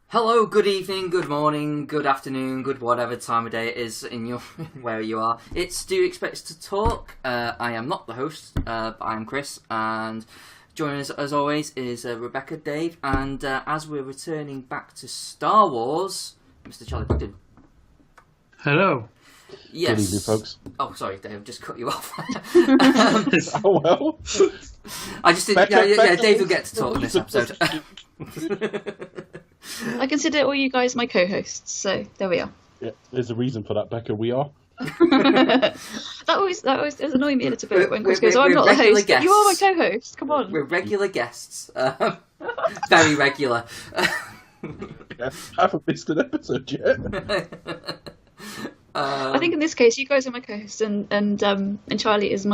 Hello, good evening, good morning, good afternoon, good whatever time of day it is in your where you are. It's Do You Expect Us to Talk? I am not the host, but I am Chris, and joining us as always is Rebecca, Dave, and as we're returning back to Star Wars, Mr. Charlie Brigden. Hello. Yes. Good evening, folks. Oh, sorry, Dave, just cut you off. Oh well. I just didn't. Becca, Dave will get to talk in this episode. I consider all you guys my co-hosts, so there we are. Yeah, there's a reason for that, Becca. We are. that always does annoy me a little bit when Chris goes, we're I'm not the host. guests. You are my co-host, come on. We're regular guests. Very regular. Yeah, haven't missed an episode yet. I think in this case, you guys are my co-hosts, and Charlie is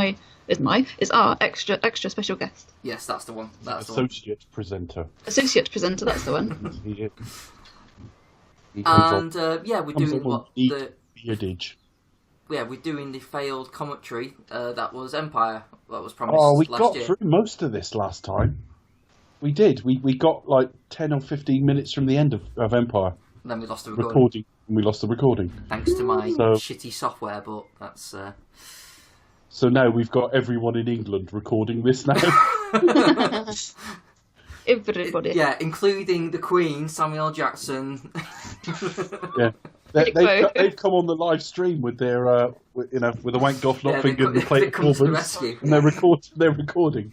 our extra special guest. Yes, that's the one. That's the Associate presenter. Associate presenter, that's the one. He one. And we're doing what the beardage. Yeah, we're doing the failed commentary that was Empire that was promised. Oh, we last got year. through most of this last time. We did. We got like 10 or 15 minutes from the end of Empire. And then we lost the recording. And we lost the recording. Thanks to my shitty software, but that's. So now we've got everyone in England recording this now. Everybody. Yeah, including the Queen, Samuel Jackson. Yeah. They've come on the live stream with their, with a wanked off finger and the plate performance, and they're recording.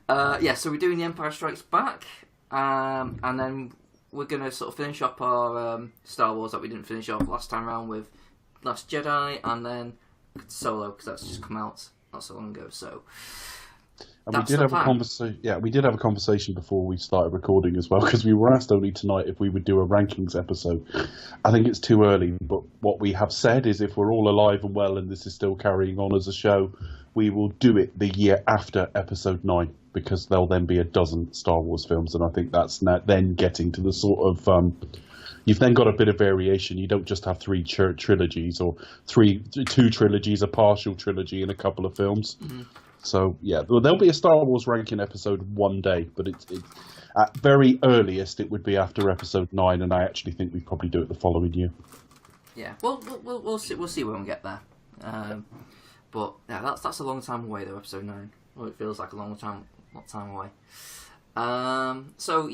So we're doing The Empire Strikes Back, and then we're going to sort of finish up our Star Wars that we didn't finish off last time around with Last Jedi, and then Solo, because that's just come out not so long ago. So. And we did have a conversation. Yeah, we did have a conversation before we started recording as well, because we were asked only tonight if we would do a rankings episode. I think it's too early, but what we have said is if we're all alive and well and this is still carrying on as a show, we will do it the year after Episode 9, because there'll then be a dozen Star Wars films, and I think that's then getting to the sort of you've then got a bit of variation. You don't just have three trilogies or two trilogies, a partial trilogy, and a couple of films. Mm-hmm. So, yeah, there'll be a Star Wars ranking episode one day, but it's at very earliest it would be after Episode 9, and I actually think we'd probably do it the following year. Yeah, we'll see when we get there. But yeah, that's a long time away though. Episode 9. Well, it feels like a long time away. So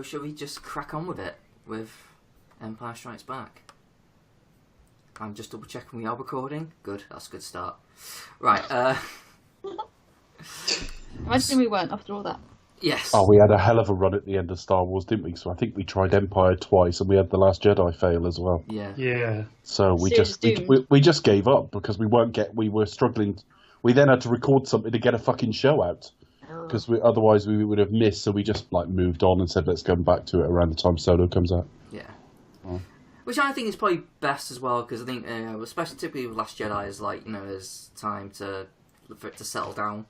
shall we just crack on with it with Empire Strikes Back? I'm just double checking we are recording. Good, that's a good start. Right. Imagine we weren't after all that. Yes. Oh, we had a hell of a run at the end of Star Wars, didn't we? So I think we tried Empire twice, and we had The Last Jedi fail as well. Yeah. So we just gave up because we were struggling. We then had to record something to get a fucking show out, because otherwise we would have missed. So we just moved on and said let's come back to it around the time Solo comes out. Yeah. Oh. Which I think is probably best as well, because I think especially typically with Last Jedi is there's time for it to settle down,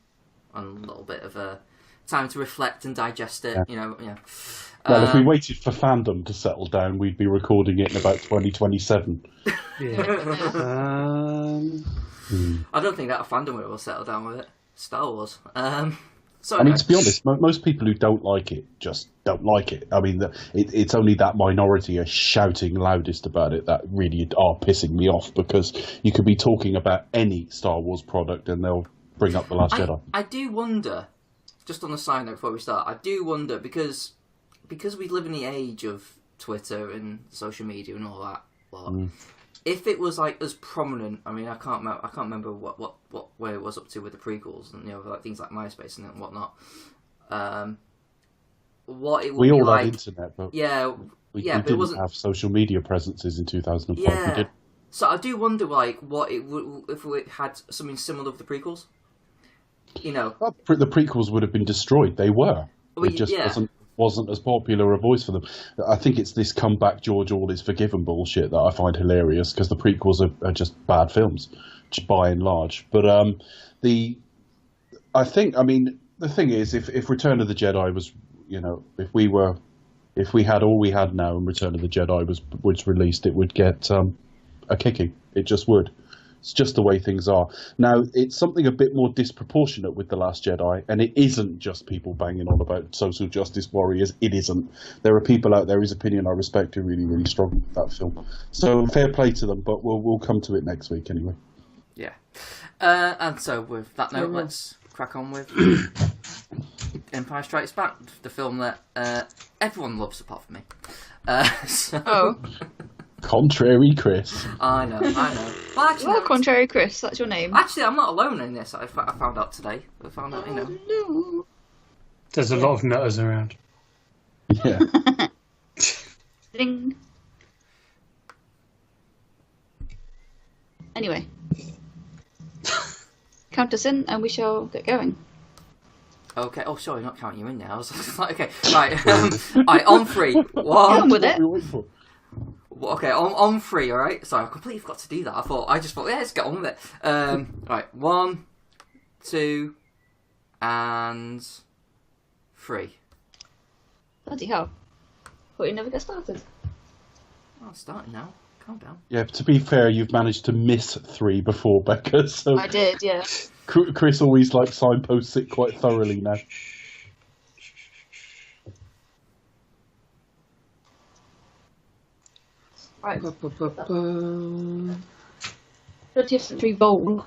and a little bit of time to reflect and digest it. Yeah. Well, if we waited for fandom to settle down, we'd be recording it in about 2027. Yeah. I don't think that fandom will settle down with it. Star Wars. To be honest, most people who don't like it just don't like it. I mean, it's only that minority are shouting loudest about it that really are pissing me off, because you could be talking about any Star Wars product and they'll bring up The Last Jedi. I do wonder, just on a side note before we start, I do wonder, because we live in the age of Twitter and social media and all that lot, if it was as prominent, I mean, I can't remember where it was up to with the prequels and things like MySpace and whatnot. What it would we all had internet, but we didn't have social media presences in 2005. Yeah. We did. So I do wonder what it would if it had something similar with the prequels. Well, the prequels would have been destroyed. They were. It just wasn't as popular a voice for them. I think it's this come back George all is forgiven bullshit that I find hilarious, because the prequels are just bad films, by and large. But the thing is, if Return of the Jedi was, if we had all we had now and Return of the Jedi was released, it would get a kicking. It just would. It's just the way things are. Now, it's something a bit more disproportionate with The Last Jedi, and it isn't just people banging on about social justice warriors. It isn't. There are people out there whose opinion I respect who really, really struggle with that film. So fair play to them, but we'll come to it next week anyway. Yeah. And so with that note, let's crack on with Empire Strikes Back, the film that everyone loves apart from me. Contrary Chris. I know. Well, actually, Contrary Chris, that's your name. Actually, I'm not alone in this. I found out today. I found out, No. There's a lot of nutters around. Yeah. Ding. Anyway. Count us in and we shall get going. Okay. Oh, sorry, not counting you in there. I was like, okay, right. Right, on three. Get on with it. Okay, on three, alright? Sorry, I completely forgot to do that. I just thought, yeah, let's get on with it. Right, 1, 2, and 3. Bloody hell. Thought you'd never get started. Oh, it's starting now. Calm down. Yeah, to be fair, you've managed to miss 3 before, Becca, so... I did, yeah. Chris always, signposts it quite thoroughly now. Right. 30th Century Bowl.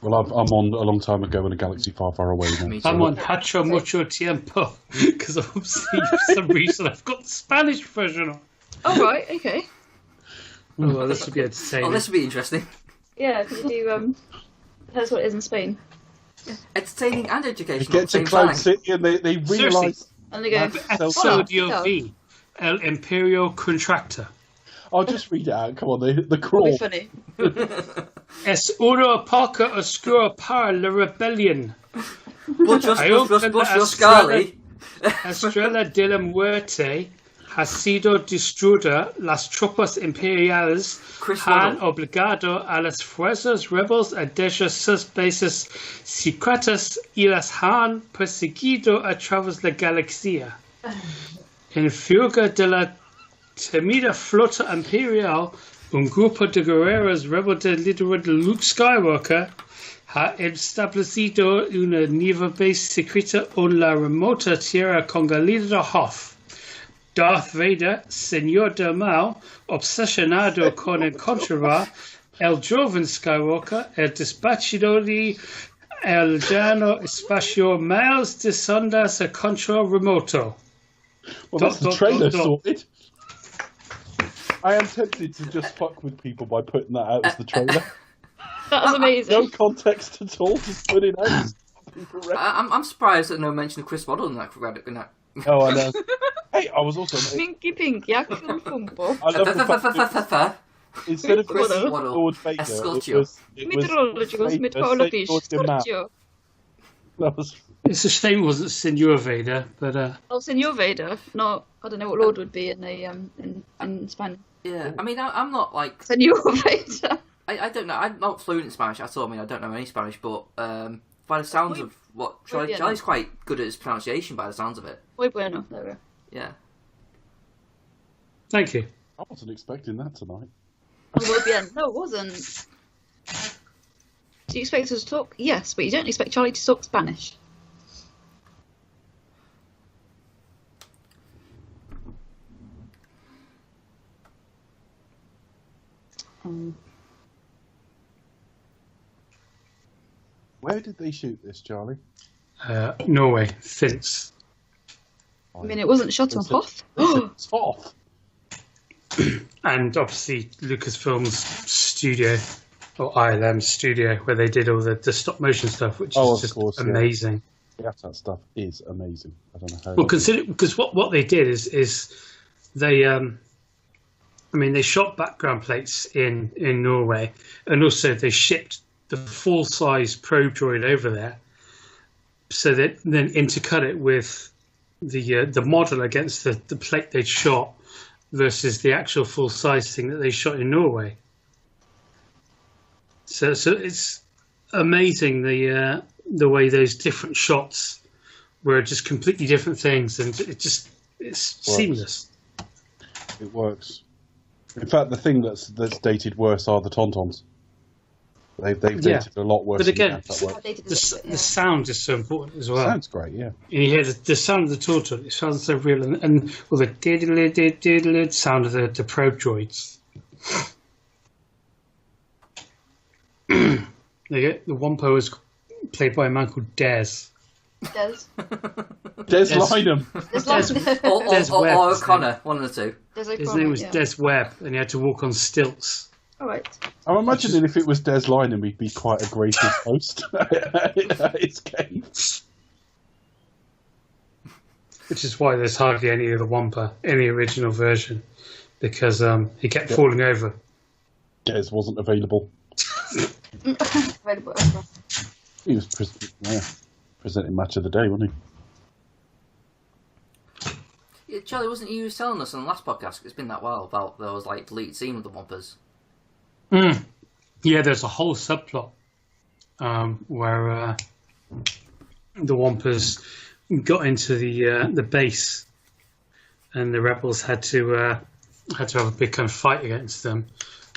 Well, I'm on a long time ago in a galaxy far, far away now. I'm on Hacho Mucho Tiempo, because obviously for some reason I've got the Spanish version on. Oh, right, okay. Oh, well, this would be entertaining. Oh, this would be interesting. Yeah, could you do, tell us what it is in Spain? Entertaining and They educational get at the to same Cloud time. City and they realise... And they go, Episodio V, El Imperio Contracta. I'll just read it out. Come on, the it'll crawl. be funny. Es una poca oscura para la rebelión. Muchos Scali. Estrella de la Muerte ha sido destruida. Las tropas imperiales han obligado a las fuerzas rebels a dejar sus bases secretas y las han perseguido a través de la galaxia. En fuga de la temida flota imperial, un grupo de guerreros rebeldes liderado de Luke Skywalker ha establecido una nueva base secreta en la remota tierra congelada Hoth. Darth Vader, señor del mal, obsesionado con encontrar el joven Skywalker, el despachador el llano espacio miles de sondas a control remoto. Well, that's the trailer sorted. I am tempted to just fuck with people by putting that out as the trailer. That was amazing. No context at all, just put it out. I'm surprised that no mention of Chris Waddle in that. Oh, I know. Hey, I was also... Minky Pink, Yakul Fumbo. I love the fact that instead of Chris Chris Waddle, Lord Vader, Escultio. It's a shame it wasn't Senor Vader, but Oh, Senor Vader. No, I don't know what Lord would be in in Spanish. Yeah, I mean, I'm not like... Senor Vader. I don't know, I'm not fluent in Spanish at all. I mean, I don't know any Spanish, but by the sounds of what... Charlie's quite good at his pronunciation by the sounds of it. Muy bueno, there we go. Yeah. thank you. I wasn't expecting that tonight. Muy bien. No, it wasn't. Do you expect us to talk? Yes, but you don't expect Charlie to talk Spanish. Where did they shoot this, Charlie? Norway, Finns. I mean, it wasn't shot on Hoth. It's Hoth. And obviously Lucasfilm's studio, or ILM's studio, where they did all the stop motion stuff, which is just amazing. Yeah, that stuff is amazing. I don't know how. Well, because what they did is they they shot background plates in Norway, and also they shipped the full size probe droid over there, so that then intercut it with the model against the plate they'd shot versus the actual full size thing that they shot in Norway. So it's amazing the way those different shots were just completely different things, and it's seamless. It works. In fact, the thing that's dated worse are the Tauntauns. They've dated a lot worse. But again, the sound is so important as well. Sounds great, yeah. You hear the sound of the Tauntaun. It sounds so real, and the diddly sound of the probe droids. The Wampo is played by a man called Des. Des Lynam. Or O'Connor, one of the two. His name was Des Webb, and he had to walk on stilts. All right. I'm imagining if it was Des Lynam, he'd be quite a gracious host at his game. Which is why there's hardly any of the Wampa in the original version, because he kept falling over. Des wasn't available. He was presenting match of the day, wasn't he? Yeah, Charlie, wasn't you telling us on the last podcast? It's been that while about those deleted scene with the Wampas. Yeah, there's a whole subplot where the Wampas got into the base, and the rebels had to have a big kind of fight against them,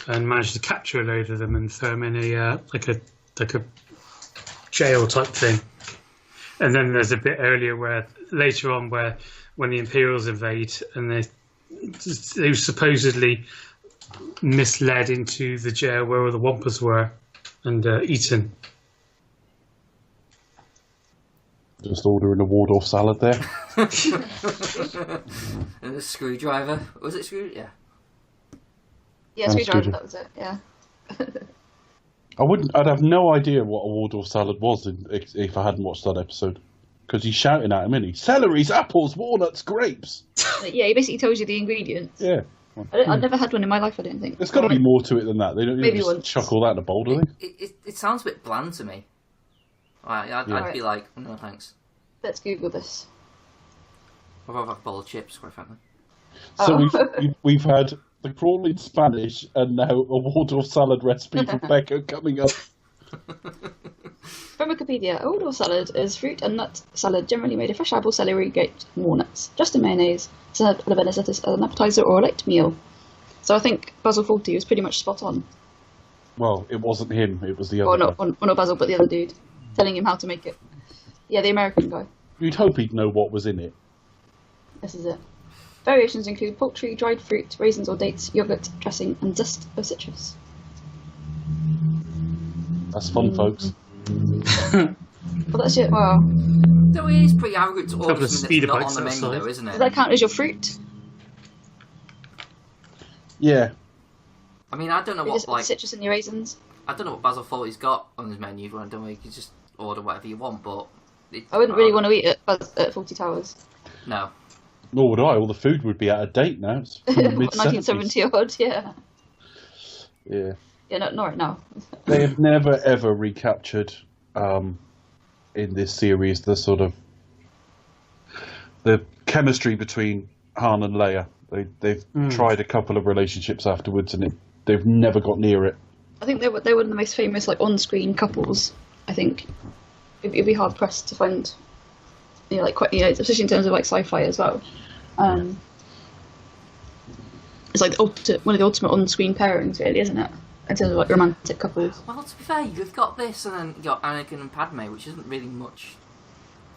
and managed to capture a load of them and throw them in a jail type thing. And then there's a bit earlier later on when the Imperials invade, and they were supposedly misled into the jail where all the Wampas were and eaten. Just ordering a Waldorf salad there. And a screwdriver. Was it screw? Yeah. Yeah, screwdriver. That was it. Yeah. I'd have no idea what a Waldorf salad was if I hadn't watched that episode. Because he's shouting at him, isn't he? Celeries, apples, walnuts, grapes. Yeah, he basically tells you the ingredients. Yeah. I've never had one in my life, I don't think. There's got to be more to it than that. They don't just chuck all that in a bowl, do they? It sounds a bit bland to me. I'd be like, no thanks. Let's Google this. I'd rather have a bowl of chips, quite frankly. So we've had the crawl in Spanish and now a Waldorf salad recipe from Becca coming up. From Wikipedia, a Waldorf salad is fruit and nut salad generally made of fresh apple, celery, grapes, and walnuts. Just in mayonnaise, served as an appetizer or a light meal. So I think Basil Fawlty was pretty much spot on. Well, it wasn't him, it was the other guy. Not Basil, but the other dude, telling him how to make it. Yeah, the American guy. You'd hope he'd know what was in it. This is it. Variations include poultry, dried fruit, raisins or dates, yogurt, dressing, and zest of citrus. That's fun, folks. Well, that's it. Wow. So it is pretty arrogant to order something that's not on the menu, though, isn't it? Does that count as your fruit? Yeah. I mean, I don't know what citrus and your raisins. I don't know what Basil Fawlty's got on his menu. I don't know. You can just order whatever you want, but I wouldn't really want to eat at Fawlty Towers. No. Nor would I. All the food would be out of date now. It's 1970 odd, yeah. Yeah. Yeah, not right now. They have never ever recaptured in this series the sort of the chemistry between Han and Leia. They've tried a couple of relationships afterwards, and they've never got near it. I think they're one of the most famous on-screen couples. I think it'd be hard pressed to find, especially in terms of sci-fi as well. It's like one of the ultimate on-screen pairings, really, isn't it? In terms of romantic couples. Well, to be fair, you've got this, and then you got Anakin and Padme, which isn't really much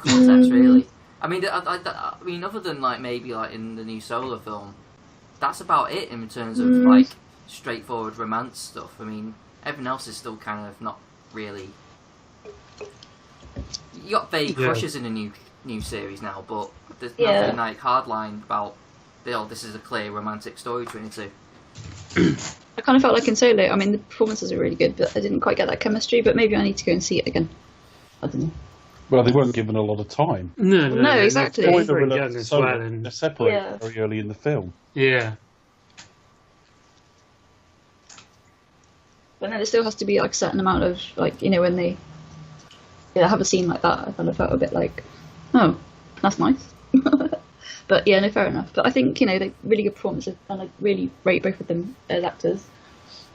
context, really. I mean, other than maybe in the new Solo film, that's about it in terms of straightforward romance stuff. I mean, everything else is still kind of not really. You got vague crushes in a new series now, but there's nothing hardline about. This is a clear romantic story between the two. I kind of felt like in Solo, I mean, the performances are really good, but I didn't quite get that chemistry, but maybe I need to go and see it again. I don't know. Well, they weren't given a lot of time. No, exactly. They're separated very early in the film. Yeah. But then there still has to be a certain amount of, when they have a scene like that, I kind of felt a bit oh, that's nice. But yeah, no, fair enough. But I think, they're really good performances, and I really rate both of them as actors.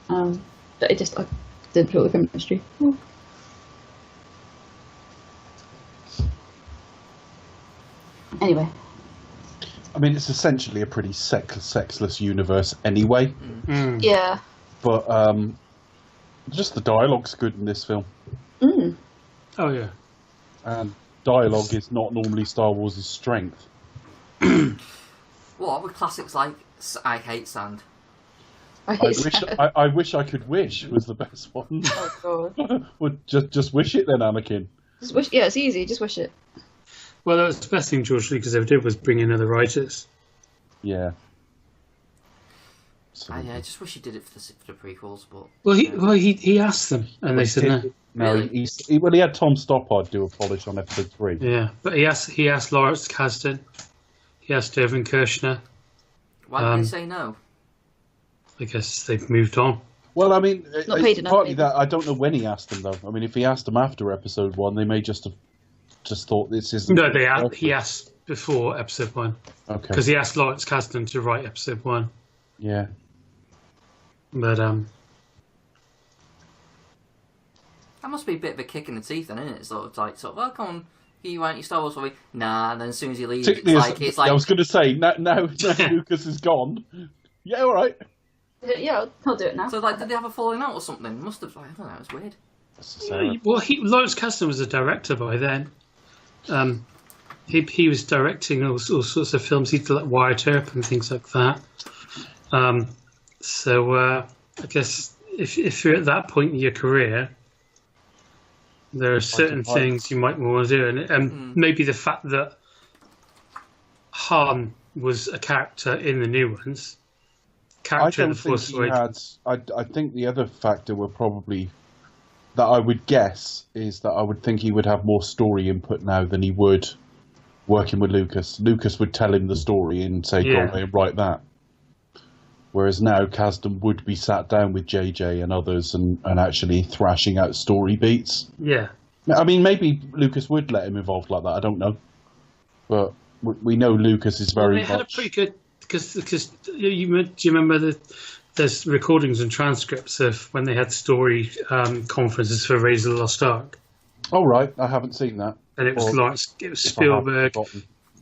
But I didn't feel the chemistry. Anyway. mean, it's essentially a pretty sexless universe anyway. Mm. Yeah. But just the dialogue's good in this film. Mm. Oh, yeah. And dialogue is not normally Star Wars' strength. What with classics like I Hate Sand? I wish I could wish was the best one. Oh, God. Well, just wish it then, Anakin. Just wish, yeah, it's easy. Just wish it. Well, that was the best thing George Lucas ever did was bring in other writers. Yeah. I just wish he did it for the prequels, but he asked them, and they said no. No, Really? he had Tom Stoppard do a polish on episode 3. Yeah, but he asked Lawrence Kasdan, he asked Irvin Kershner. Why did they say no? I guess they've moved on. Well, I mean, Not paid it's enough, partly maybe. that I don't know when he asked them though. I mean, if he asked them after episode 1, they may just have thought this isn't. No, he asked before episode 1. Okay. Because he asked Lawrence Kasdan to write episode 1. Yeah. But That must be a bit of a kick in the teeth, then, isn't it? Sort of, well, come on, you write your Star Wars for me. Nah, and then as soon as he leaves, it's like. I was going to say now Lucas is gone. Yeah, all right. Yeah, I'll do it now. So, did they have a falling out or something? Must have. I don't know. It's weird. well, Lawrence Kasdan was a director by then. He was directing all sorts of films. He did like Wyatt Earp and things like that. So I guess if you're at that point in your career, there are certain things you might want to do, and maybe the fact that Han was a character in the new ones, character in the Force Awakens. I think the other factor were probably that I would guess is that I would think he would have more story input now than he would working with Lucas. Lucas would tell him the story and say, "Go away and write that." Whereas now Kasdan would be sat down with JJ and others and actually thrashing out story beats. Yeah. I mean, maybe Lucas would let him involved like that. I don't know. But we know Lucas is very They had a pretty good... Because do you remember there's recordings and transcripts of when they had story conferences for Raiders of the Lost Ark. Oh, right. I haven't seen that. And it was Spielberg.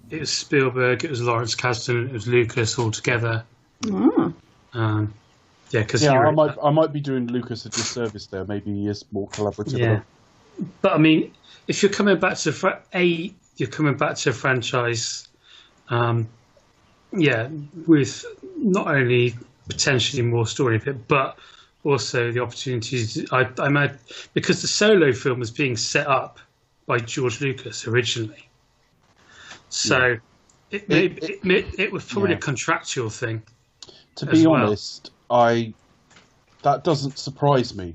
It was Spielberg, it was Lawrence Kasdan, it was Lucas all together. Oh. Because I might be doing Lucas a disservice there. Maybe he is more collaborative. Yeah, but I mean, if you're coming back to a franchise, with not only potentially more story bit, but also the opportunities. I imagine because the Solo film was being set up by George Lucas originally, so it was probably a contractual thing. To be honest, that doesn't surprise me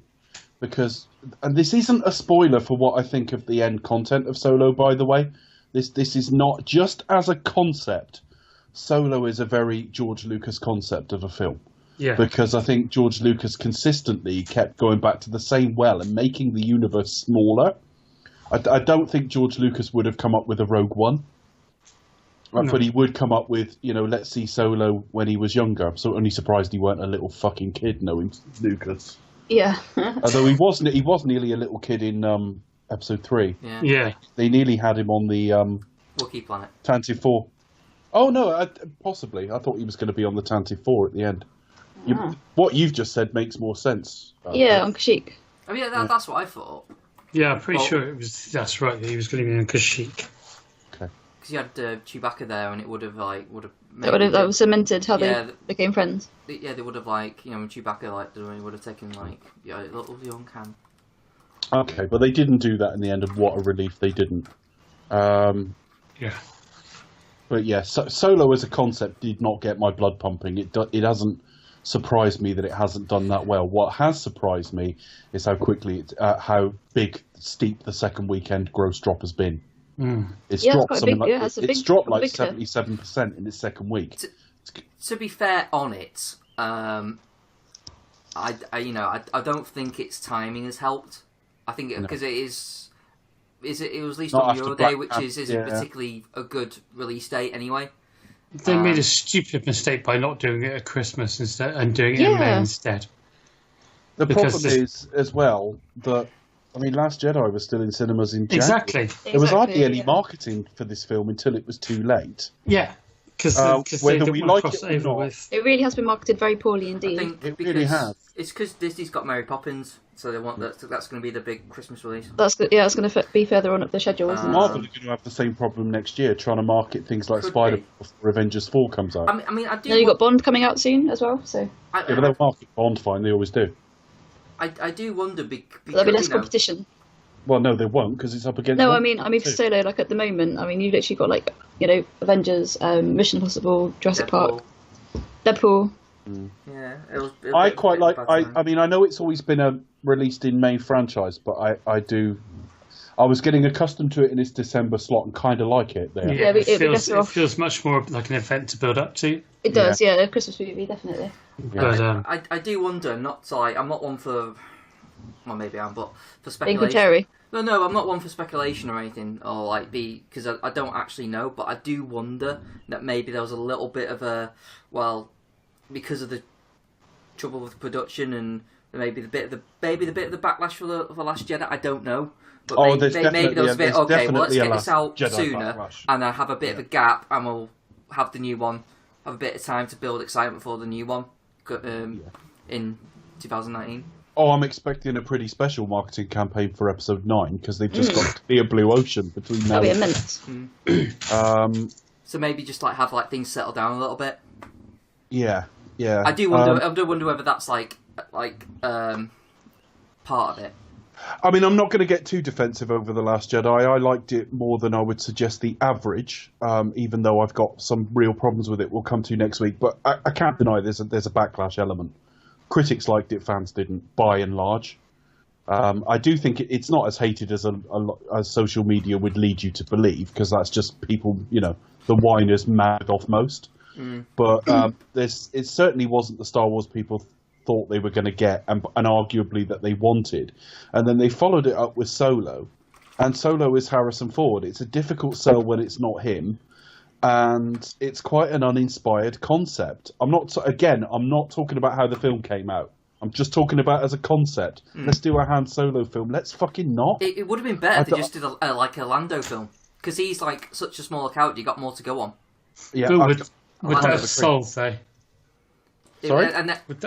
because, and this isn't a spoiler for what I think of the end content of Solo, by the way. This is not just as a concept. Solo is a very George Lucas concept of a film. Yeah. Because I think George Lucas consistently kept going back to the same well and making the universe smaller. I don't think George Lucas would have come up with a Rogue One. Right, no. But he would come up with, let's see Solo when he was younger. I'm so only surprised he weren't a little fucking kid knowing Lucas. Yeah. Although he was nearly a little kid in episode 3. Yeah. They nearly had him on the Wookiee planet. Tantive 4. Oh no, possibly. I thought he was going to be on the Tantive 4 at the end. What you've just said makes more sense. Yeah, on Kashyyyk. I mean, that's what I thought. Yeah, I'm pretty sure that's right. That he was going to be on Kashyyyk. Okay. Because you had Chewbacca there, and it would have that was cemented how they became friends. Yeah, they would have when Chewbacca would have taken a little young Han. Okay, but they didn't do that in the end, and what a relief they didn't. Yeah. But yeah, Solo as a concept did not get my blood pumping. It hasn't surprised me that it hasn't done that well. What has surprised me is how quickly, how steep the second weekend gross drop has been. It's dropped something it's dropped like 77% in its second week. To be fair on it, I don't think its timing has helped. I think because it was released on Euroday, which isn't particularly a good release date anyway. They made a stupid mistake by not doing it at Christmas instead and doing it in May instead. The problem is as well that Last Jedi was still in cinemas in January. Exactly. There was hardly any marketing for this film until it was too late. Yeah, Because they don't want to cross over with. It really has been marketed very poorly indeed. I think it really has. It's because Disney's got Mary Poppins, so they want that's going to be the big Christmas release. It's going to be further on up the schedule, isn't it? Marvel are going to have the same problem next year, trying to market things like Spider-Man before Avengers 4 comes out. I mean, I do. No, you got Bond coming out soon as well, so. But they'll market Bond fine. They always do. I do wonder because there'll be less competition. Well, no, they won't because it's up against. No, I mean for Solo. Like at the moment, I mean you've literally got like Avengers, Mission Impossible, Jurassic Park, Deadpool. Yeah, I quite like. I mean, I know it's always been released in main franchise, but I do. I was getting accustomed to it in its December slot and kind of like it there. Yeah, it feels much more like an event to build up to. It does, yeah. Christmas movie, definitely. Yeah. But I do wonder. I'm not one for. Well, maybe I am, but for speculation. Cherry. No, I'm not one for speculation or anything, or because I don't actually know. But I do wonder that maybe there was a little bit of because of the trouble with production and maybe the bit of the backlash for the Last Jedi. I don't know. But maybe there was a bit. Okay, well, let's get this out Jedi sooner, backlash. And I have a bit of a gap, and we'll have the new one. Have a bit of time to build excitement for the new one in 2019. Oh, I'm expecting a pretty special marketing campaign for Episode 9 because they've just got clear blue ocean between now. That'll be immense. So maybe just have things settle down a little bit. Yeah. I do wonder whether that's part of it. I mean, I'm not going to get too defensive over The Last Jedi. I liked it more than I would suggest the average, even though I've got some real problems with it. We'll come to next week, but I can't deny there's a backlash element. Critics liked it, fans didn't, by and large. I do think it's not as hated as social media would lead you to believe, because that's just people, the whiners mad off most. But it certainly wasn't the Star Wars people thought they were going to get, and arguably that they wanted. And then they followed it up with Solo, and Solo is Harrison Ford. It's a difficult sell when it's not him. And it's quite an uninspired concept. I'm not talking about how the film came out. I'm just talking about as a concept. Let's do a Han Solo film. Let's fucking not. It would have been better if they just did a Lando film. Because he's such a smaller character, you got more to go on. Yeah, would that have sold, though? Sorry? Would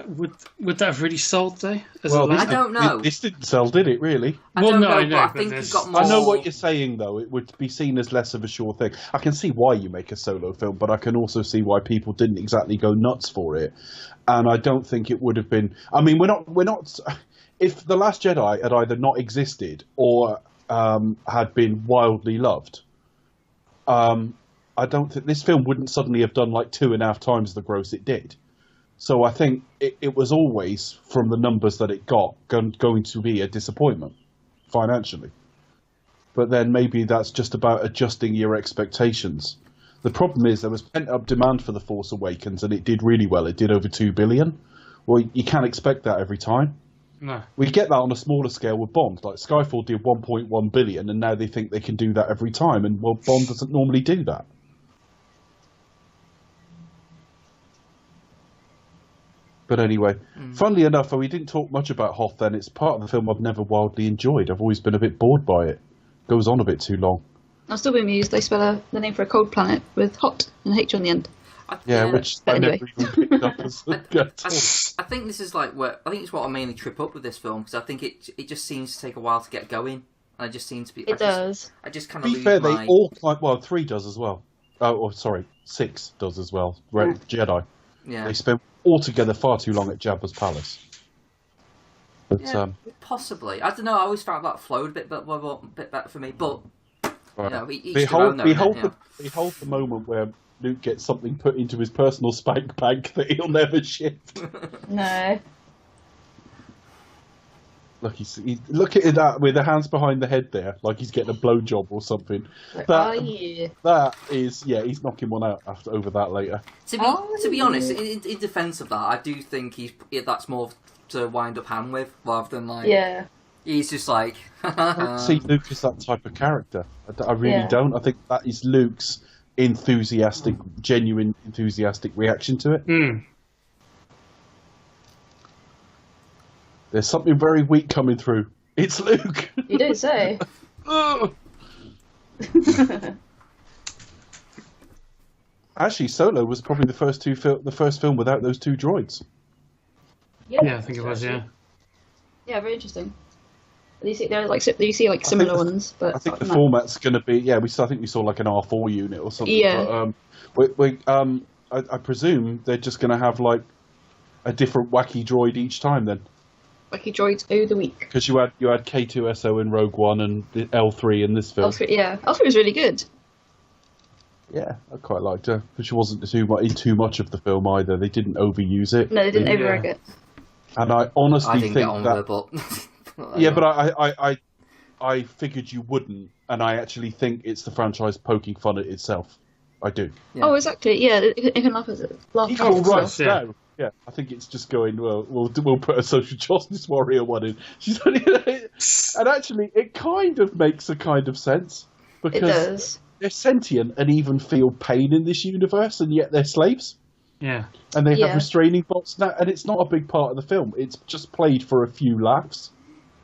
that have really sold, though? I don't know. This didn't sell, did it, really? I know. I think you got more. I know what you're saying, though. It would be seen as less of a sure thing. I can see why you make a Solo film, but I can also see why people didn't exactly go nuts for it. And I don't think it would have been... I mean, we're not... If The Last Jedi had either not existed or had been wildly loved, I don't think... This film wouldn't suddenly have done 2.5 times the gross it did. So I think it was always, from the numbers that it got, going to be a disappointment, financially. But then maybe that's just about adjusting your expectations. The problem is there was pent-up demand for The Force Awakens, and it did really well. It did over $2 billion. Well, you can't expect that every time. No. We get that on a smaller scale with Bond. Skyfall did $1.1 billion, and now they think they can do that every time. And, Bond doesn't normally do that. But anyway, funnily enough, we didn't talk much about Hoth then. It's part of the film I've never wildly enjoyed. I've always been a bit bored by it. Goes on a bit too long. I've still been amused they spell the name for a cold planet with hot and a H on the end. Which I never even picked up as I think this is I think it's what I mainly trip up with this film, because I think it just seems to take a while to get going. And I just seem to be... It does. I just kind of lose fair, they all... 3 does as well. 6 does as well. Jedi. Yeah. They spent altogether far too long at Jabba's palace. But, possibly. I don't know. I always found that flowed a bit better for me. But behold the moment where Luke gets something put into his personal spank bag that he'll never shift. No. Look at that with the hands behind the head there, like he's getting a blowjob or something. That is, he's knocking one out over that later. To be honest, in defence of that, I do think that's more to wind up Han with, rather than he's just I don't see Luke as that type of character. I really don't. I think that is Luke's genuine enthusiastic reaction to it. There's something very weak coming through. It's Luke. You do say. Actually, Solo was probably the first film without those two droids. Yeah, I think it was. Yeah. Yeah, very interesting. You see, similar ones, but I think the format's going to be. I think we saw like an R4 unit or something. Yeah. But, I presume they're just going to have like a different wacky droid each time then. Wacky droids of the week. Because you had K2SO in Rogue One and the L3 in this film. L3, yeah, L3 was really good. Yeah, I quite liked her, but she wasn't too much of the film either. They didn't overuse it. No, they didn't overwork it. And I honestly think get on that. with it, but Yeah, but I figured you wouldn't, and I actually think it's the franchise poking fun at itself. I do. Yeah. Oh, exactly. Yeah, it can laugh at it. Yeah, I think it's just going. Well, we'll put a social justice warrior one in. She's only, and actually, it kind of makes a kind of sense because it does. They're sentient and even feel pain in this universe, and yet they're slaves. Yeah, and they have restraining bolts now, and it's not a big part of the film. It's just played for a few laughs.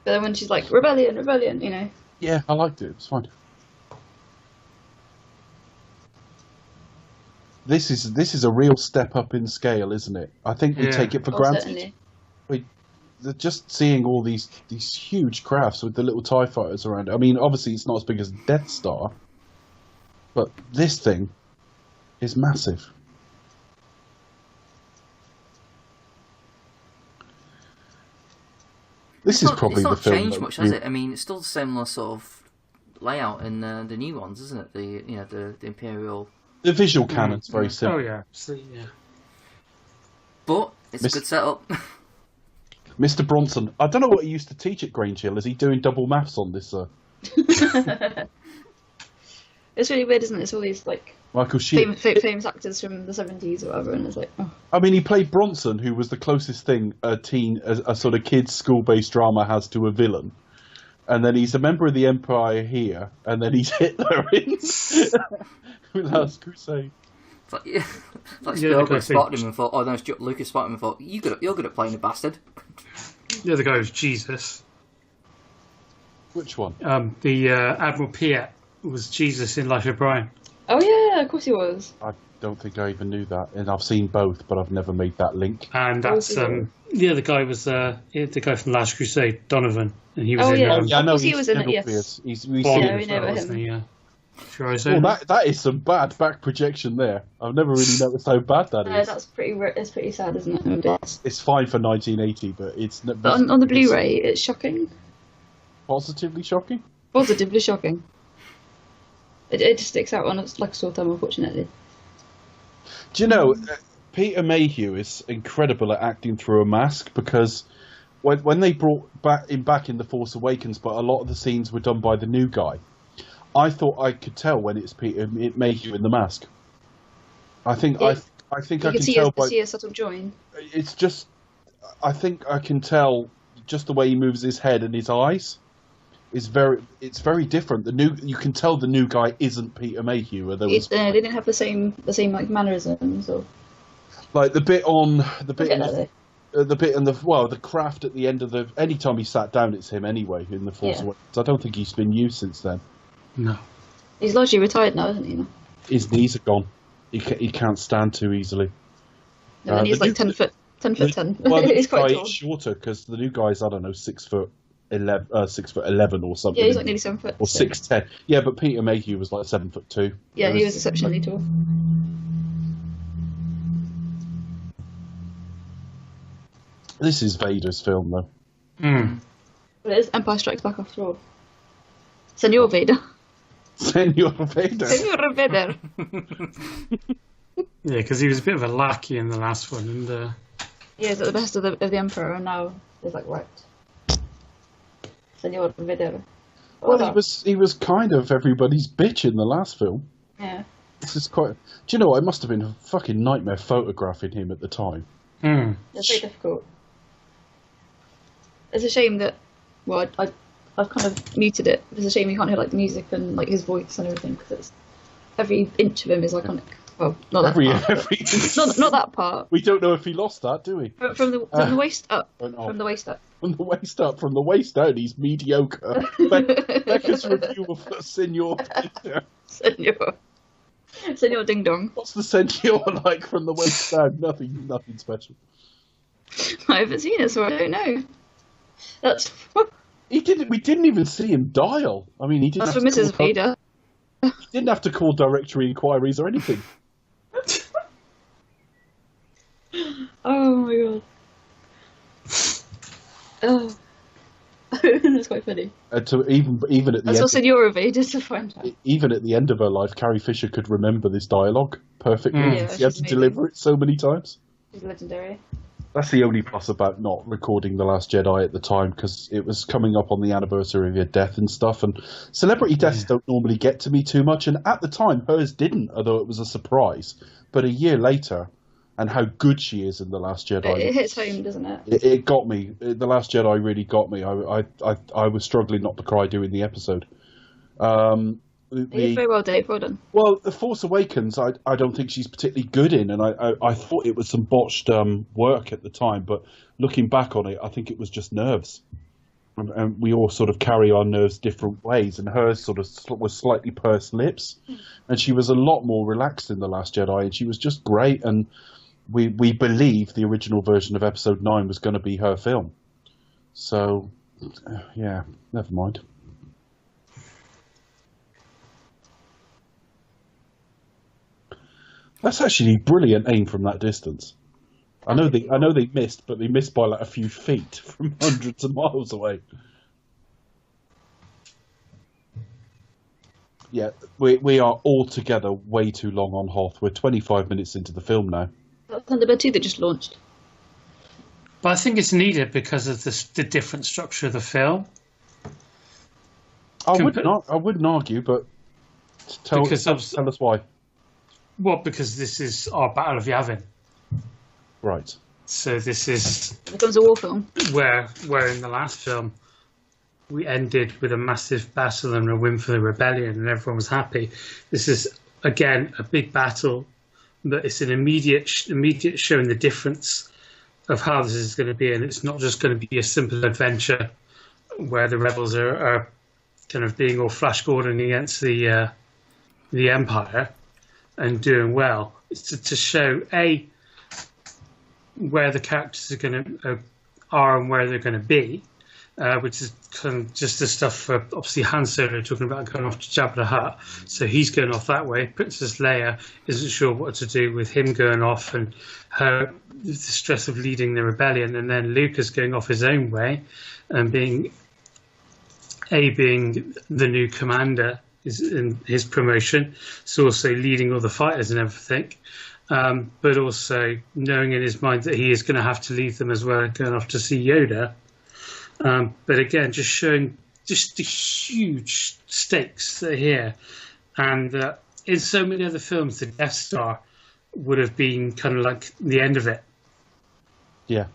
But then when she's like rebellion, you know. Yeah, I liked it. It's fine. This is a real step up in scale, isn't it? I think we take it for granted. Just seeing all these huge crafts with the little TIE fighters around it. I mean, obviously it's not as big as Death Star, but this thing is massive. This is probably the film. It's not changed much, has it? I mean, it's still the similar sort of layout in the new ones, isn't it? The Imperial. The visual canon's very simple. Oh yeah, yeah. But it's a good setup. Mr. Bronson, I don't know what he used to teach at Grange Hill. Is he doing double maths on this? It's really weird, isn't it? It's all these like Michael Sheen, famous actors from the 70s or whatever, and it's like. Oh. I mean, he played Bronson, who was the closest thing a sort of kids' school-based drama has to a villain. And then he's a member of the Empire here, and then he's Hitler in Last Crusade. Like Spielberg spotted him and thought, oh no, Lucas spotted him and thought, you're good at playing a bastard. The other guy was Jesus. Which one? The Admiral Piet was Jesus in Life of Brian. Oh yeah, of course he was. I don't think I even knew that, and I've seen both, but I've never made that link. And that's the other guy was the guy from Last Crusade, Donovan, and he was in. I know he was in it. Yes. We know about him. That is some bad back projection there. I've never really noticed how bad that is. That's pretty sad, isn't it? It's fine for 1980, but it's. But on the Blu-ray, it's shocking. Positively shocking. Positively shocking. It just sticks out on us like a sore thumb, unfortunately. Do you know, Peter Mayhew is incredible at acting through a mask, because when they brought back in The Force Awakens, but a lot of the scenes were done by the new guy, I thought I could tell when it's Peter Mayhew in the mask. I think I can tell by... see a subtle join. It's just... I think I can tell just the way he moves his head and his eyes. It's very different. You can tell the new guy isn't Peter Mayhew. They didn't have the same like mannerisms or like the bit and the craft at the end of the. Anytime he sat down, it's him anyway in the Force Awakens. I don't think he's been used since then. No, he's largely retired now, isn't he? His knees are gone. He can't stand too easily. No, and he's like 10 foot 10. Well, he's quite tall. He's shorter because the new guy's 6'11" or something. Yeah, he's like nearly 7 foot. Or 6'10". Yeah, but Peter Mayhew was like 7'2". Yeah, he was exceptionally tall. This is Vader's film, though. But it is Empire Strikes Back after all. Senor Vader. Senor Vader. Senor Vader. Yeah, because he was a bit of a lackey in the last one, and yeah, he's at the best of the Emperor, and now he's like right. Senor Vader. Well, he was kind of everybody's bitch in the last film. Yeah. This is quite. Do you know what? It must have been a fucking nightmare photographing him at the time. It's very difficult. It's a shame that. Well, I've kind of muted it. It's a shame you can't hear like the music and like his voice and everything, because every inch of him is iconic. Well, not that part. Not that part. We don't know if he lost that, do we? From the waist up. From the waist up. From the waist up. From the waist down, he's mediocre. Becca's review of Senor Vader. Senor. Senor Ding Dong. What's the Senor like from the West Stand? Nothing special. I haven't seen it, so I don't know. That's. We didn't even see him dial. I mean, he didn't. That's for Mrs. Vader. He didn't have to call directory inquiries or anything. Oh my god. Oh. That's quite funny. Even at the That's what Senora Vader to find out. Even at the end of her life, Carrie Fisher could remember this dialogue perfectly. Yeah, she had to deliver it so many times. She's legendary. That's the only plus about not recording The Last Jedi at the time, because it was coming up on the anniversary of her death and stuff, and celebrity deaths don't normally get to me too much, and at the time hers didn't, although it was a surprise. But a year later, and how good she is in The Last Jedi. It hits home, doesn't it? It got me. The Last Jedi really got me. I was struggling not to cry during the episode. Very well, Dave. Well done. Well, The Force Awakens, I don't think she's particularly good in, and I thought it was some botched work at the time, but looking back on it, I think it was just nerves. And we all sort of carry our nerves different ways, and hers sort of was slightly pursed lips, and she was a lot more relaxed in The Last Jedi, and she was just great, and we believe the original version of Episode 9 was going to be her film. So, yeah, never mind. That's actually brilliant aim from that distance. I know they missed, but they missed by like a few feet from hundreds of miles away. Yeah, we are altogether way too long on Hoth. We're 25 minutes into the film now. That's Thunderbird 2 that just launched. But I think it's needed because of the different structure of the film. I wouldn't argue, but tell us why. Well, because this is our Battle of Yavin. Right. So this is... It becomes a war film. Where in the last film, we ended with a massive battle and a win for the rebellion and everyone was happy. This is, again, a big battle, but it's an immediate showing the difference of how this is going to be, and it's not just going to be a simple adventure where the rebels are kind of being all Flash Gordon against the Empire and doing well. It's to show where the characters are and where they're going to be, which is kind of just the stuff for obviously Han Solo talking about going off to Jabba the Hutt. So he's going off that way. Princess Leia isn't sure what to do with him going off and the stress of leading the rebellion. And then Luke is going off his own way and being the new commander is in his promotion. So also leading all the fighters and everything. But also knowing in his mind that he is going to have to leave them as well, going off to see Yoda. But again, just showing just the huge stakes that are here. And in so many other films, the Death Star would have been kind of like the end of it. Yeah.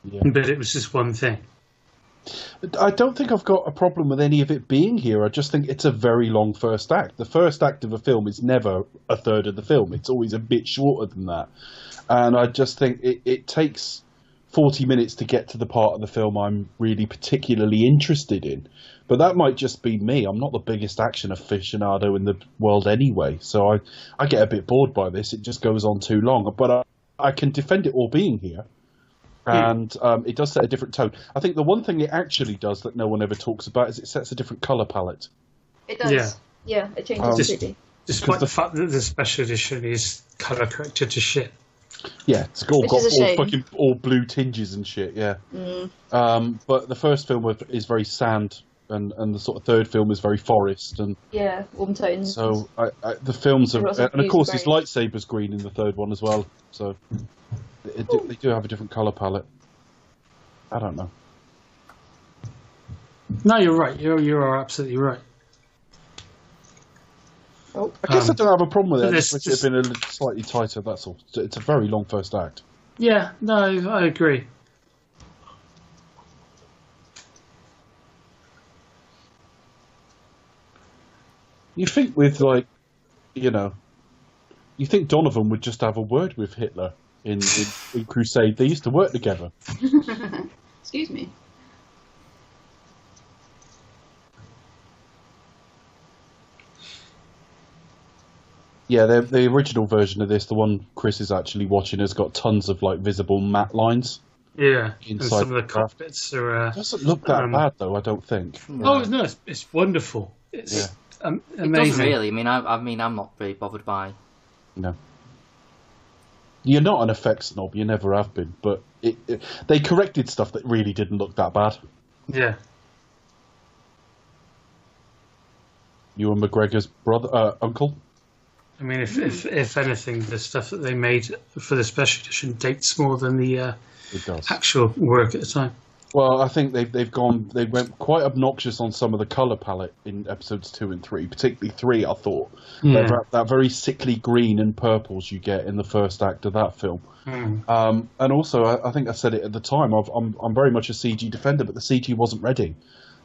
But it was just one thing. I don't think I've got a problem with any of it being here. I just think it's a very long first act. The first act of a film is never a third of the film. It's always a bit shorter than that. And I just think it takes 40 minutes to get to the part of the film I'm really particularly interested in. But that might just be me. I'm not the biggest action aficionado in the world anyway. So I get a bit bored by this. It just goes on too long. But I can defend it all being here. And it does set a different tone. I think the one thing it actually does that no one ever talks about is it sets a different colour palette. It does. Yeah, it changes completely. Despite the fact that the special edition is colour corrected to shit. Yeah, it's got all blue tinges and shit, yeah. But the first film is very sand, and the sort of third film is very forest. And yeah, warm tones. So the films are... And of course, his lightsaber's green in the third one as well, so... They do have a different colour palette. I don't know. No, you're right. You are absolutely right. I guess I don't have a problem with it. I just wish it had been slightly tighter, that's all. It's a very long first act. Yeah, no, I agree. You think with, you think Donovan would just have a word with Hitler in Crusade. They used to work together. Excuse me. Yeah, the original version of this, the one Chris is actually watching, has got tons of like visible matte lines. Yeah, inside and some of the cockpits are. It doesn't look that bad though, I don't think. Oh no, it's wonderful. It's amazing. It doesn't really. I mean, I'm not really bothered by. No. You're not an effects snob. You never have been. But they corrected stuff that really didn't look that bad. Yeah. Ewan McGregor's brother, uncle. I mean, if anything, the stuff that they made for the special edition dates more than the actual work at the time. Well, I think they went quite obnoxious on some of the colour palette in episodes 2 and 3, particularly 3. I thought that very sickly green and purples you get in the first act of that film, and also I think I said it at the time. I'm very much a CG defender, but the CG wasn't ready.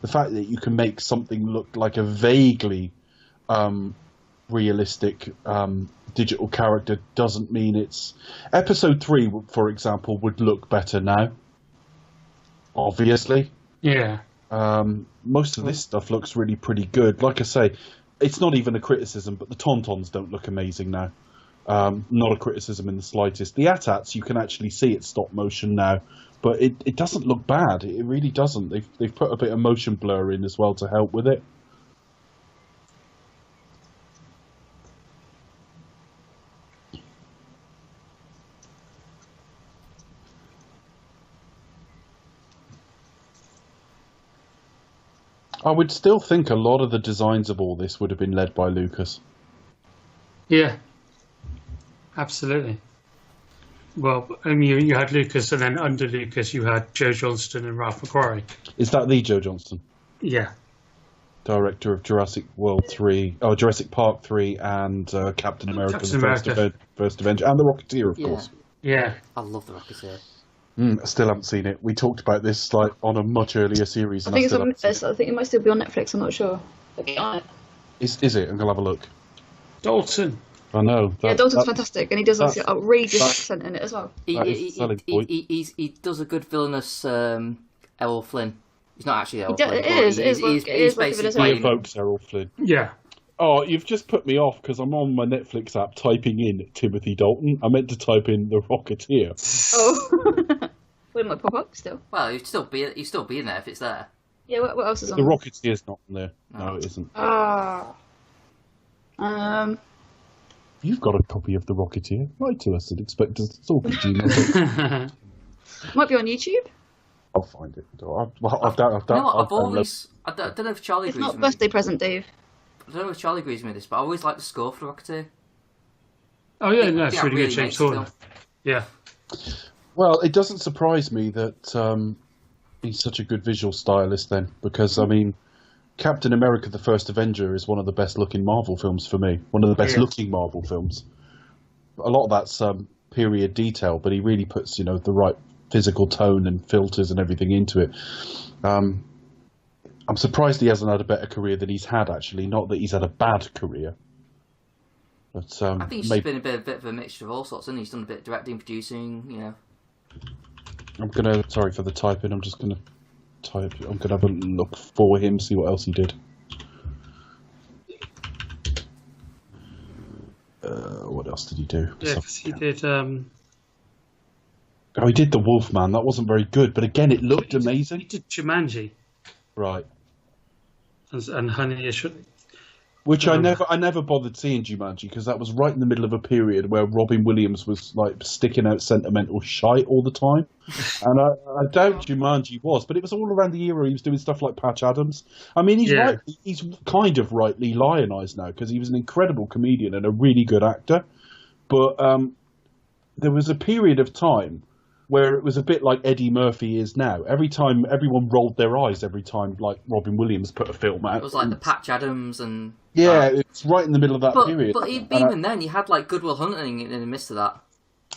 The fact that you can make something look like a vaguely realistic digital character doesn't mean it's. Episode 3, for example, would look better now. Obviously. Yeah. Most of this stuff looks really pretty good. Like I say, it's not even a criticism, but the Tauntauns don't look amazing now. Not a criticism in the slightest. The AT-ATs, you can actually see it's stop motion now, but it doesn't look bad. It really doesn't. They've put a bit of motion blur in as well to help with it. I would still think a lot of the designs of all this would have been led by Lucas. Yeah, absolutely. Well, I mean, you had Lucas, and then under Lucas you had Joe Johnston and Ralph McQuarrie. Is that the Joe Johnston? Yeah. Director of Jurassic Park 3 and Captain America, First Avenger, and The Rocketeer, of course. Yeah. I love The Rocketeer. I still haven't seen it. We talked about this on a much earlier series. I think it might still be on Netflix. I'm not sure. Is it? I'm gonna have a look. Dalton. I know. Dalton's fantastic, and he does an outrageous accent in it as well. He does a good villainous Errol Flynn. He's not actually Errol Flynn. It is basically evokes Errol Flynn. Yeah. Oh, you've just put me off because I'm on my Netflix app typing in Timothy Dalton. I meant to type in The Rocketeer. Oh. Well, it might pop up still. Well, you'd still be in there if it's there. Yeah, what else is on? The Rocketeer's not on there. No, it isn't. You've got a copy of The Rocketeer. Write to us and expect us to talk to you. Might be on YouTube. I'll find it. I don't know if Charlie agrees with me. It's not birthday present, Dave. I don't know if Charlie agrees with me this, but I always like the score for The Rocketeer. Oh yeah, no, it's really good, James Horner. Yeah. Well, it doesn't surprise me that he's such a good visual stylist then, because, I mean, Captain America the First Avenger is one of the best looking Marvel films for me. One of the best looking Marvel films. A lot of that's period detail, but he really puts, the right physical tone and filters and everything into it. I'm surprised he hasn't had a better career than he's had, actually. Not that he's had a bad career. But I think he's just been a bit of a mixture of all sorts, and he's done a bit of directing, producing, sorry for the typing, I'm just gonna have a look for him, see what else he did. What else did he do? Yeah, because he did... he did The Wolfman. That wasn't very good, but again, it looked amazing. He did Jumanji. Right. And Honey, which I never bothered seeing Jumanji because that was right in the middle of a period where Robin Williams was like sticking out sentimental shite all the time, and I doubt Jumanji was, but it was all around the era he was doing stuff like Patch Adams. I mean, he's kind of rightly lionised now because he was an incredible comedian and a really good actor, but there was a period of time where it was a bit like Eddie Murphy is now. Every time, everyone rolled their eyes every time, like, Robin Williams put a film out. It was like the Patch Adams and... Yeah, it's right in the middle of that period. But even then, you had, like, Good Will Hunting in the midst of that.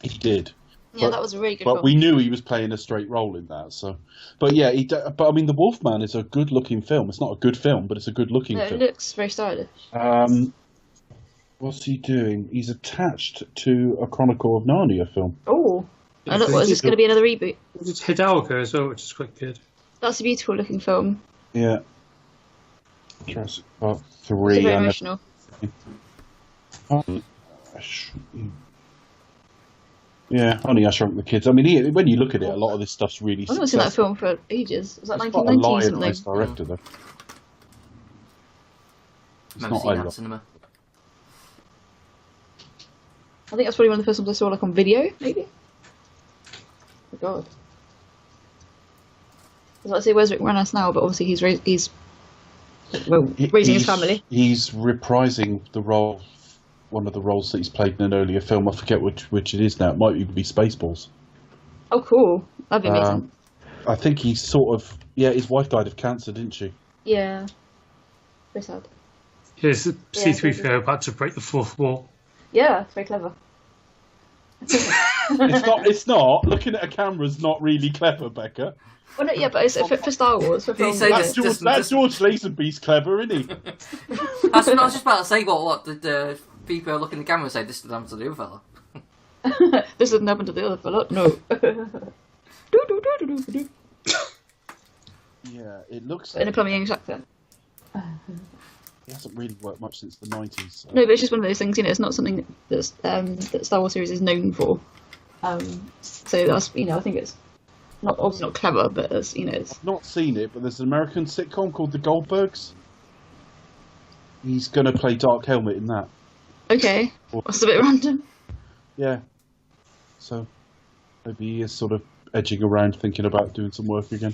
He did. Yeah, that was a really good film. But we knew he was playing a straight role in that, so... But yeah, but I mean, The Wolfman is a good-looking film. It's not a good film, but it's a good-looking film. It looks very stylish. What's he doing? He's attached to a Chronicle of Narnia film. Oh! I don't know, is this going to be another reboot? It's Hidalgo as well, which is quite good. That's a beautiful looking film. Yeah. Jurassic Park 3. It's very emotional. Yeah, Honey, I Shrunk the Kids. I mean, when you look at it, a lot of this stuff's really I've not seen that film for ages. Was that 1990 something? Nice director, though. I've never seen that in cinema. I think that's probably one of the first ones I saw like on video, maybe. Oh God. I was about to say, where's Rick Moranis now? But obviously he's raising his family. He's reprising the role, one of the roles that he's played in an earlier film. I forget which it is now. It might even be Spaceballs. Oh, cool. That'd be amazing. I think he's sort of... Yeah, his wife died of cancer, didn't she? Yeah. Very sad. Here's C-3PO about to break the fourth wall. Yeah, it's very clever. It's not. Looking at a camera's not really clever, Becca. Well, no, yeah, but it's for Star Wars. For film, that's George Lazenby's clever, isn't he? That's what I was just about to say. What the people looking at the camera and say, this didn't happen to the other fella. This didn't happen to the other fella. No. Yeah, it looks in a plumbing English accent. It hasn't really worked much since the 90s. So. No, but it's just one of those things, it's not something that Star Wars series is known for. So that's, I think it's obviously not clever, but it's. I've not seen it, but there's an American sitcom called The Goldbergs. He's going to play Dark Helmet in that. Okay, that's a bit random. Yeah. So maybe he is sort of edging around thinking about doing some work again.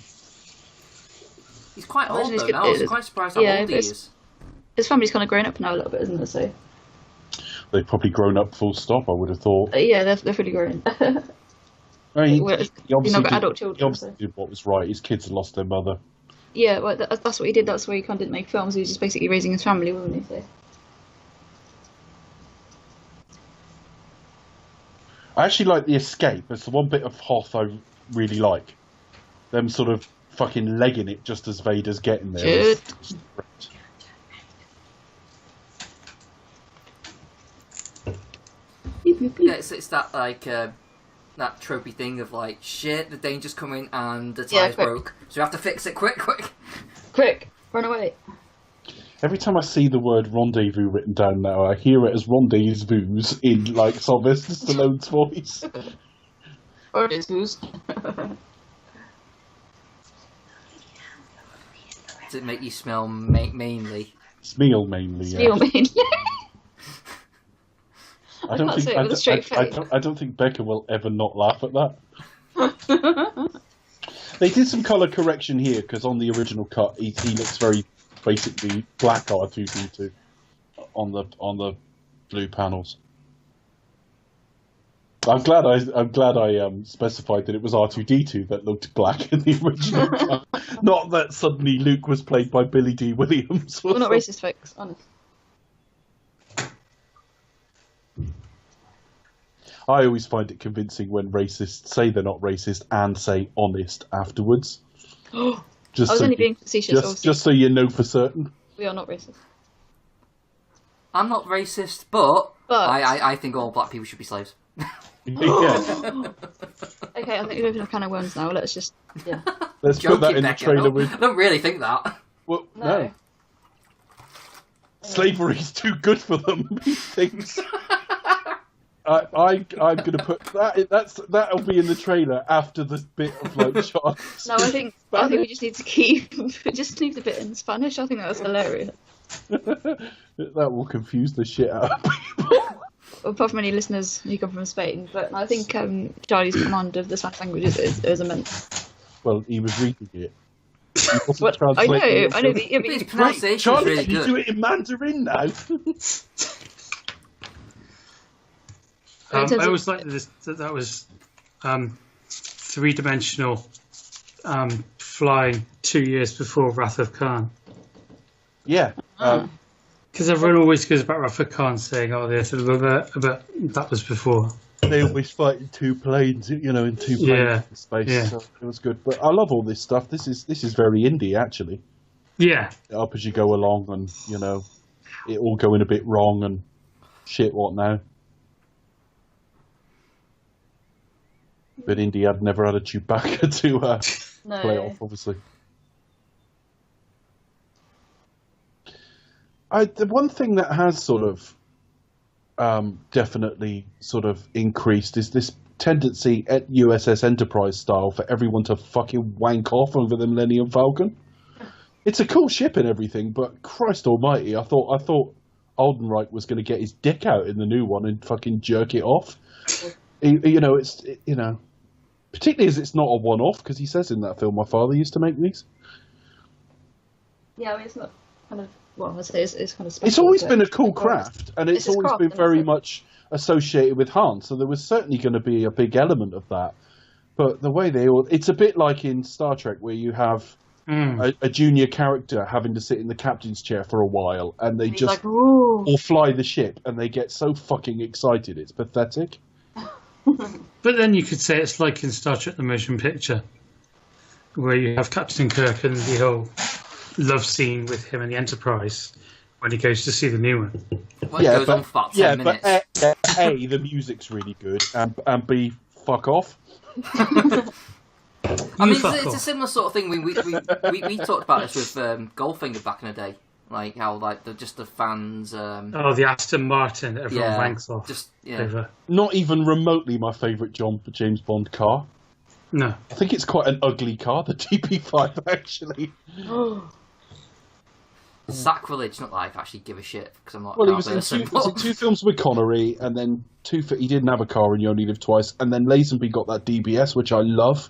He's quite old though now. I was quite surprised how old he is. His family's kind of grown up now a little bit, isn't it? So they've probably grown up full stop, I would have thought. Yeah, they're fully grown. I mean, he obviously got adult children. Did what was right. His kids had lost their mother. Yeah, well, that's what he did. That's why he kind of didn't make films. He was just basically raising his family, wasn't he? So. I actually like The Escape. It's the one bit of Hoth I really like. Them sort of fucking legging it just as Vader's getting there. Yeah, it's that like that tropey thing of like shit, the danger's coming and the tire's broke, so you have to fix it quick, run away. Every time I see the word rendezvous written down now, I hear it as rendezvous in like Sylvester Stallone's voice. Rendezvous. Does it make you smell mainly? Smell mainly, yeah. Smell mainly. I don't think Becca will ever not laugh at that. They did some colour correction here because on the original cut he looks very basically black R2D2 on the blue panels. I'm glad I specified that it was R2D2 that looked black in the original cut. Not that suddenly Luke was played by Billy D. Williams. We're not racist, folks. Honest. I always find it convincing when racists say they're not racist and say honest afterwards. Just I was only being facetious. Just so you know for certain. We are not racist. I'm not racist, but I think all black people should be slaves. Okay, I think we've opened a can of worms now. Let's just Let's put that in the trailer. I don't really think that. Well, no. Slavery's too good for them. These things. I'm gonna put that. That'll be in the trailer after the bit of like Charlie. No, I think we just need to leave the bit in Spanish. I think that was hilarious. That will confuse the shit out of people. Apart from any listeners who come from Spain, but I think Charlie's command of the Spanish language is immense. Well, he was reading it. I know. But his pronunciation Charlie, really can you good. do it in Mandarin now? I always liked this. That was three-dimensional flying 2 years before Wrath of Khan. Yeah. Because everyone always goes about Wrath of Khan saying, "Oh, the Earth is rubber," but that was before. They always fight in two planes, in two planes in space. Yeah. So it was good. But I love all this stuff. This is very indie, actually. Yeah. Up as you go along, and it all going a bit wrong and shit. What now? But Indy had never had a Chewbacca to play off, obviously. The one thing that has sort of definitely sort of increased is this tendency at USS Enterprise style for everyone to fucking wank off over the Millennium Falcon. It's a cool ship and everything, but Christ Almighty, I thought Oldenreich was going to get his dick out in the new one and fucking jerk it off. Particularly as it's not a one-off, because he says in that film, my father used to make these. Yeah, I mean, it's not kind of, well, I say it's kind of special. It's always been a cool craft, and it's always been very much associated with Han, so there was certainly going to be a big element of that. But the way it's a bit like in Star Trek, where you have a junior character having to sit in the captain's chair for a while, and they just like, or fly the ship, and they get so fucking excited, it's pathetic. But then you could say it's like in Star Trek the Motion Picture, where you have Captain Kirk and the whole love scene with him and the Enterprise when he goes to see the new one. Well, it goes on for about 10 minutes. But A, the music's really good, and B, fuck off. I mean, it's a similar sort of thing. We talked about this with Goldfinger back in the day, like how the fans. The Aston Martin, everyone wanks off. Not even remotely my favourite James Bond car. No, I think it's quite an ugly car, the DB5 actually. Sacrilege, not that I actually give a shit because I'm not. Well, he was in 2 films with Connery, and then he didn't have a car, and You Only Live Twice, and then Lazenby got that DBS, which I love.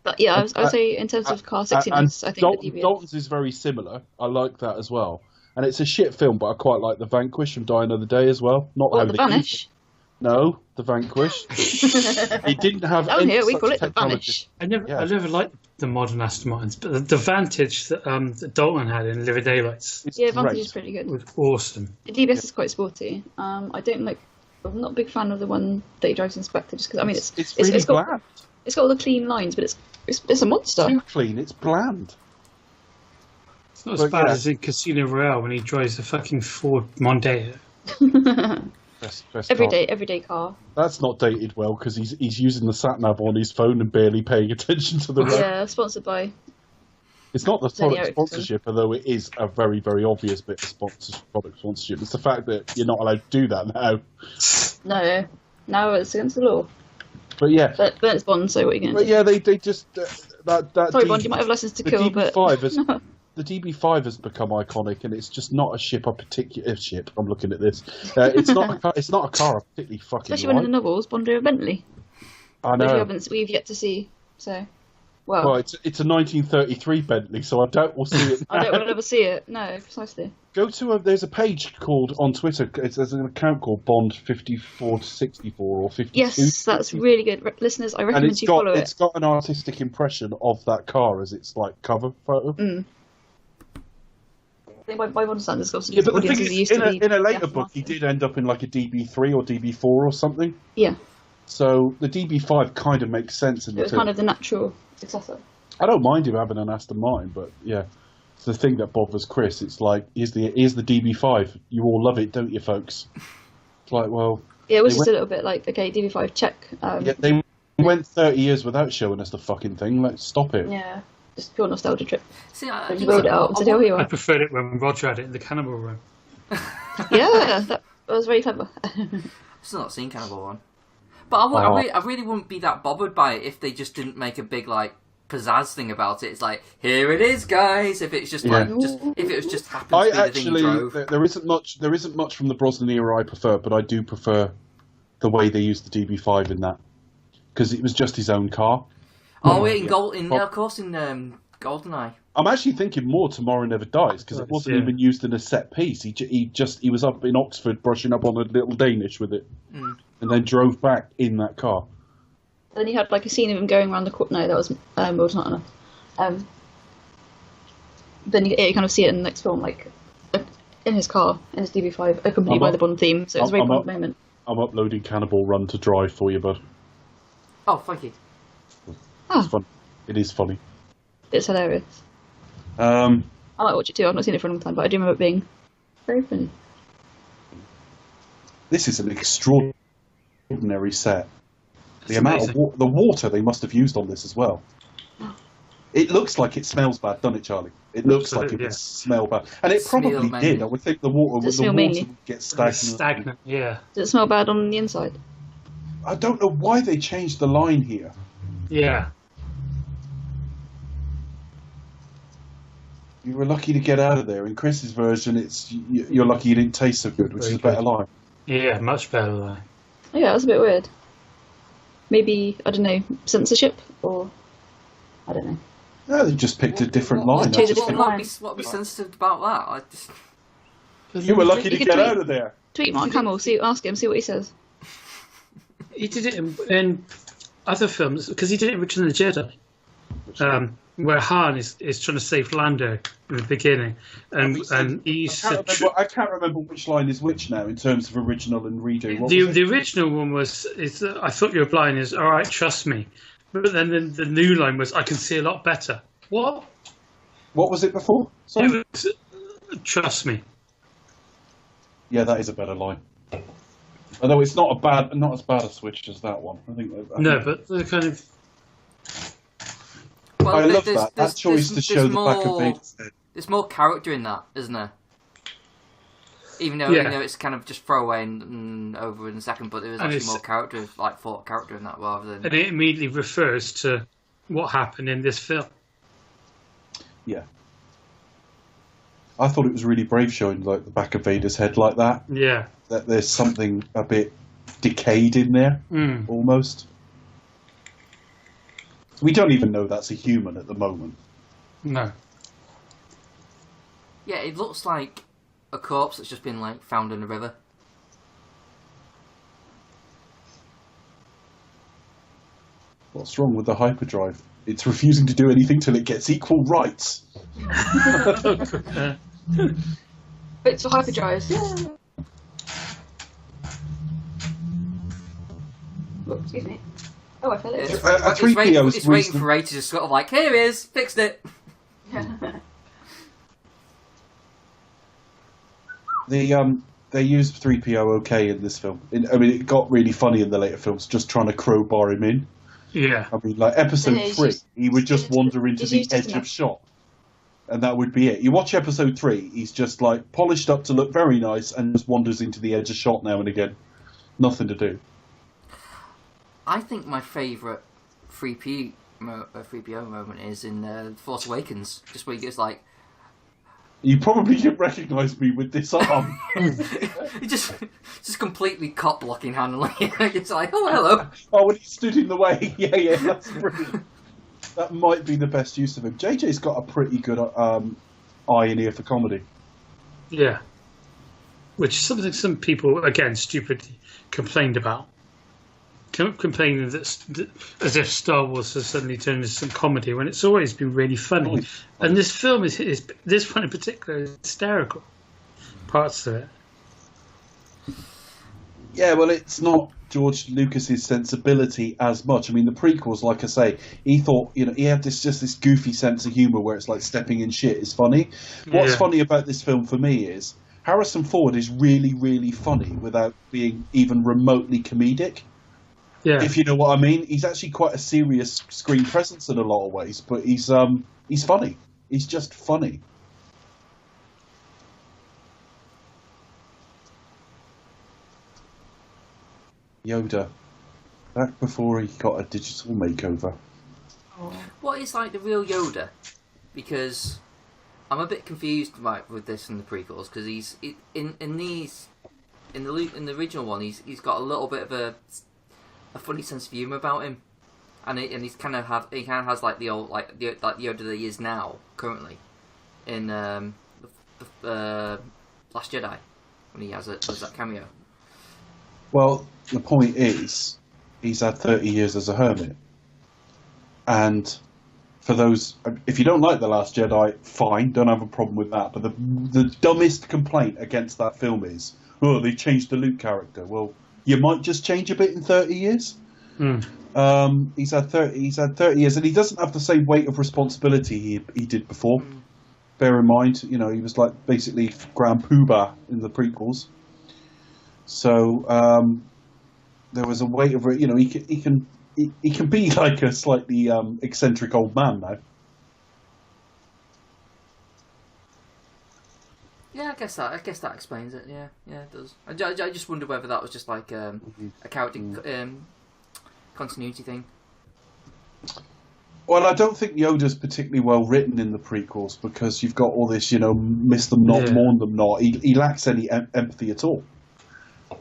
But yeah, I would say in terms of car sexiness, I think the DBS. Dalton's is very similar. I like that as well, and it's a shit film, but I quite like The Vanquish from Die Another Day as well. The Vanish. No, The Vanquish. It didn't have. Oh, here we call it The Vanish. I never liked the modern Aston Martins, but the Vantage that Dalton had in Living Daylights. Vantage is pretty good. Was awesome. The DBS is quite sporty. I'm not a big fan of the one that he drives in Spectre, just because I mean it's really bland. It's got all the clean lines, but it's a monster. Too clean. It's bland. It's not as bad as in Casino Royale when he drives the fucking Ford Mondeo. Everyday car. That's not dated well because he's using the sat nav on his phone and barely paying attention to the road. Yeah, sponsored by. It's not the product sponsorship, although it is a very, very obvious bit of product sponsorship. It's the fact that you're not allowed to do that now. No, now it's against the law. But yeah, but it's Bond, so what are you going to do? But yeah, they just that. Sorry, Bond, you might have lessons to kill, but the DB5 has become iconic, and it's just not a ship. I'm looking at this. It's not. It's not a car I particularly fucking. Especially when in the novels, Bond drove a Bentley. I know. Which we've yet to see. So, well, it's a 1933 Bentley, so I doubt we'll see it. I don't want to ever see it. No, precisely. Go to there's a page called on Twitter. There's an account called Bond 5464 or 52. Yes, that's really good, listeners. I recommend you follow it. It's got an artistic impression of that car as its cover photo. I think by Bond standards, obviously, but the thing is, in a later book, he did end up in a DB3 or DB4 or something. Yeah. So the DB5 kind of makes sense in it was kind of the natural successor. I don't mind him having an Aston Martin, but yeah, it's the thing that bothers Chris. It's like, here's the DB5. You all love it, don't you, folks? It's like, well... Yeah, it was just a little bit like, okay, DB5, check. They went 30 years without showing us the fucking thing. Let's stop it. Yeah, just pure nostalgia trip. See, I rolled it out and said, here you are. I preferred it when Roger had it in the Cannibal Room. Yeah, that was very clever. Still not seen Cannibal One. But I really wouldn't be that bothered by it if they just didn't make a big pizzazz thing about it. It's like, here it is, guys. If it's just if it was just happens to be the thing you drove. There isn't much from the Brosnan era I prefer, but I do prefer the way they used the DB5 in that, because it was just his own car. Oh, in GoldenEye. I'm actually thinking more Tomorrow Never Dies, because it wasn't even used in a set piece. He was up in Oxford brushing up on a little Danish with it, and then drove back in that car. Then you had a scene of him going around the corner. No, that was not enough. Then you kind of see it in the next film, in his car, in his DB5, accompanied by the Bond theme. So it was a very Bond moment. I'm uploading Cannibal Run to Drive for you, bud. Oh, thank you. It's fun. It is funny. It's hilarious. I might watch it too. I've not seen it for a long time, but I do remember it being very funny. This is an extraordinary set. The amount of the water they must have used on this as well. It looks like it smells bad, doesn't it, Charlie? It looks like it would smell bad. And it probably did. I would think the water would get stagnant. Stagnant, yeah. Does it smell bad on the inside? I don't know why they changed the line here. Yeah. You were lucky to get out of there. In Chris's version, you're lucky you didn't taste so good, which is a better line. Yeah, much better line. Yeah, that's a bit weird. Maybe, I don't know, censorship? Or, I don't know. No, they just picked a different line. What be sensitive about that? I just... You were lucky to get out of there. Tweet Mark Hamill, ask him, see what he says. He did it in other films, because he did it in Return of the Jedi. Where Han is trying to save Lando in the beginning, and he said, I can't remember which line is which now in terms of original and redo. The original one was, I thought your line is, all right, trust me. But then the new line was, I can see a lot better. What? What was it before? Sorry? It was, trust me. Yeah, that is a better line. Although it's not as bad a switch as that one. But the kind of... Well, I love that choice to show the back of Vader's head. There's more character in that, isn't there? Even though it's kind of just throwaway and over in a second, but there was actually more character, like thought character in that rather than... And it immediately refers to what happened in this film. Yeah. I thought it was really brave showing like the back of Vader's head like that. Yeah. That there's something a bit decayed in there, almost. We don't even know that's a human at the moment. No. Yeah, it looks like a corpse that's just been like found in a river. What's wrong with the hyperdrive? It's refusing to do anything till it gets equal rights. Bits for hyperdrives. Yeah. Oh, excuse me. Oh, I fell over. It's waiting for Ray to just sort of like, here it is, fixed it. They used 3PO okay in this film. It got really funny in the later films, just trying to crowbar him in. Yeah. I mean, like episode 3, he would just wander into the edge of shot, and that would be it. You watch episode 3, he's just like polished up to look very nice, and just wanders into the edge of shot now and again. Nothing to do. I think my favourite 3PO moment is in Force Awakens, just where he gets like... You probably didn't recognise me with this arm. He just completely cop-blocking Han. It's like, oh, hello. Oh, when he stood in the way. Yeah, that's brilliant. That might be the best use of him. JJ's got a pretty good eye and ear for comedy. Yeah. Which is something some people, again, stupidly complained about. Complaining that as if Star Wars has suddenly turned into some comedy when it's always been really funny. And this film is this one in particular is hysterical. Parts of it. Yeah, well, it's not George Lucas's sensibility as much. I mean, the prequels, like I say, he thought, he had this goofy sense of humour where it's like stepping in shit is funny. What's funny about this film for me is Harrison Ford is really, really funny without being even remotely comedic. Yeah. If you know what I mean. He's actually quite a serious screen presence in a lot of ways, but he's funny. He's just funny. Yoda, back before he got a digital makeover. What is like the real Yoda? Because I'm a bit confused with this in the prequels, because in the original one he's got a little bit of a funny sense of humour about him, and he's kind of has like the old like the Yoda that he is now currently in the Last Jedi when he has that cameo. Well, the point is, he's had 30 years as a hermit, and for those, if you don't like The Last Jedi, fine, don't have a problem with that. But the dumbest complaint against that film is, oh, they changed the Luke character. Well, you might just change a bit in 30 years. He's had 30 years, and he doesn't have the same weight of responsibility he did before. Bear in mind, he was like basically Grand Poobah in the prequels. So there was a weight of he can be like a slightly eccentric old man now. I guess that explains it. Yeah, it does. I just wondered whether that was just like a character continuity thing. Well, I don't think Yoda's particularly well written in the prequels because you've got all this, miss them not, mourn them not. He lacks any empathy at all.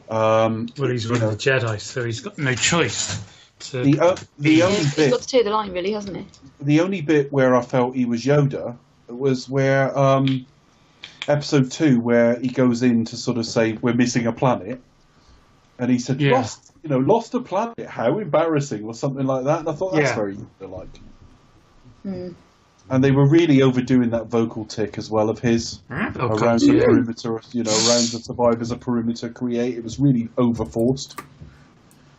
Well, he's one of the Jedi, so he's got no choice. The only he's bit, got to toe the line, really, hasn't he? the only bit where I felt he was Yoda was where episode 2, where he goes in to sort of say we're missing a planet, and he said lost a planet, how embarrassing, or something like that. And I thought that's very Yoda-like. And they were really overdoing that vocal tick as well of his around the perimeter, around the survivors of perimeter create. It was really overforced.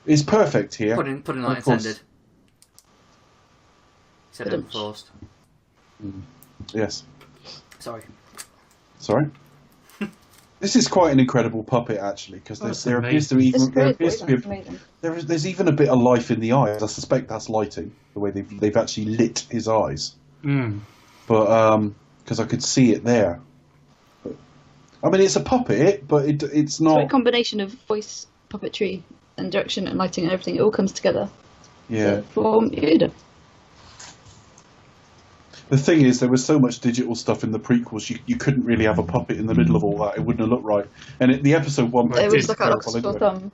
It's perfect here. Putting not intended. Said overforced. Yes. Sorry. This is quite an incredible puppet, actually, because there appears to be there's even a bit of life in the eyes. I suspect that's lighting, the way they've actually lit his eyes. But because I could see it there. I mean, it's a puppet, but it's not. It's a combination of voice, puppetry, and direction, and lighting, and everything. It all comes together. Yeah. For Yoda. The thing is, there was so much digital stuff in the prequels, you couldn't really have a puppet in the middle of all that. It wouldn't have looked right. And the episode 1 puppet... It was like a thumb.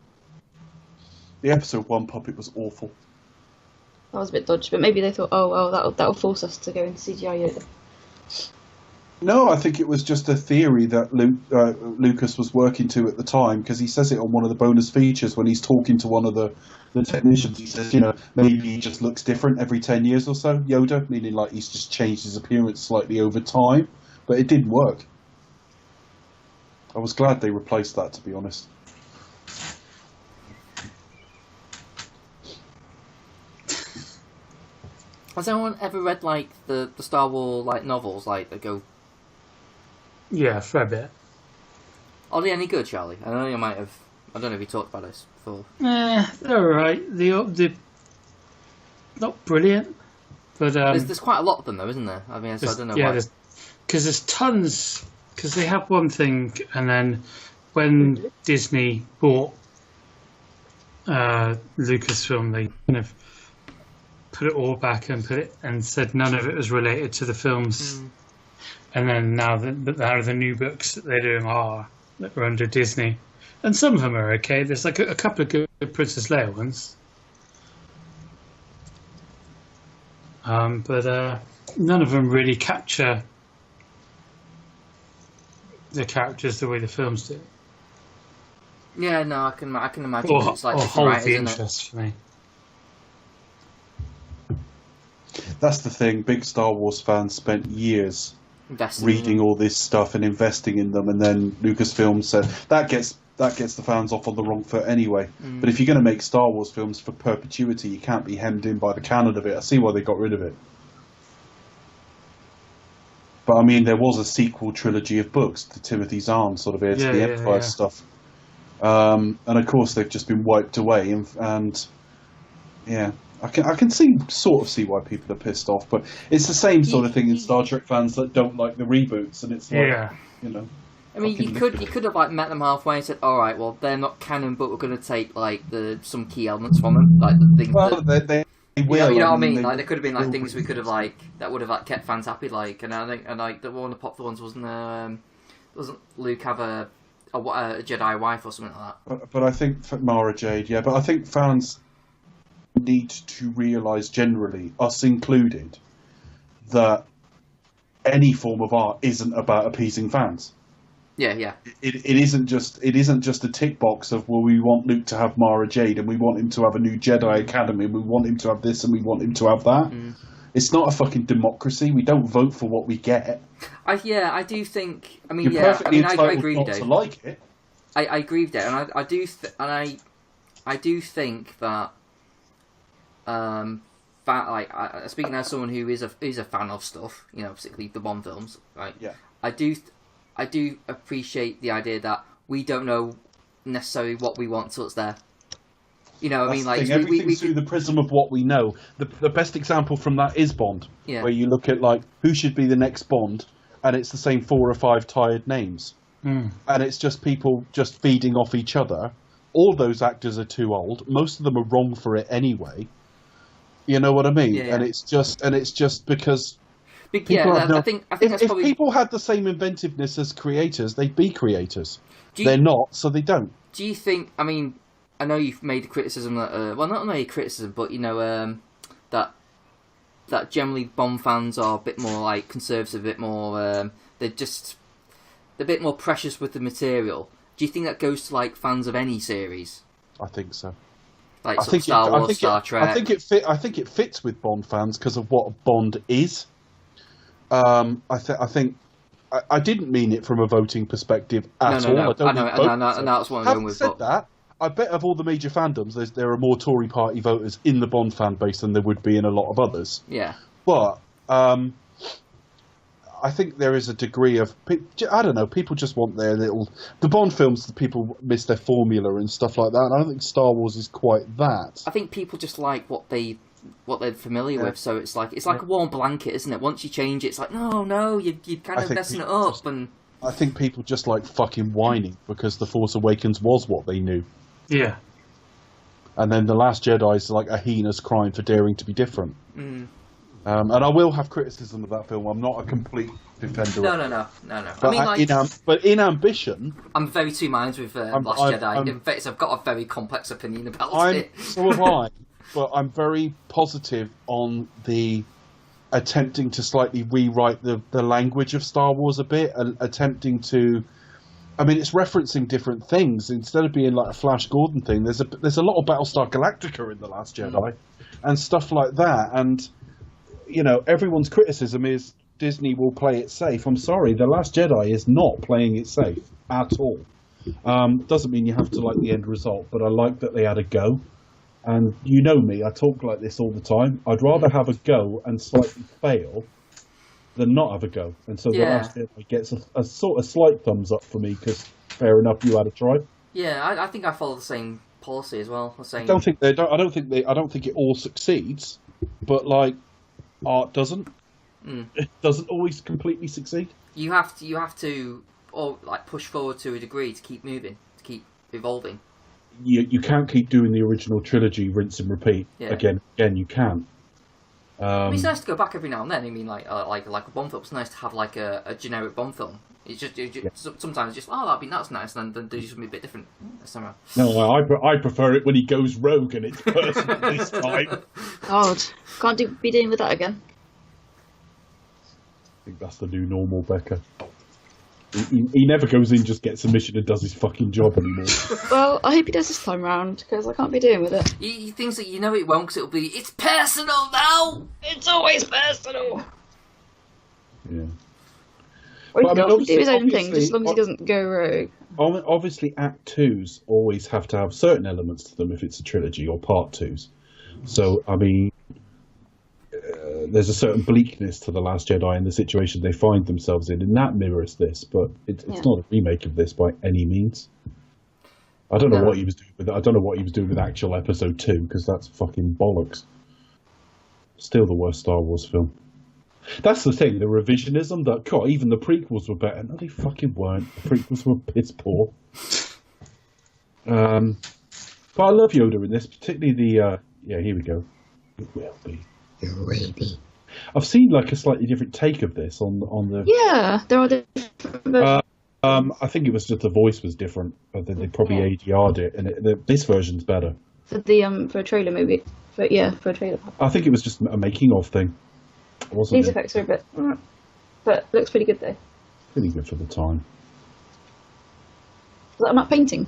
The episode 1 puppet was awful. That was a bit dodgy, but maybe they thought, oh, well, that'll force us to go into CGI Yoda. No, I think it was just a theory that Lucas was working to at the time, because he says it on one of the bonus features when he's talking to one of the technicians. He says, maybe he just looks different every 10 years or so, Yoda, meaning like he's just changed his appearance slightly over time, but it didn't work. I was glad they replaced that, to be honest. Has anyone ever read like the Star Wars novels that go? Yeah, fair bit. Are they any good, Charlie? I know you might have. I don't know if you talked about this before. They're alright. They're not brilliant, but there's quite a lot of them though, isn't there? I mean, so I don't know why. Because there's tons. Because they have one thing, and then when Disney bought Lucasfilm, they kind of put it all back and said none of it was related to the films. And then now the new books that they're doing are under Disney, and some of them are okay. There's like a couple of good Princess Leia ones, but none of them really capture the characters the way the films do. Yeah, no, I can imagine Or it's like hold right, the interest for me. That's the thing. Big Star Wars fans spent years reading all this stuff and investing in them, and then Lucasfilm said that gets the fans off on the wrong foot anyway. But if you're going to make Star Wars films for perpetuity, you can't be hemmed in by the canon of it. I see why they got rid of it. But I mean, there was a sequel trilogy of books, the Timothy Zahn sort of Heirs to the Empire stuff, and of course they've just been wiped away. And yeah. I can sort of see why people are pissed off, but it's the same sort of thing in Star Trek fans that don't like the reboots, and it's like, I mean, you could have met them halfway and said, all right, well, they're not canon, but we're going to take some key elements from them, like the things. Well, they will. You know what I mean? Like there could have been things we could have that would have kept fans happy, and I think the one of the popular ones wasn't Luke have a Jedi wife or something like that. But I think for Mara Jade, but I think fans need to realise generally, us included, that any form of art isn't about appeasing fans. Yeah. It isn't just a tick box of, well, we want Luke to have Mara Jade, and we want him to have a new Jedi Academy, and we want him to have this, and we want him to have that. It's not a fucking democracy. We don't vote for what we get. I do think. I mean, You're perfectly entitled I agree not with Dave. to like it. I agree with that, and I do think that. Speaking as someone who is a fan of stuff, particularly the Bond films, right? Yeah. I do appreciate the idea that we don't know necessarily what we want till it's there. Everything's through the prism of what we know. The best example from that is Bond, where you look at who should be the next Bond, and it's the same 4 or 5 tired names. and it's just people just feeding off each other. All those actors are too old. Most of them are wrong for it anyway. You know what I mean? Yeah. And it's just because. I think that's if probably... people had the same inventiveness as creators, they'd be creators. They're not, so they don't. Do you think? I mean, I know you've made the criticism that, well, not only criticism, but that generally Bond fans are a bit more like conservative, a bit more. They're a bit more precious with the material. Do you think that goes to like fans of any series? I think so. Like Star Wars, Star Trek. I think it fits with Bond fans because of what Bond is. I think I didn't mean it from a voting perspective at all. No, that's what I'm going with. Having said that, I bet of all the major fandoms, there are more Tory party voters in the Bond fan base than there would be in a lot of others. Yeah. But I think there is a degree of, I don't know, people just want their little... The Bond films, people miss their formula and stuff like that, and I don't think Star Wars is quite that. I think people just like what they're familiar with, so it's like a warm blanket, isn't it? Once you change it, it's like, no, you're kind of messing it up. And I think people just like fucking whining because The Force Awakens was what they knew. Yeah. And then The Last Jedi is like a heinous crime for daring to be different. And I will have criticism of that film. I'm not a complete defender. No. But in ambition, I'm very two minds with Last Jedi. In fact, I've got a very complex opinion about it. So have I. But I'm very positive on the attempting to slightly rewrite the language of Star Wars a bit, and attempting to. I mean, it's referencing different things instead of being like a Flash Gordon thing. There's a lot of Battlestar Galactica in The Last Jedi, and stuff like that. And you know, everyone's criticism is Disney will play it safe. I'm sorry, The Last Jedi is not playing it safe at all. Doesn't mean you have to like the end result, but I like that they had a go. And you know me, I talk like this all the time. I'd rather have a go and slightly fail than not have a go. And so The Last Jedi gets a sort of slight thumbs up for me because fair enough, you had a try. Yeah, I think I follow the same policy as well. I don't think it all succeeds, but like art doesn't. It doesn't always completely succeed. You have to or like push forward to a degree to keep moving, to keep evolving. You can't keep doing the original trilogy, rinse and repeat. Yeah. Again, you can. I mean, it's nice to go back every now and then. I mean, like a Bond film. It's nice to have like a generic Bond film. It's just sometimes it's just that's nice, and then do something a bit different. No, I prefer it when he goes rogue and it's personal this time. God, can't be dealing with that again. I think that's the new normal, Becca. He never goes in, just gets a mission and does his fucking job anymore. Well, I hope he does this time round, because I can't be dealing with it. He thinks that it won't, because it's personal now! It's always personal! Yeah. Well, he can do his own thing, just as long as he doesn't go rogue. Obviously, Act 2s always have to have certain elements to them if it's a trilogy, or Part 2s. So, I mean, there's a certain bleakness to The Last Jedi and the situation they find themselves in, and that mirrors this, but it's not a remake of this by any means. I don't know what he was doing with it. I don't know what he was doing with actual Episode 2, because that's fucking bollocks. Still the worst Star Wars film. That's the thing, the revisionism that, God, even the prequels were better. No, they fucking weren't. The prequels were piss poor. But I love Yoda in this, particularly the, here we go. It will be. I've seen like a slightly different take of this on the. Yeah, there are different versions. I think it was just the voice was different, but then they probably ADR'd it, and this version's better. For a trailer movie, for a trailer. I think it was just a making of thing. These effects are a bit, but looks pretty good though. Pretty good for the time. Is that a matte painting?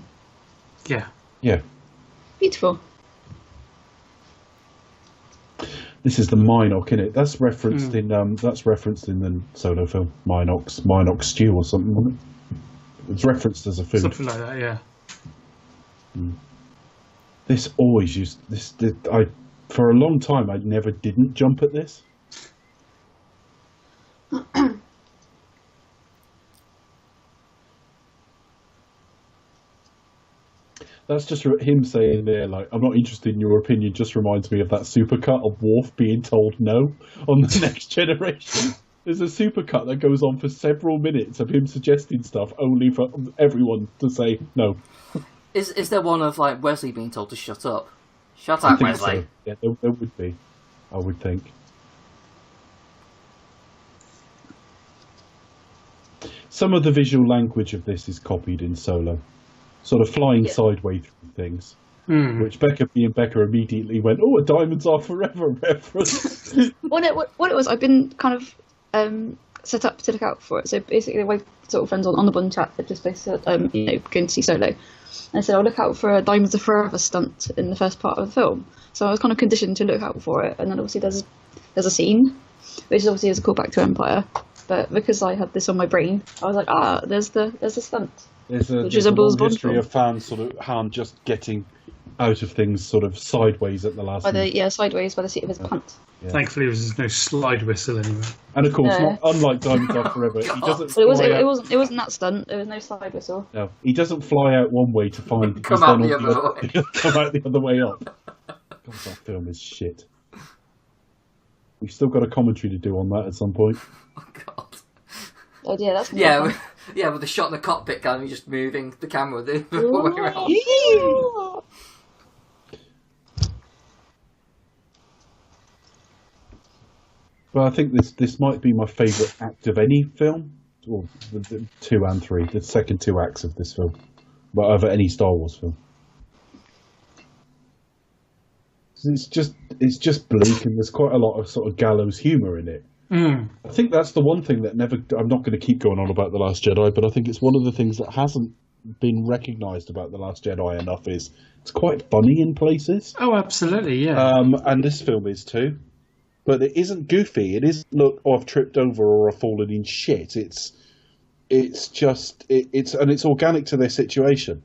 Yeah. Yeah. Beautiful. This is the Minoc, isn't it? That's referenced in the Solo film Minoc stew or something, wasn't it? It's referenced as a food. Something like that, yeah. This always used this. For a long time, I never didn't jump at this. That's just him saying there, like, I'm not interested in your opinion, just reminds me of that supercut of Worf being told no on The Next Generation. There's a supercut that goes on for several minutes of him suggesting stuff, only for everyone to say no. Is there one of like Wesley being told to shut up? Shut up, Wesley. So. Yeah, there would be. I would think. Some of the visual language of this is copied in Solo, sort of flying sideways through things, which Becca immediately went, "Oh, a diamonds are forever" reference. What it was, I've been kind of set up to look out for it. So basically, my sort of friends on the Bun chat that just basically, going to see Solo, and I said I'll look out for a diamonds are forever stunt in the first part of the film. So I was kind of conditioned to look out for it, and then obviously there's a scene, which is obviously a callback to Empire. But because I had this on my brain, I was like, there's the stunt. There's a long history of fans sort of Han just getting out of things sort of sideways at the last minute. Sideways by the seat of his pants. Yeah. Thankfully, there's no slide whistle anywhere. And of course, unlike Diamonds Are Forever, he doesn't. It wasn't that stunt. There was no slide whistle. No, he doesn't fly out one way to find come out the other way. Come out the other way up. God, that film is shit. We've still got a commentary to do on that at some point. Oh God. Oh yeah, that's with the shot in the cockpit, kind of just moving the camera the way around. Well, I think this might be my favourite act of any film, or the 2 and 3, the second 2 acts of this film, but of any Star Wars film. It's just bleak, and there's quite a lot of sort of gallows humour in it. I think that's the one thing that I'm not going to keep going on about The Last Jedi, but I think it's one of the things that hasn't been recognised about The Last Jedi enough is it's quite funny in places. Oh, absolutely, yeah. And this film is too. But it isn't goofy. It isn't, look, I've tripped over or I've fallen in shit. It's organic to their situation.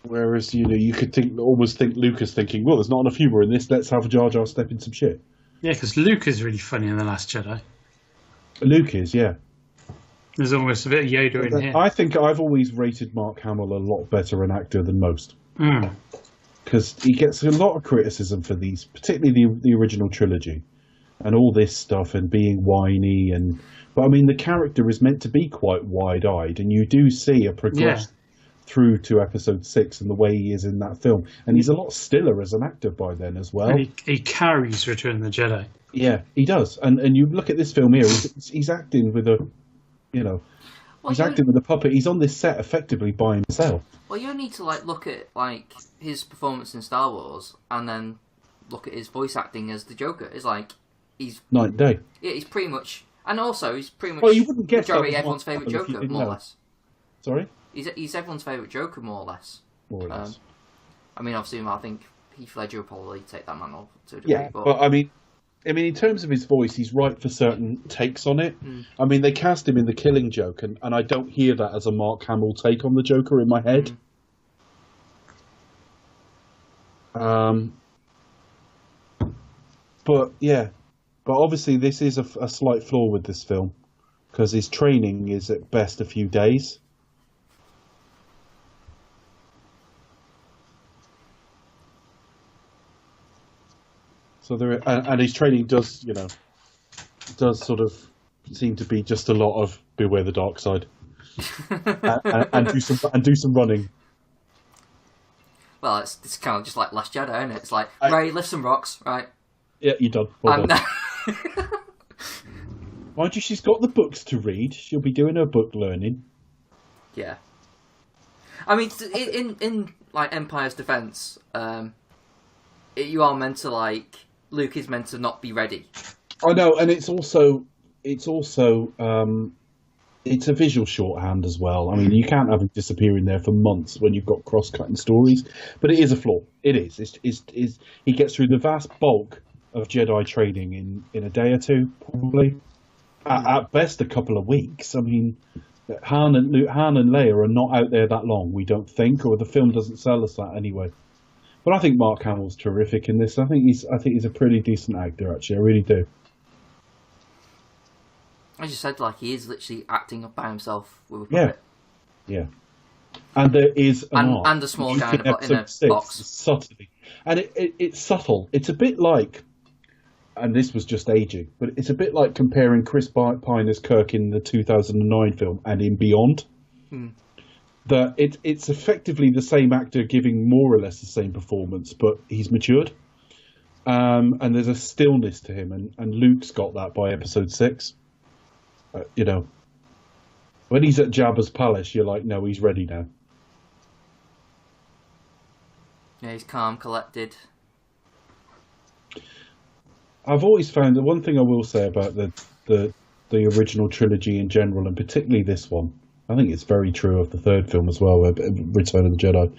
Whereas, you could almost think Lucas thinking, well, there's not enough humour in this, let's have Jar Jar step in some shit. Yeah, because Luke is really funny in The Last Jedi. Luke is, yeah. There's almost a bit of Yoda in here. I think I've always rated Mark Hamill a lot better an actor than most. Because he gets a lot of criticism for these, particularly the original trilogy, and all this stuff, and being whiny. But I mean, the character is meant to be quite wide-eyed, and you do see a progression through to episode 6 and the way he is in that film. And he's a lot stiller as an actor by then as well. And he carries Return of the Jedi. Yeah, he does. And you look at this film here, he's acting with a, he's acting with a puppet. He's on this set effectively by himself. Well, you need to look at his performance in Star Wars and then look at his voice acting as the Joker. It's he's night and day. Yeah, he's pretty much, and also he's pretty much. Well, you wouldn't guess majority everyone's favourite Joker, more or less. Sorry. He's everyone's favourite Joker, more or less. More or less. I mean, obviously, I think Heath Ledger will probably take that mantle to a degree. Yeah, but I mean, in terms of his voice, he's right for certain takes on it. I mean, they cast him in The Killing Joke, and I don't hear that as a Mark Hamill take on the Joker in my head. But obviously this is a slight flaw with this film, because his training is at best a few days. So and his training does sort of seem to be just a lot of beware the dark side, and do some running. Well, it's kind of just like Last Jedi, isn't it? It's like, Ray, lift some rocks, right? Yeah, you're done. Well done. Mind you, she's got the books to read. She'll be doing her book learning. Yeah. I mean, in Empire's defense, you are meant to Luke is meant to not be ready. I know, and it's also it's a visual shorthand as well. I mean, you can't have him disappearing there for months when you've got cross-cutting stories, but it is a flaw. It is. It's he gets through the vast bulk of Jedi training in a day or two, probably. At best, a couple of weeks. I mean, Han and Leia are not out there that long, we don't think, or the film doesn't sell us that anyway. But I think Mark Hamill's terrific in this. I think he's a pretty decent actor, actually. I really do. I just said, he is literally acting up by himself with a puppet. Yeah. And there is and a small guy in a box. Subtly. And it's subtle. It's a bit like and this was just aging, but it's a bit like comparing Chris Pine as Kirk in the 2009 film and in Beyond. That it's effectively the same actor giving more or less the same performance, but he's matured. And there's a stillness to him, and Luke's got that by episode 6. When he's at Jabba's palace, you're like, no, he's ready now. Yeah, he's calm, collected. I've always found the one thing I will say about the original trilogy in general, and particularly this one, I think it's very true of the third film as well, Return of the Jedi.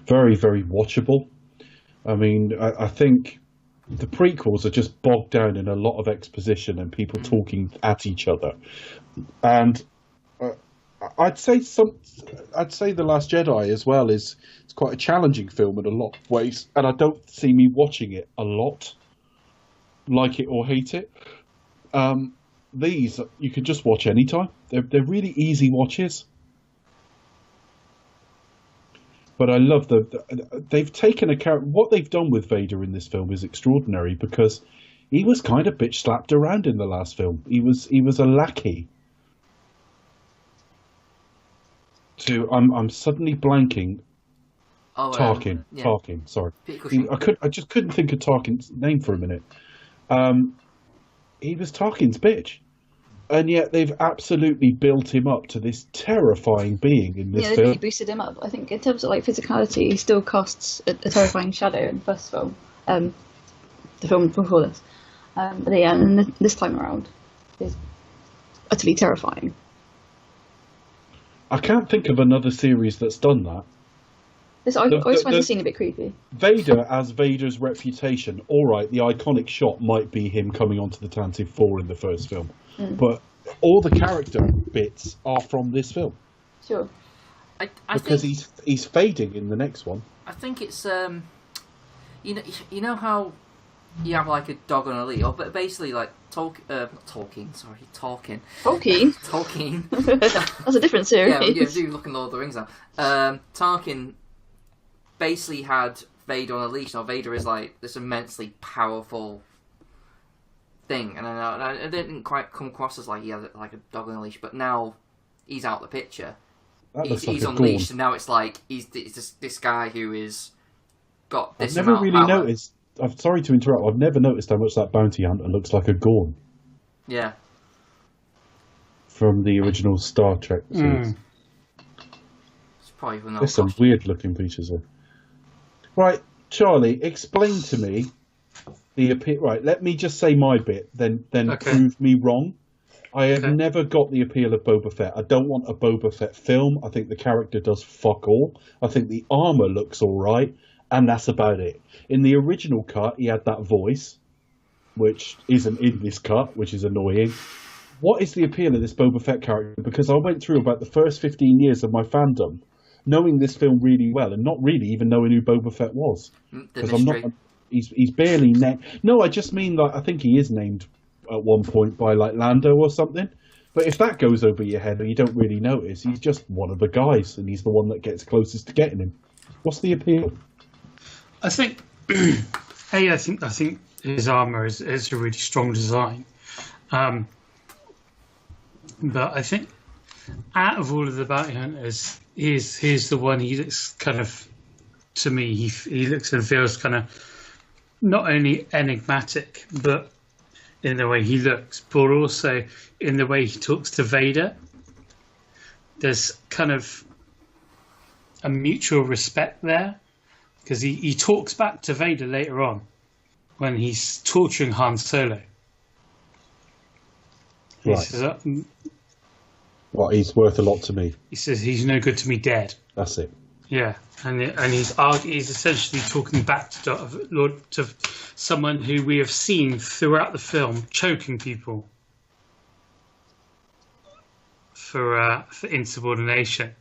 Very, very watchable. I mean, I think the prequels are just bogged down in a lot of exposition and people talking at each other. And I'd say The Last Jedi as well it's quite a challenging film in a lot of ways, and I don't see me watching it a lot, like it or hate it. These you can just watch anytime. They're really easy watches. But I love they've taken what they've done with Vader in this film is extraordinary, because he was kind of bitch slapped around in the last film. He was a lackey. I'm suddenly blanking. Tarkin. Yeah. Tarkin. Sorry, I just couldn't think of Tarkin's name for a minute. He was Tarkin's bitch, and yet they've absolutely built him up to this terrifying being in this film. They really boosted him up. I think in terms of like physicality, he still casts a terrifying shadow in the first film, the film before this. But yeah, and this time around is utterly terrifying. I can't think of another series that's done that. I always find the scene a bit creepy. Vader, as Vader's reputation, all right, the iconic shot might be him coming onto the Tantive 4 in the first film. But all the character bits are from this film. Sure. Because he's fading in the next one. I think it's you know how you have like a dog on a leash, or basically like Tolkien. That's a different series. Yeah, you do look in Lord of the Rings now. Tarkin basically had Vader on a leash. Now Vader is like this immensely powerful thing, and I didn't quite come across as like he had like a dog on a leash, but now he's out of the picture. He's on the leash, and now it's like he's this guy who is got this. I've never really noticed. I'm sorry to interrupt. I've never noticed how much that bounty hunter looks like a Gorn. Yeah. From the original Star Trek series. It's probably There's some weird looking features there. Right, Charlie, explain to me the appeal. Right, let me just say my bit, then prove me wrong. I have never got the appeal of Boba Fett. I don't want a Boba Fett film. I think the character does fuck all. I think the armor looks all right, and that's about it. In the original cut, he had that voice, which isn't in this cut, which is annoying. What is the appeal of this Boba Fett character? Because I went through about the first 15 years of my fandom knowing this film really well and not really even knowing who Boba Fett was. Because he's barely named. No, I just mean like I think he is named at one point by like Lando or something. But if that goes over your head and you don't really notice, he's just one of the guys, and he's the one that gets closest to getting him. What's the appeal? I think, I think his armor is a really strong design. But I think out of all of the bounty hunters, he's the one. He looks kind of, to me, he looks and feels kind of not only enigmatic, but in the way he looks, but also in the way he talks to Vader. There's kind of a mutual respect there, because he talks back to Vader later on when he's torturing Han Solo. He says, he's worth a lot to me. He says he's no good to me dead. That's it. Yeah, and he's essentially talking back to someone who we have seen throughout the film choking people for insubordination.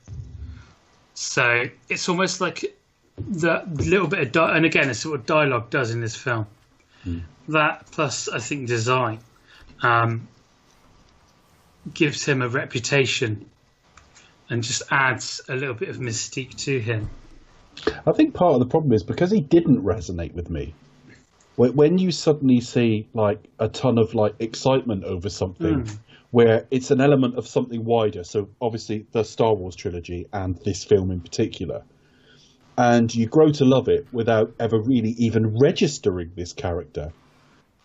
So it's almost like the little bit of and again, it's what dialogue does in this film. That plus, I think, design gives him a reputation and just adds a little bit of mystique to him. I think part of the problem is because he didn't resonate with me. when you suddenly see like a ton of like excitement over something, where it's an element of something wider. So obviously the Star Wars trilogy and this film in particular, and you grow to love it without ever really even registering this character,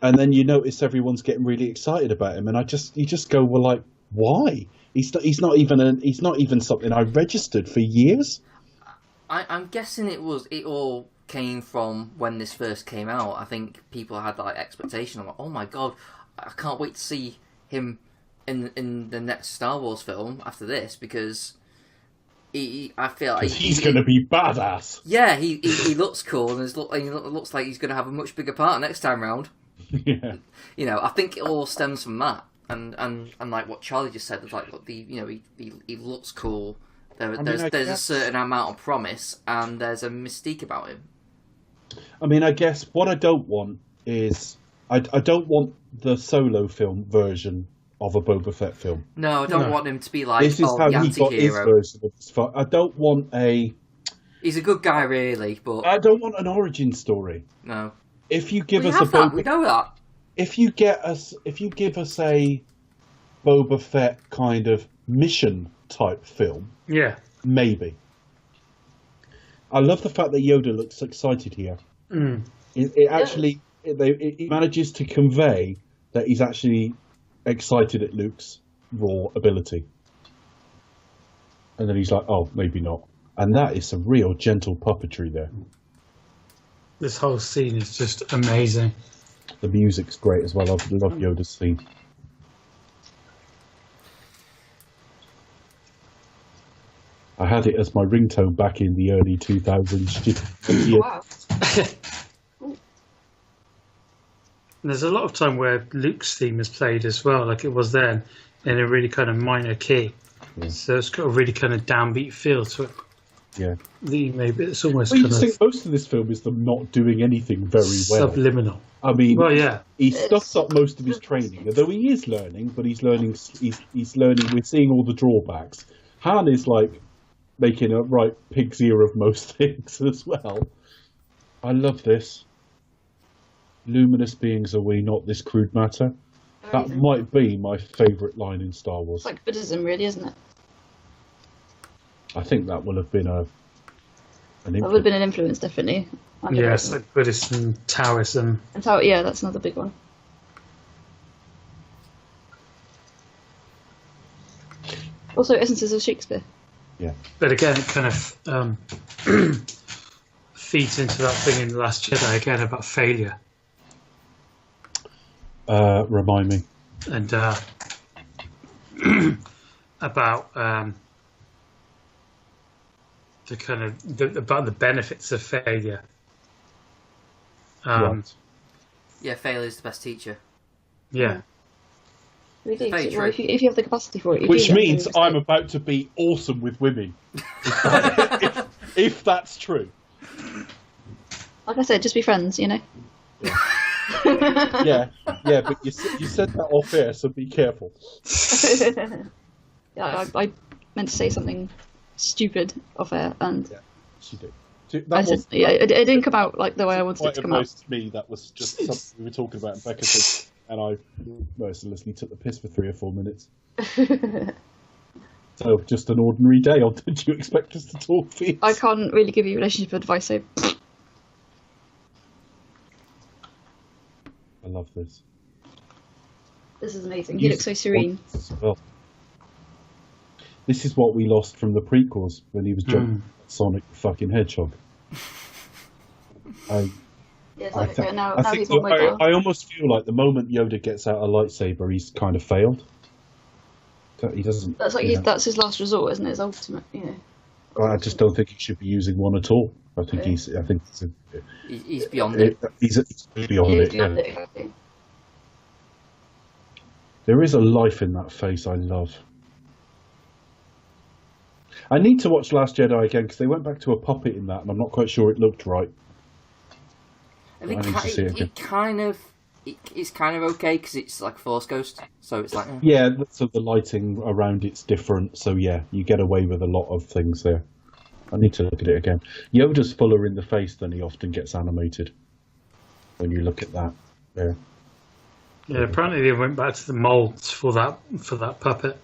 and then you notice everyone's getting really excited about him, and you just go, well, like, why? He's not even something I registered for years. I'm guessing it all came from when this first came out. I think people had that like, expectation of, like, oh my god, I can't wait to see him in the next Star Wars film after this, because I feel like he's going to be badass. Yeah, he looks cool, and he looks like he's going to have a much bigger part next time round. Yeah, you know, I think it all stems from that, and like what Charlie just said, like he looks cool. There's a certain amount of promise, and there's a mystique about him. I mean, I guess what I don't want is I don't want the solo film version of a Boba Fett film. No, I don't want him to be like, this is how he got his version of this. I don't want He's a good guy, really, but I don't want an origin story. No. If you give us we know that. If you give us a Boba Fett kind of mission type film, yeah, maybe. I love the fact that Yoda looks excited here. It actually it manages to convey that he's actually excited at Luke's raw ability, and then he's like, "Oh, maybe not." And that is some real gentle puppetry there. This whole scene is just amazing. The music's great as well. I love Yoda's scene. I had it as my ringtone back in the early 2000s. Wow. There's a lot of time where Luke's theme is played as well, like it was then, in a really kind of minor key. Yeah. So it's got a really kind of downbeat feel to it. Yeah. Maybe it's almost well, kind of... think most of this film is them not doing anything very well. Subliminal. I mean, well, yeah. He stuffs up most of his training, although he is learning, but he's learning, we're seeing all the drawbacks. Han is like making a right pig's ear of most things as well. I love this. Luminous beings are we, not this crude matter. That might be my favourite line in Star Wars. It's like Buddhism, really, isn't it? I think that will have been an influence. That would have been an influence, definitely. Yes, like Buddhism, Taoism. And yeah, that's another big one. Also, essences of Shakespeare. Yeah. But again, it kind of feeds into that thing in The Last Jedi again about failure. Remind me. And about the kind of about the benefits of failure. Right. Yeah, failure is the best teacher. Yeah. Really, well, if you have the capacity for it. Which means I'm about to be awesome with women. if that's true. Like I said, just be friends, you know? Yeah, but you said that off air, so be careful. Yeah, I meant to say something stupid off air, and yeah, she did. It didn't come out like the way I wanted it to come out. To me, that was just something we were talking about, and Becca said, and I mercilessly took the piss for 3 or 4 minutes. So, just an ordinary day, or did you expect us to talk for you? I can't really give you relationship advice, so... I love this. This is amazing. He looks so serene. Well, this is what we lost from the prequels when he was jumping Sonic the fucking Hedgehog. I almost feel like the moment Yoda gets out a lightsaber, he's kind of failed. He doesn't. That's like that's his last resort, isn't it? His ultimate, you know. I just don't think he should be using one at all. I think he's beyond it. He's beyond it. Yeah. There is a life in that face I love. I need to watch Last Jedi again because they went back to a puppet in that, and I'm not quite sure it looked right. I think it's kind of okay because it's like Force Ghost, so it's like yeah. So the lighting around it's different, so yeah, you get away with a lot of things there. I need to look at it again. Yoda's fuller in the face than he often gets animated. when you look at that. Yeah. Yeah, apparently they went back to the molds for that puppet.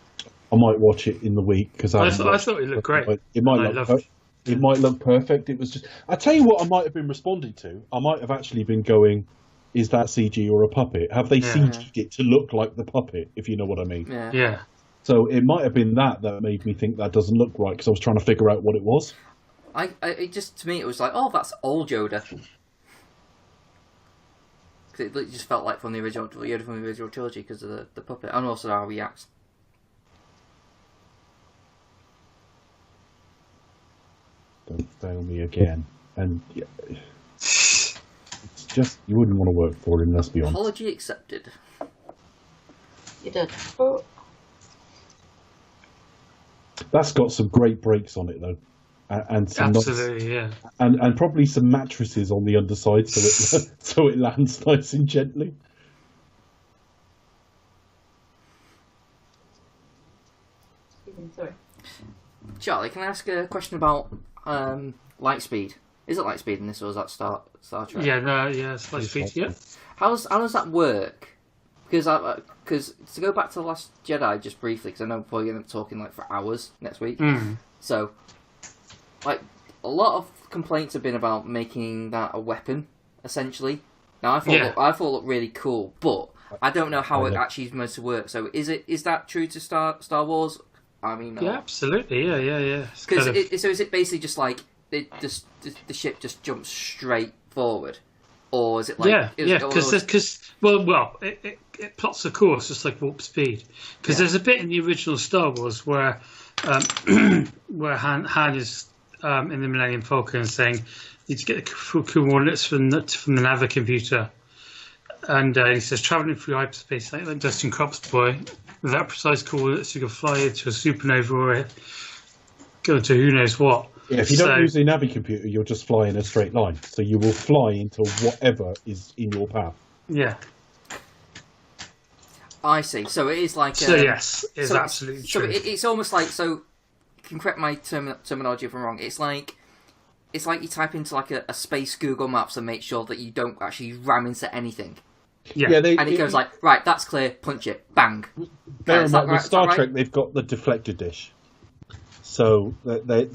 I might watch it in the week because I thought it looked great. It might look perfect. It was just. I tell you what, I might have been responding to. I might have actually been going, "Is that CG or a puppet? Have they CG'd it to look like the puppet?" If you know what I mean. Yeah. So it might have been that made me think that doesn't look right because I was trying to figure out what it was. To me, it was like, oh, that's old Yoda. It just felt like from the original Yoda from the original trilogy because of the puppet, and also how he acts. Don't fail me again. And it's just you wouldn't want to work for him. Let's be honest. Apology accepted. You did. That's got some great brakes on it though. And some absolutely, yeah, and probably some mattresses on the underside, so it lands nice and gently. Sorry, Charlie, can I ask a question about Lightspeed? Is it Lightspeed in this, or is that Star Trek? It's Lightspeed. Yeah. How does that work? Because to go back to the Last Jedi just briefly, because I know we're probably going to be talking like for hours next week. So. Like, a lot of complaints have been about making that a weapon, essentially. Now, I thought it looked really cool, but I don't know how it actually is supposed to work. So, is that true to Star Wars? I mean, yeah, absolutely, yeah. So is it basically just like the ship just jumps straight forward, or is it like because it plots a course just like warp speed. Because there's a bit in the original Star Wars where Han is. In the Millennium Falcon, saying you need to get the full coordinates from the navicomputer, and he says traveling through hyperspace like Dustin Crop's boy, without precise coordinates, you can fly into a supernova or go to who knows what. Yeah, if you don't use the navicomputer, you'll just fly in a straight line. So you will fly into whatever is in your path. Yeah. I see. So it is like. Yes, it's absolutely true. So it's almost like so. Can correct my terminology if I'm wrong. It's like you type into like a space Google Maps and make sure that you don't actually ram into anything. Yeah, and it goes like, right, that's clear, punch it, bang. Bear in mind, with Star Trek, they've got the deflector dish, so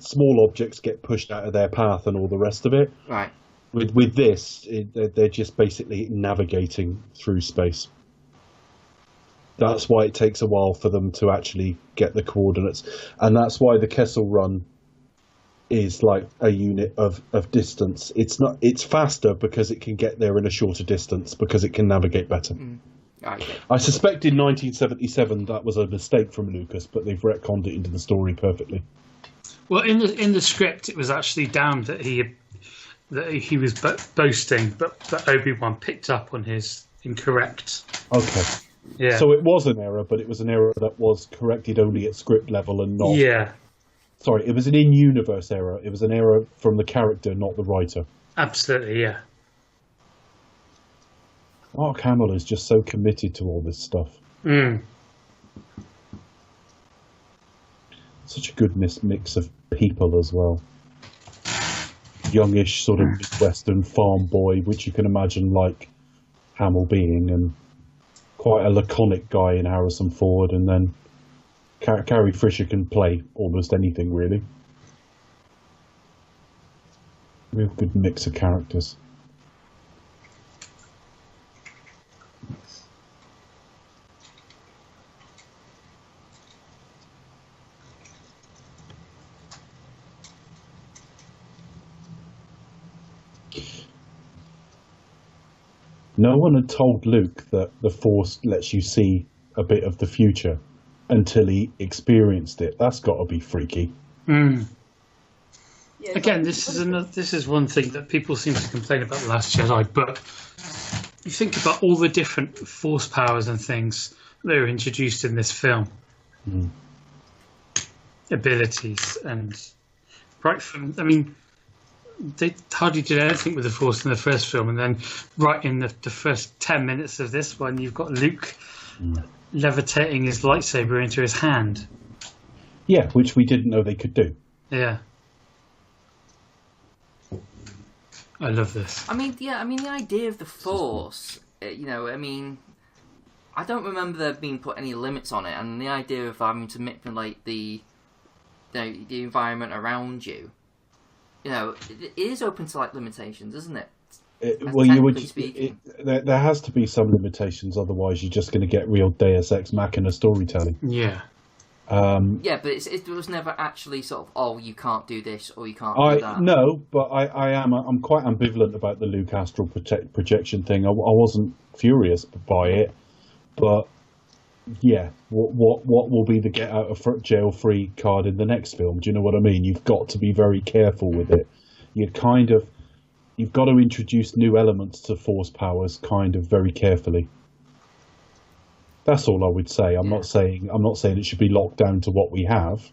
small objects get pushed out of their path and all the rest of it. Right. With this, they're just basically navigating through space. That's why it takes a while for them to actually get the coordinates. And that's why the Kessel Run is like a unit of distance. It's faster because it can get there in a shorter distance because it can navigate better. Okay. I suspect in 1977 that was a mistake from Lucas, but they've retconned it into the story perfectly. Well, in the script, it was actually down that he was boasting, but Obi-Wan picked up on his incorrect. Okay. Yeah. So it was an error, but it was an error that was corrected only at script level and not... Yeah. Sorry, it was an in-universe error. It was an error from the character, not the writer. Absolutely, yeah. Mark Hamill is just so committed to all this stuff. Such a good mix of people as well. Youngish, sort of Midwestern farm boy, which you can imagine like Hamill being, and quite a laconic guy in Harrison Ford, and then Carrie Fisher can play almost anything, really. Real good mix of characters. No one had told Luke that the Force lets you see a bit of the future until he experienced it. That's got to be freaky. Yeah, again, this is one thing that people seem to complain about The Last Jedi, but you think about all the different Force powers and things that are introduced in this film. Abilities and right from, I mean, they hardly did anything with the Force in the first film, and then right in the first 10 minutes of this one, you've got Luke levitating his lightsaber into his hand. Yeah, which we didn't know they could do. Yeah. I love this. I mean, the idea of the Force, I don't remember there being put any limits on it, and the idea of having to manipulate the environment around you, it is open to limitations, isn't it? There has to be some limitations, otherwise you're just going to get real Deus Ex Machina storytelling. Yeah. But it was never actually sort of, you can't do this or you can't do that. No, but I'm quite ambivalent about the Luke astral projection thing. I wasn't furious by it, but yeah, what will be the get out of jail free card in the next film? Do you know what I mean? You've got to be very careful with it. You've got to introduce new elements to Force powers very carefully. That's all I would say. I'm not saying it should be locked down to what we have,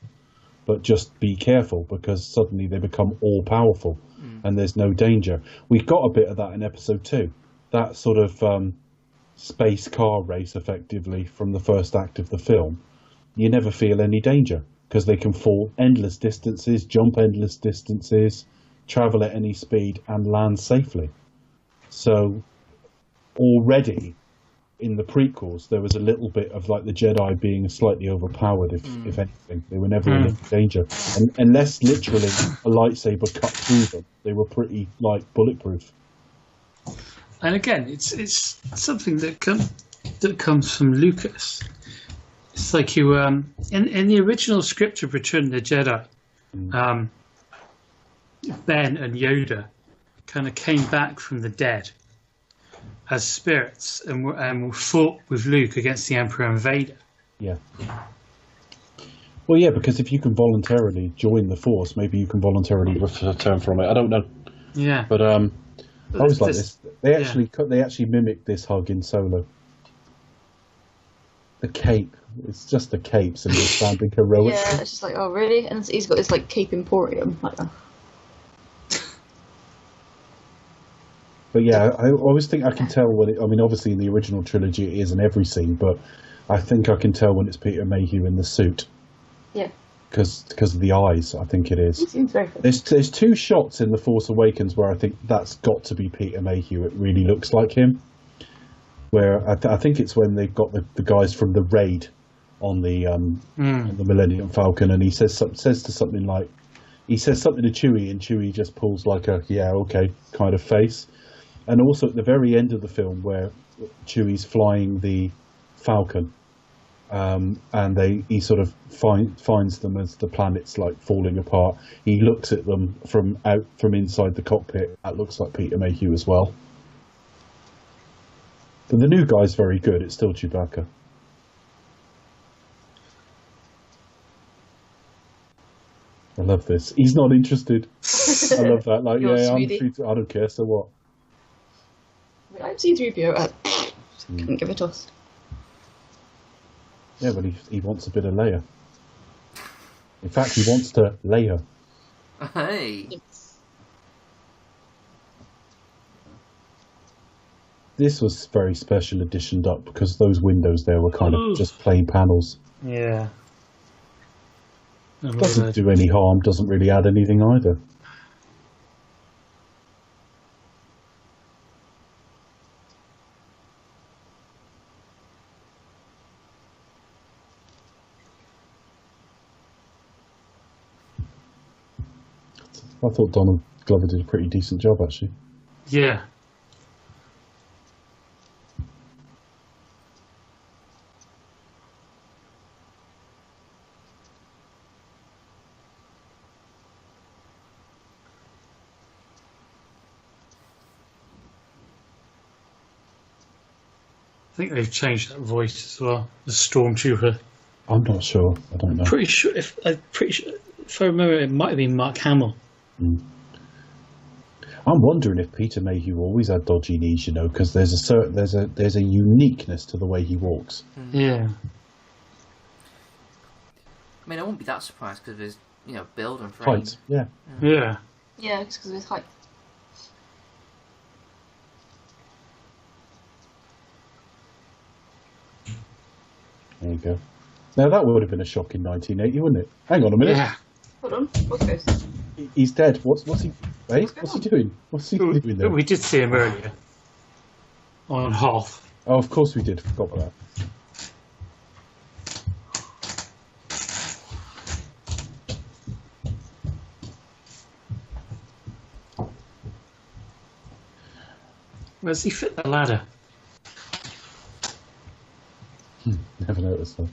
but just be careful, because suddenly they become all powerful and there's no danger. We've got a bit of that in episode 2. That sort of space car race, effectively, from the first act of the film. You never feel any danger because they can fall endless distances, jump endless distances, travel at any speed and land safely. So already in the prequels, there was a little bit of the Jedi being slightly overpowered, if anything. They were never in any danger. And unless literally a lightsaber cut through them, they were pretty, bulletproof. And again, it's something that comes from Lucas. It's like you, in the original script of Return of the Jedi, Ben and Yoda kind of came back from the dead as spirits and fought with Luke against the Emperor and Vader. Yeah. Well, yeah, because if you can voluntarily join the Force, maybe you can voluntarily return from it. I don't know. Yeah. But I was like this. They actually mimicked this hug in Solo. The cape. It's just the capes and he's standing heroic. Yeah, it's just oh really? And he's got this cape emporium. But yeah, I always think I can tell when obviously in the original trilogy it is in every scene, but I think I can tell when it's Peter Mayhew in the suit. Yeah. Because of the eyes, I think it is. He seems very good. There's 2 shots in The Force Awakens where I think that's got to be Peter Mayhew. It really looks like him. Where I think it's when they've got the guys from the raid on the Millennium Falcon, and he says something to Chewie, and Chewie just pulls a yeah okay kind of face. And also at the very end of the film where Chewie's flying the Falcon, and he sort of finds them as the planet's falling apart. He looks at them from inside the cockpit. That looks like Peter Mayhew as well. But the new guy's very good. It's still Chewbacca. I love this. He's not interested. I love that. I don't care. So what? I'm C-3PO. Couldn't give a toss. Yeah, but he wants a bit of Leia. In fact, he wants to lay her. Hey. Yes. This was very special editioned up because those windows there were kind of just plain panels. Yeah. Doesn't do any harm, doesn't really add anything either. I thought Donald Glover did a pretty decent job, actually. Yeah. I think they've changed that voice as well. The Stormtrooper. I'm not sure. I don't know. Pretty sure. If I remember, it might have been Mark Hamill. I'm wondering if Peter Mayhew always had dodgy knees, because there's a uniqueness to the way he walks. Yeah. I mean, I wouldn't be that surprised because of his, build and frame. Height, yeah. Yeah. Yeah, it's because of his height. There you go. Now that would have been a shock in 1980, wouldn't it? Hang on a minute. Yeah. Hold on. What's this? He's dead. What's he? Hey, what's he doing? What's he doing there? We did see him earlier on Hoth. Oh, of course we did. Forgot about that. Where's he fit the ladder? Never noticed that.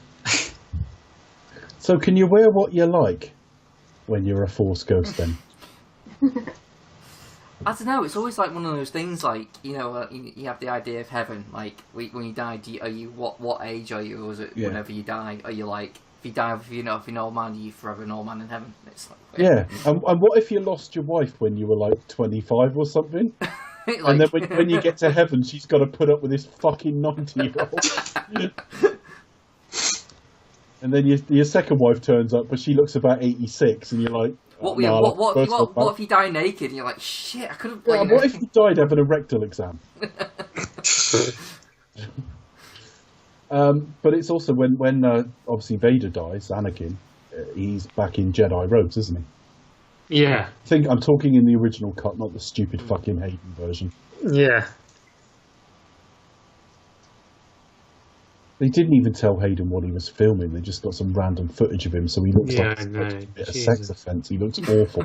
So, can you wear what you like when you're a Force ghost then? I don't know. It's always like one of those things. Like you have the idea of heaven. Like when you die, are you what age are you? Or is it whenever you die? Are you like if you die, if you're an old man, are you forever an old man in heaven? It's like, yeah. And what if you lost your wife when you were like 25 or something? Like... And then when you get to heaven, she's got to put up with this fucking 90-year-old. And then your second wife turns up, but she looks about 86, and you're like, what if you die naked? And you're like, shit, I could have. Yeah, what if you died having a rectal exam? But it's also when obviously Vader dies, Anakin, he's back in Jedi robes, isn't he? Yeah. I think I'm talking in the original cut, not the stupid fucking Hayden version. Yeah. They didn't even tell Hayden what he was filming. They just got some random footage of him, so he looks like a bit of sex offence. He looks awful.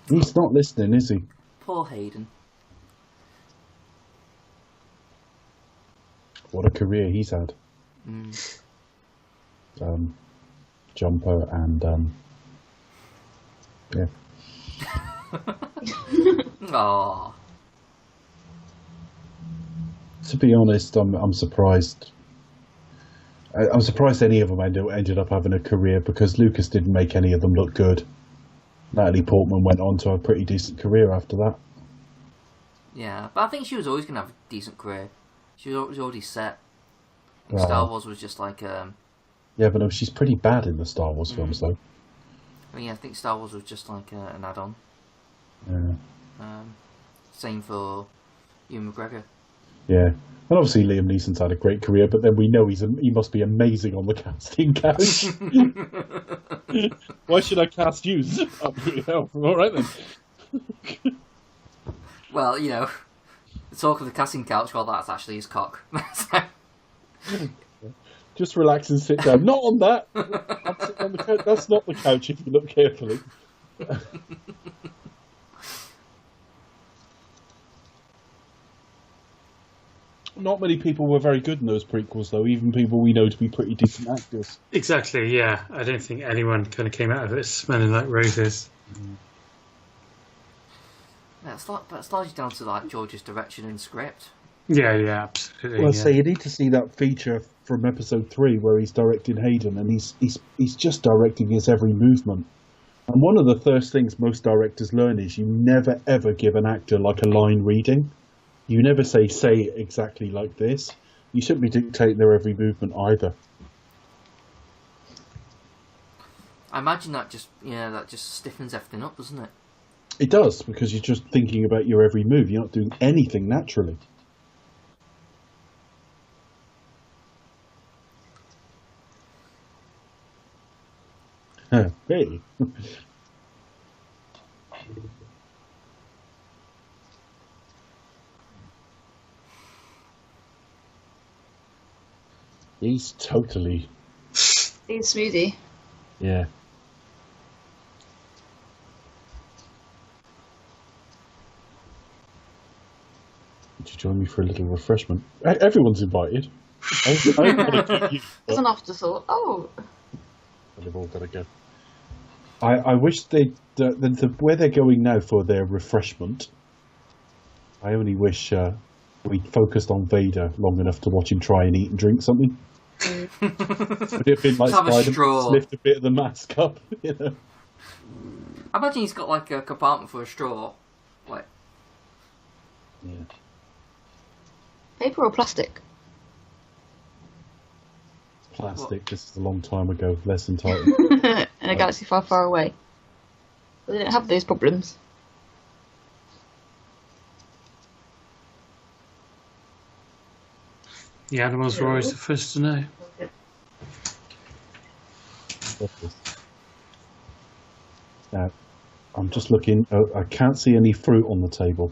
He's not listening, is he? Poor Hayden. What a career he's had. Jumper and yeah. Aww. To be honest, I'm surprised. I'm surprised any of them ended up having a career, because Lucas didn't make any of them look good. Natalie Portman went on to a pretty decent career after that. Yeah, but I think she was always going to have a decent career. She was already set. Star Wars was just like... Yeah, but no, she's pretty bad in the Star Wars films, though. I think Star Wars was just like an add-on. Yeah. Same for Ewan McGregor. Yeah. And obviously Liam Neeson's had a great career, but then we know he must be amazing on the casting couch. Why should I cast you? All right then. Well, the talk of the casting couch, well, that's actually his cock. Just relax and sit down. Not on that. I'm sitting on the couch. That's not the couch if you look carefully. Not many people were very good in those prequels, though. Even people we know to be pretty decent actors. Exactly, yeah. I don't think anyone kind of came out of it smelling like roses. That's largely down to like George's direction and script. Yeah, absolutely. Well, so you need to see that feature from episode 3 where he's directing Hayden, and he's just directing his every movement. And one of the first things most directors learn is you never ever give an actor like a line reading. You never say it exactly like this. You shouldn't be dictating their every movement either. I imagine that just stiffens everything up, doesn't it? It does, because you're just thinking about your every move. You're not doing anything naturally. Hey. He's totally... He's smoothie. Yeah. Would you join me for a little refreshment? Everyone's invited. It's an afterthought. Oh. They've all got to go. I wish they'd... where they're going now for their refreshment, I only wish we'd focused on Vader long enough to watch him try and eat and drink something. Would it have been like Spider-Man sniffed a bit of the mask up, I imagine he's got like a compartment for a straw. Like... Yeah. Paper or plastic? Plastic. What? This is a long time ago. Less entitled. In a galaxy far, far away. But they don't have those problems. The animals were always the first to know. Now, I'm just looking. I can't see any fruit on the table.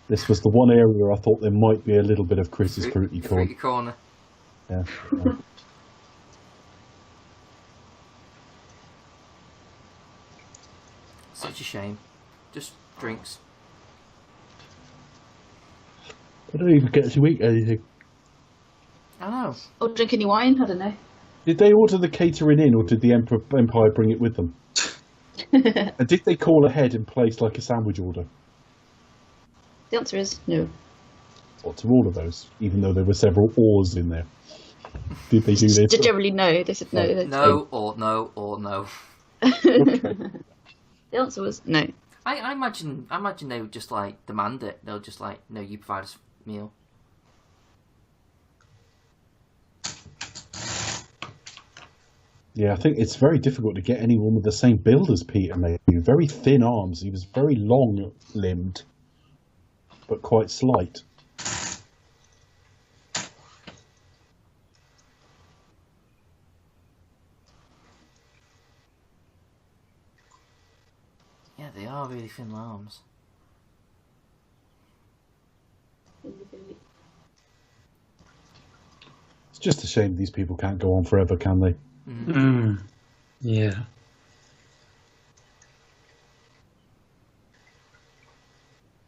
This was the one area I thought there might be a little bit of Chris's fruity corner. Yeah. Such a shame. Just drinks. I don't even get to eat anything. I know. Or drink any wine? I don't know. Did they order the catering in, or did the Empire bring it with them? And did they call ahead and place like a sandwich order? The answer is no. What to all of those, even though there were several ors in there? Did they do this? Generally, no. They said no. No, or no, or no. Okay. The answer was no. I imagine they would just like demand it. They'll just like, no, you provide us a meal. Yeah, I think it's very difficult to get anyone with the same build as Peter Mayhew. Very thin arms. He was very long-limbed, but quite slight. Yeah, they are really thin arms. It's just a shame these people can't go on forever, can they? Yeah.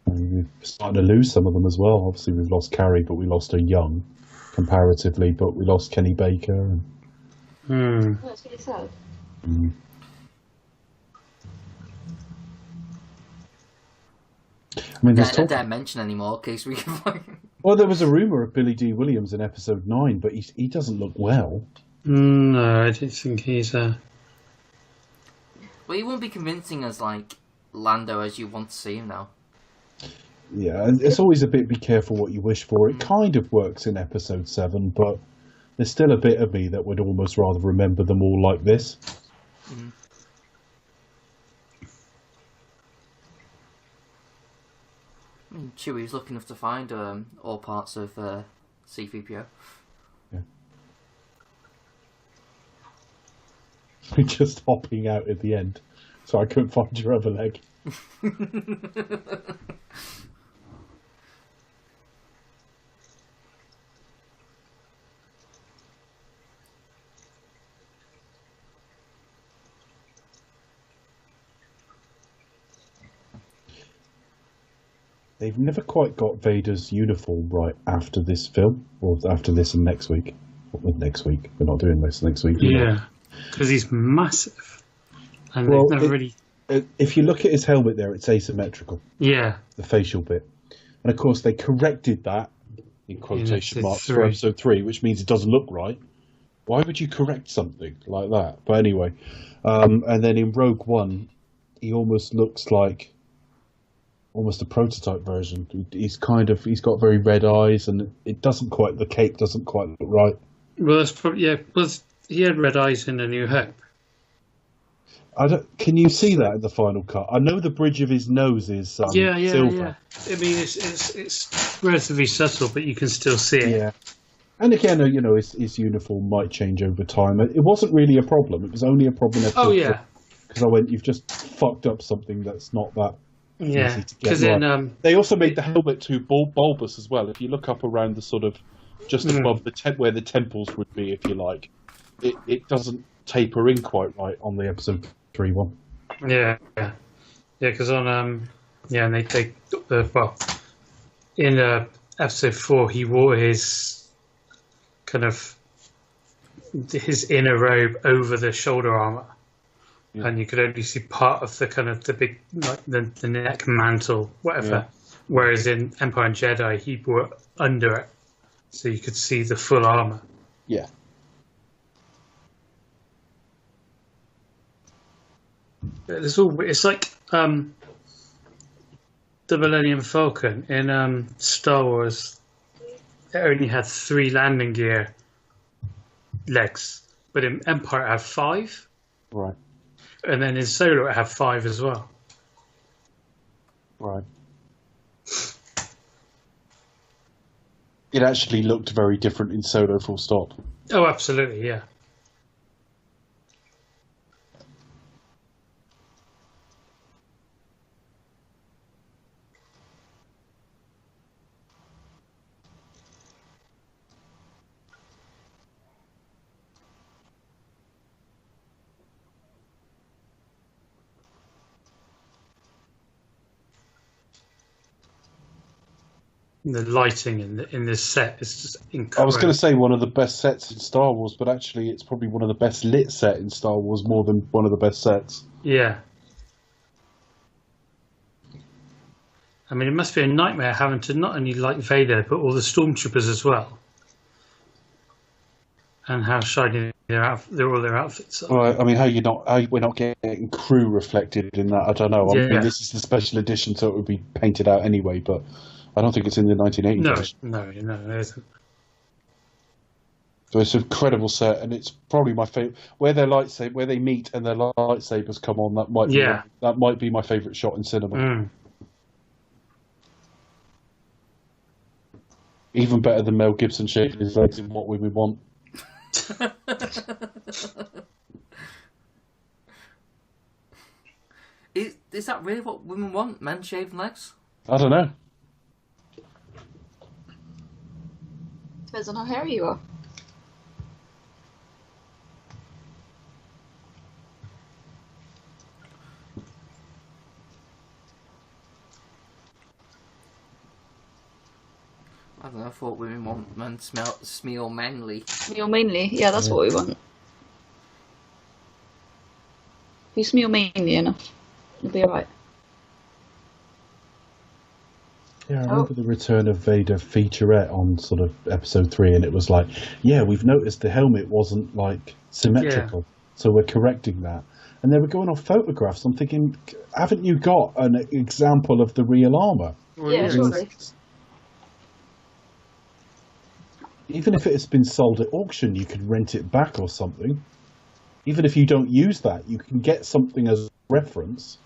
We're starting to lose some of them as well. Obviously, we've lost Carrie, but we lost her young, comparatively. But we lost Kenny Baker. That's really sad. I mean, I don't mention anymore in case we can find. Well, there was a rumor of Billy D. Williams in episode 9, but he doesn't look well. No, I don't think he's Well, he won't be convincing as like Lando as you want to see him now. Yeah, it's always a bit be careful what you wish for. It kind of works in episode 7, but there's still a bit of me that would almost rather remember them all like this. I mean, Chewie was lucky enough to find all parts of C-3PO. Yeah. Just hopping out at the end, so I couldn't find your other leg. They've never quite got Vader's uniform right after this film, or after this and next week. Well, next week. We're not doing this next week. Yeah, because he's massive. And well, they've never really... if you look at his helmet there, it's asymmetrical. Yeah. The facial bit. And of course, they corrected that, in quotation marks, for episode 3, which means it doesn't look right. Why would you correct something like that? But anyway. And then in Rogue One, he almost looks like almost a prototype version. He's got very red eyes, and the cape doesn't quite look right. Well, that's probably, he had red eyes in A New Hope. Can you see that in the final cut? I know the bridge of his nose is silver. Yeah. I mean, it's relatively subtle, but you can still see it. Yeah. And again, his uniform might change over time. It wasn't really a problem. It was only a problem. Because I went, you've just fucked up something that's not that. Yeah, because then they also made the helmet too bulbous as well. If you look up around the sort of just above the where the temples would be, if you like, it doesn't taper in quite right on the episode 3 one. Yeah, because on and they take in episode 4 he wore his kind of his inner robe over the shoulder armor. Yeah. And you could only see part of the kind of the big, like the neck mantle, whatever. Yeah. Whereas in Empire and Jedi, he wore it under it, so you could see the full armor. Yeah. It's like the Millennium Falcon in Star Wars. It only had 3 landing gear legs, but in Empire it had 5. Right. And then in Solo, it had 5 as well. Right. It actually looked very different in Solo, full stop. Oh, absolutely, yeah. The lighting in this set is just incredible. I was going to say one of the best sets in Star Wars, but actually it's probably one of the best lit set in Star Wars, more than one of the best sets. Yeah. I mean, it must be a nightmare having to not only light Vader, but all the stormtroopers as well. And how shiny all their outfits are. Well, I mean, how we're not getting crew reflected in that? I don't know. I mean, this is the special edition, so it would be painted out anyway. But I don't think it's in the 1980s version. No, it isn't. So it's an incredible set, and it's probably my favorite. Where they meet and their lightsabers come on, that might be my favorite shot in cinema. Mm. Even better than Mel Gibson shaking his legs in What Women Want. Is that really what women want? Men shaving legs? I don't know. Depends on how hairy you are. I don't know, I thought women want men smell manly. Smell mainly? Yeah, that's what we want. If you smell mainly enough, you'll be alright. Yeah, I remember the Return of Vader featurette on sort of episode 3, and it was like, yeah, we've noticed the helmet wasn't like symmetrical, so we're correcting that. And they were going off photographs. I'm thinking, haven't you got an example of the real armour? Yeah, surely. Even if it has been sold at auction, you could rent it back or something. Even if you don't use that, you can get something as reference.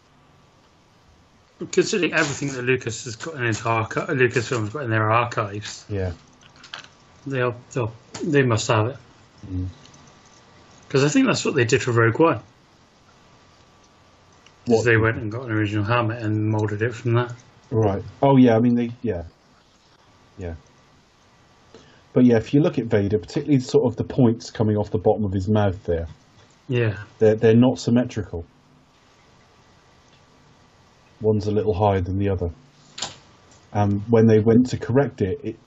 Considering everything that Lucas has got in his Lucasfilm's got in their archives, they must have it. Because I think that's what they did for Rogue One. They went and got an original helmet and moulded it from that. Right. Oh yeah. I mean, yeah. But yeah, if you look at Vader, particularly sort of the points coming off the bottom of his mouth there, they're not symmetrical. One's a little higher than the other. And when they went to correct it,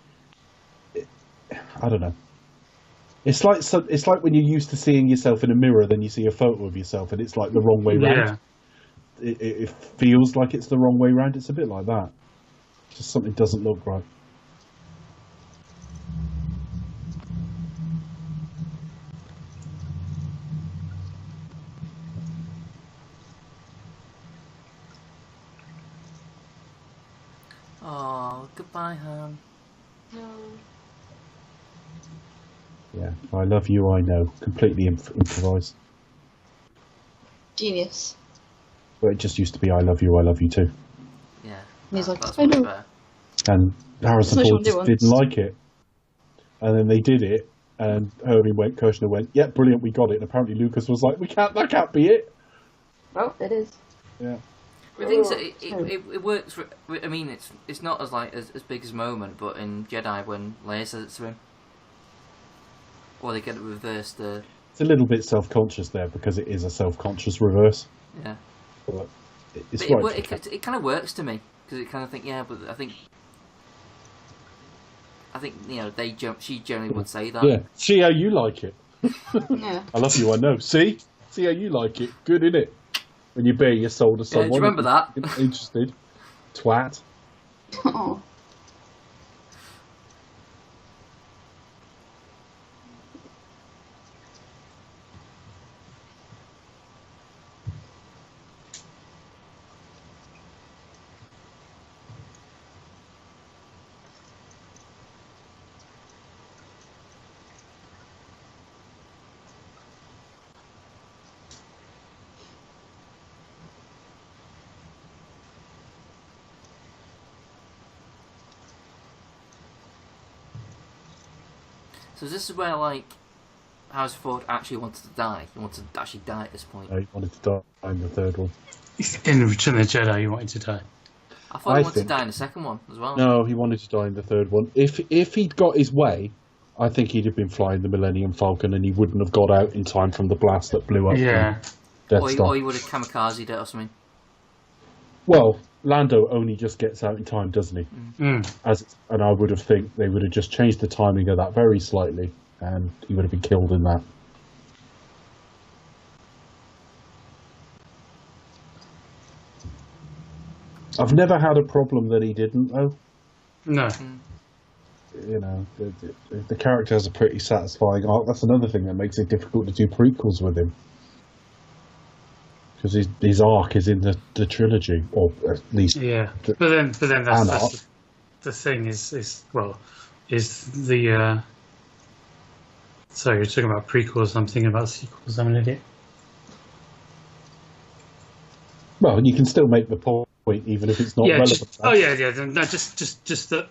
I don't know. It's like when you're used to seeing yourself in a mirror, then you see a photo of yourself, and it's like the wrong way round. It feels like it's the wrong way round. It's a bit like that. Just something doesn't look right. Oh, goodbye, Han. No. Yeah, I love you, I know. Completely improvised. Genius. But it just used to be I love you too. Yeah. And he's like, that's I know. better. And Harrison Ford just didn't like it. And then they did it, and Kirshner went, yeah, brilliant, we got it. And apparently Lucas was like, that can't be it. Well, it is. Yeah. I think so, it works. I mean, it's not as big as a moment, but in Jedi when Leia says it to him, or they get it reversed. It's a little bit self-conscious there because it is a self-conscious reverse. Yeah. But it's but right. it kind of works to me because it kind of think but I think she generally would say that. Yeah. See how you like it. Yeah. I love you, I know. See how you like it. Good, innit? When you bare your soul to someone. Do you remember that? Interested. Twat. Oh. So this is where Harrison Ford actually wanted to die. He wanted to actually die at this point. He wanted to die in the third one. In Return of the Jedi, he wanted to die. I thought he wanted to die in the second one as well. No, he wanted to die in the third one. If he'd got his way, I think he'd have been flying the Millennium Falcon, and he wouldn't have got out in time from the blast that blew up. Yeah. Death or Star. he would have kamikazed it or something. Well, Lando only just gets out in time, doesn't he? And I would have think they would have just changed the timing of that very slightly, and he would have been killed in that. I've never had a problem that he didn't, though. No. You know, the character has a pretty satisfying arc. That's another thing that makes it difficult to do prequels with him. Because his arc is in the trilogy, or at least... Yeah, but then that's the thing is the... Sorry, you're talking about prequels, I'm thinking about sequels, I'm an idiot. Well, you can still make the point, even if it's not relevant. No, just that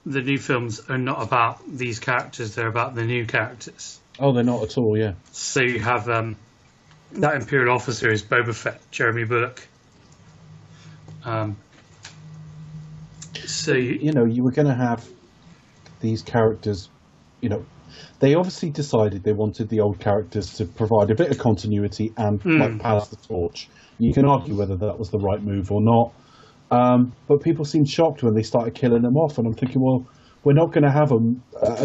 the new films are not about these characters, they're about the new characters. Oh, they're not at all, yeah. So you have that Imperial officer is Boba Fett, Jeremy Bulloch. So you were going to have these characters, they obviously decided they wanted the old characters to provide a bit of continuity and pass the torch. You can argue whether that was the right move or not. But people seemed shocked when they started killing them off, and I'm thinking, well, we're not going to have a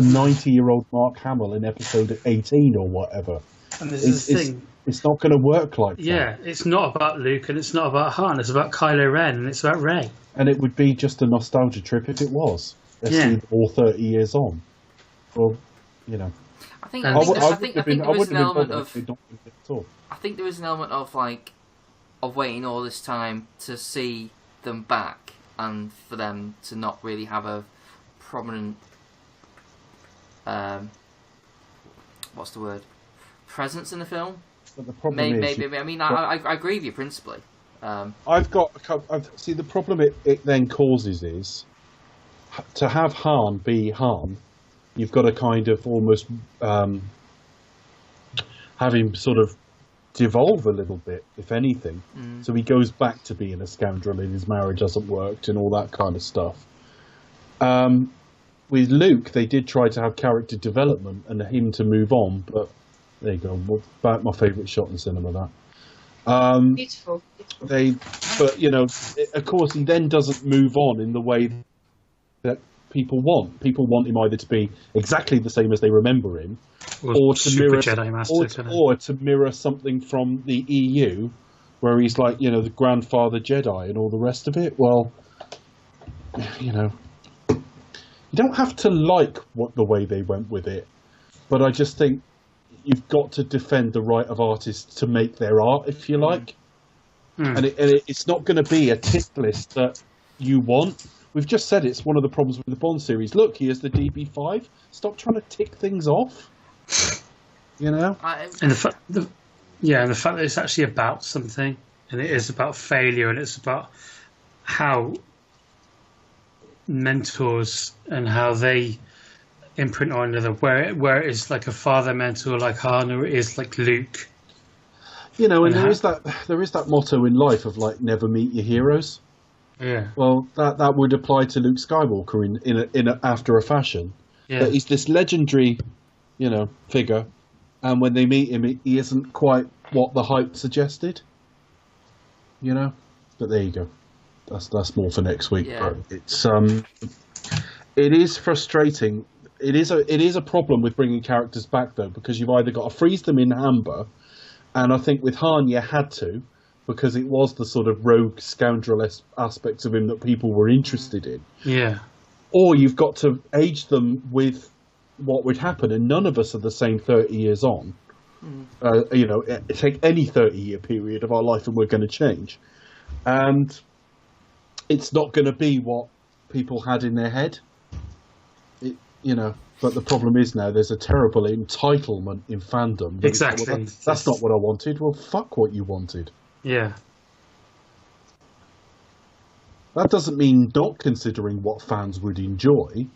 90-year-old Mark Hamill in episode 18 or whatever. And this is the thing. It's not going to work like that. Yeah, it's not about Luke and it's not about Han. It's about Kylo Ren and it's about Rey. And it would be just a nostalgia trip if it was. All 30 years on. Well, I think there was an element of like of waiting all this time to see them back and for them to not really have a prominent what's the word? Presence in the film. But the problem I agree with you principally. I've got a couple. See, the problem it then causes is to have Han be Han. You've got to kind of almost have him sort of devolve a little bit, if anything. So he goes back to being a scoundrel and his marriage hasn't worked and all that kind of stuff. With Luke, they did try to have character development and him to move on, but there you go. About my favourite shot in cinema, that. Beautiful. Of course, he then doesn't move on in the way that people want. People want him either to be exactly the same as they remember him, or to mirror Jedi Master, or to mirror something from the EU, where he's like, the grandfather Jedi and all the rest of it. Well, you don't have to like the way they went with it, but I just think you've got to defend the right of artists to make their art, if you like. And it's not going to be a tick list that you want. We've just said it's one of the problems with the Bond series. Look, here's the DB5. Stop trying to tick things off. And the fact that it's actually about something, and it is about failure, and it's about how mentors and how they imprint on another, where it is like a father mentor like Han, or it is like Luke. And there is that motto in life of like never meet your heroes. Yeah. Well, that would apply to Luke Skywalker in after a fashion. Yeah. But he's this legendary, figure, and when they meet him, he isn't quite what the hype suggested. But there you go. That's more for next week. Yeah. But it's it is frustrating. It is a problem with bringing characters back though, because you've either got to freeze them in amber, and I think with Han you had to, because it was the sort of rogue scoundrel aspects of him that people were interested in. Yeah. Or you've got to age them with what would happen, and none of us are the same 30 years on. Take any 30-year period of our life and we're going to change. And it's not going to be what people had in their head. But the problem is now there's a terrible entitlement in fandom. Exactly. That's not what I wanted. Well, fuck what you wanted. Yeah. That doesn't mean not considering what fans would enjoy,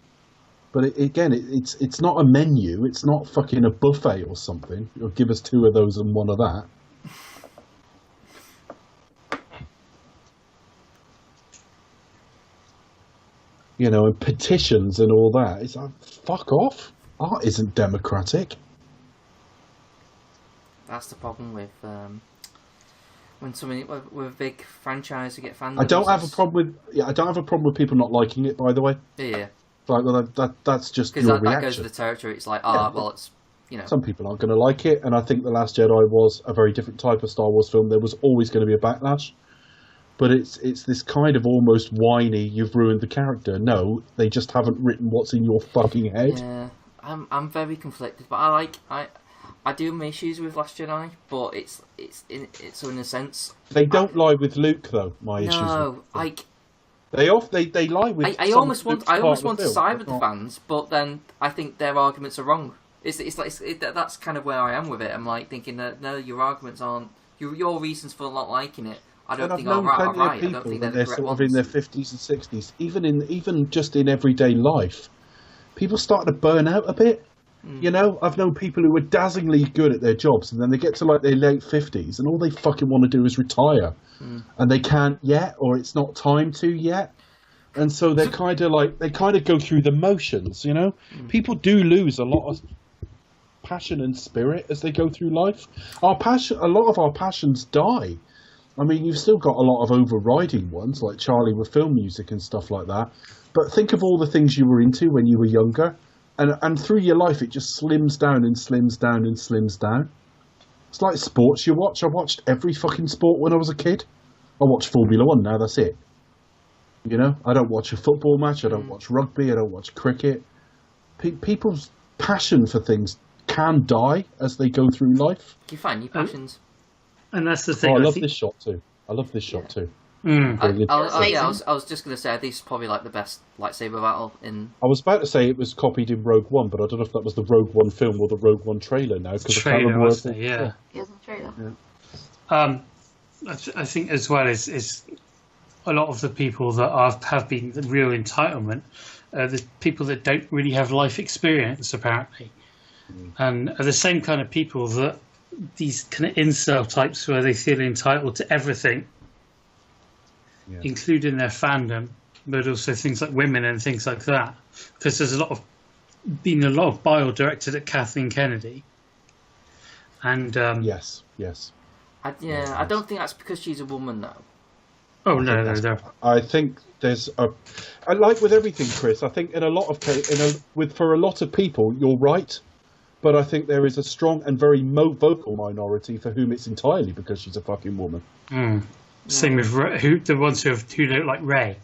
but it's not a menu. It's not fucking a buffet or something. You'll give us 2 of those and 1 of that. And petitions and all that. It's like, fuck off. Art isn't democratic. That's the problem with when somebody with a big franchise to get fans. I don't have a problem with people not liking it. By the way, yeah. Like, well, that's just your reaction. That goes with the territory. It's like, well, it's, you know. Some people aren't going to like it, and I think The Last Jedi was a very different type of Star Wars film. There was always going to be a backlash, but it's this kind of almost whiny, you've ruined the character. No, they just haven't written what's in your fucking head. Yeah, I'm very conflicted, but I do have my issues with Last Jedi, but it's in a sense. They don't lie with Luke, though. My issues. No, They lie with. I almost want to side with the fans, but then I think their arguments are wrong. That's kind of where I am with it. I'm like thinking that no, your arguments aren't your reasons for not liking it. I don't think are right. I don't think they're the correct sort ones. of in their 50s and 60s, even just in everyday life, people start to burn out a bit. You know, I've known people who were dazzlingly good at their jobs, and then they get to like their late 50s, and all they fucking want to do is retire, and they can't yet, or it's not time to yet, and so they're kind of go through the motions. You know, people do lose a lot of passion and spirit as they go through life. A lot of our passions die. I mean, you've still got a lot of overriding ones, like Charlie with film music and stuff like that. But think of all the things you were into when you were younger. And through your life, it just slims down and slims down and slims down. It's like sports you watch. I watched every fucking sport when I was a kid. I watch Formula 1 now, that's it. You know, I don't watch a football match. I don't watch rugby. I don't watch cricket. People's passion for things can die as they go through life. You find your passions. And that's the thing. I love this shot too. I was just going to say, this is probably like the best lightsaber battle in... I was about to say it was copied in Rogue One, but I don't know if that was the Rogue One film or the Rogue One trailer now. Because I can't remember wasn't it? Yeah. It was the trailer. Yeah. I think as well is a lot of the people that have been the real entitlement, the people that don't really have life experience, apparently. And are the same kind of people that these kind of incel types where they feel entitled to everything, including their fandom, but also things like women and things like that. Because there's been a lot of bile directed at Kathleen Kennedy. And yes. I don't think that's because she's a woman, though. Oh no. I think there's like with everything, Chris. I think in a lot of for a lot of people, you're right. But I think there is a strong and very vocal minority for whom it's entirely because she's a fucking woman. Same with the ones who don't like Rey.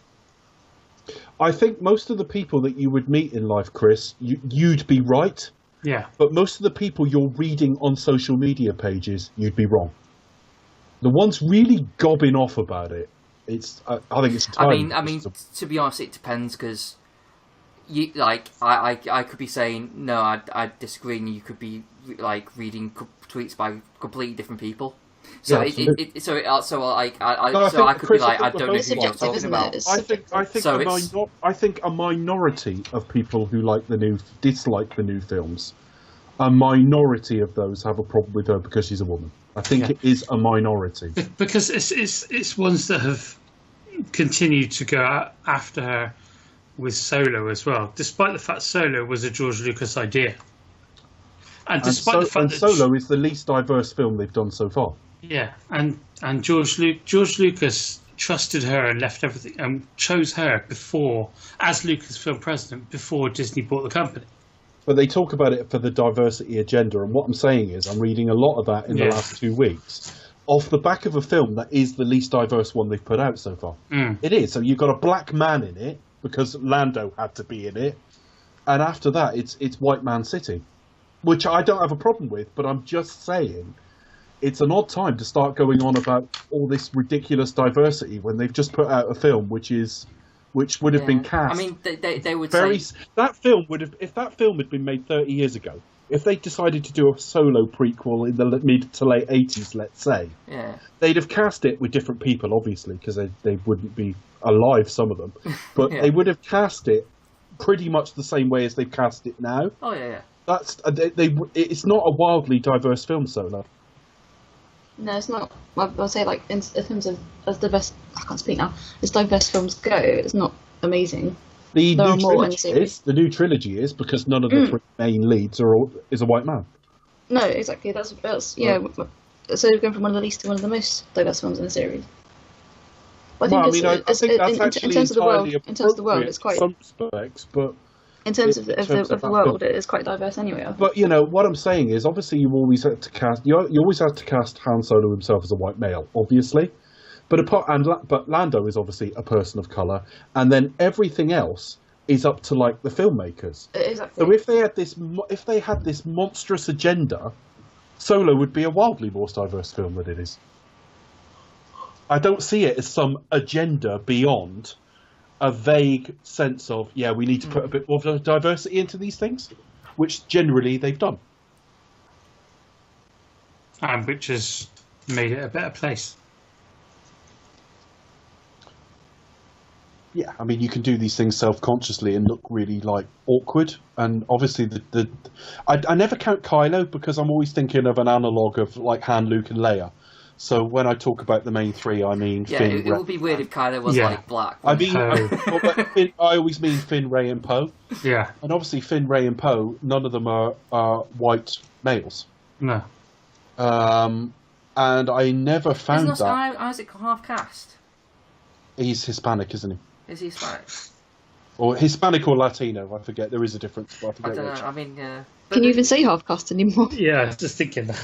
I think most of the people that you would meet in life, Chris, you'd be right. Yeah. But most of the people you're reading on social media pages, you'd be wrong. The ones really gobbing off about it, I think it's entirely... I mean, to be honest, it depends because... I could be saying no, I disagree, and you could be like reading tweets by completely different people. So I could be like, I don't know who you're talking about. I think a minority of people who dislike the new films, a minority of those have a problem with her because she's a woman. I think it is a minority because it's ones that have continued to go after her. With Solo as well, despite the fact Solo was a George Lucas idea, and despite the fact that Solo is the least diverse film they've done so far. Yeah, and George Lucas trusted her and left everything and chose her as Lucasfilm president before Disney bought the company. But they talk about it for the diversity agenda, and what I'm saying is I'm reading a lot of that in the last 2 weeks. Off the back of a film that is the least diverse one they've put out so far. It is. So you've got a black man in it, because Lando had to be in it, and after that it's White Man City, which I don't have a problem with, but I'm just saying it's an odd time to start going on about all this ridiculous diversity when they've just put out a film which would have been cast. I mean, they would say that film would have, if that film had been made 30 years ago, if they decided to do a Solo prequel in the mid to late 80s, let's say, they'd have cast it with different people, obviously, because they wouldn't be alive, some of them, but they would have cast it pretty much the same way as they've cast it now. Oh yeah. That's it's not a wildly diverse film, Solo. No, it's not. I'll say, like, in terms of as diverse, I can't speak now. As diverse films go, it's not amazing. The new trilogy is because none of the three main leads is a white man. No, exactly. That's so we're going from one of the least to one of the most diverse films in the series. I think, I think that's actually in terms of the world, it's quite. In some respects, but in terms of the world, it is quite diverse anyway. But what I'm saying is, obviously, you always have to cast Han Solo himself as a white male, obviously. But Lando is obviously a person of color, and then everything else is up to like the filmmakers. Exactly. So if they had this monstrous agenda, Solo would be a wildly more diverse film than it is. I don't see it as some agenda beyond a vague sense of, we need to put a bit more diversity into these things, which generally they've done. And which has made it a better place. Yeah, I mean, you can do these things self-consciously and look really, like, awkward. And obviously, I never count Kylo because I'm always thinking of an analogue of, like, Han, Luke, and Leia. So when I talk about the main three, I mean Finn. It would be weird if Kylo was like black. I mean, I always mean Finn, Rey, and Poe. Yeah. And obviously, Finn, Rey, and Poe, none of them are white males. No. And I never found Isn't Isaac half caste? He's Hispanic, isn't he? Is he Hispanic? Or Hispanic or Latino? I forget. There is a difference. But I don't know. I mean, can you even say half caste anymore? Yeah, I was just thinking that.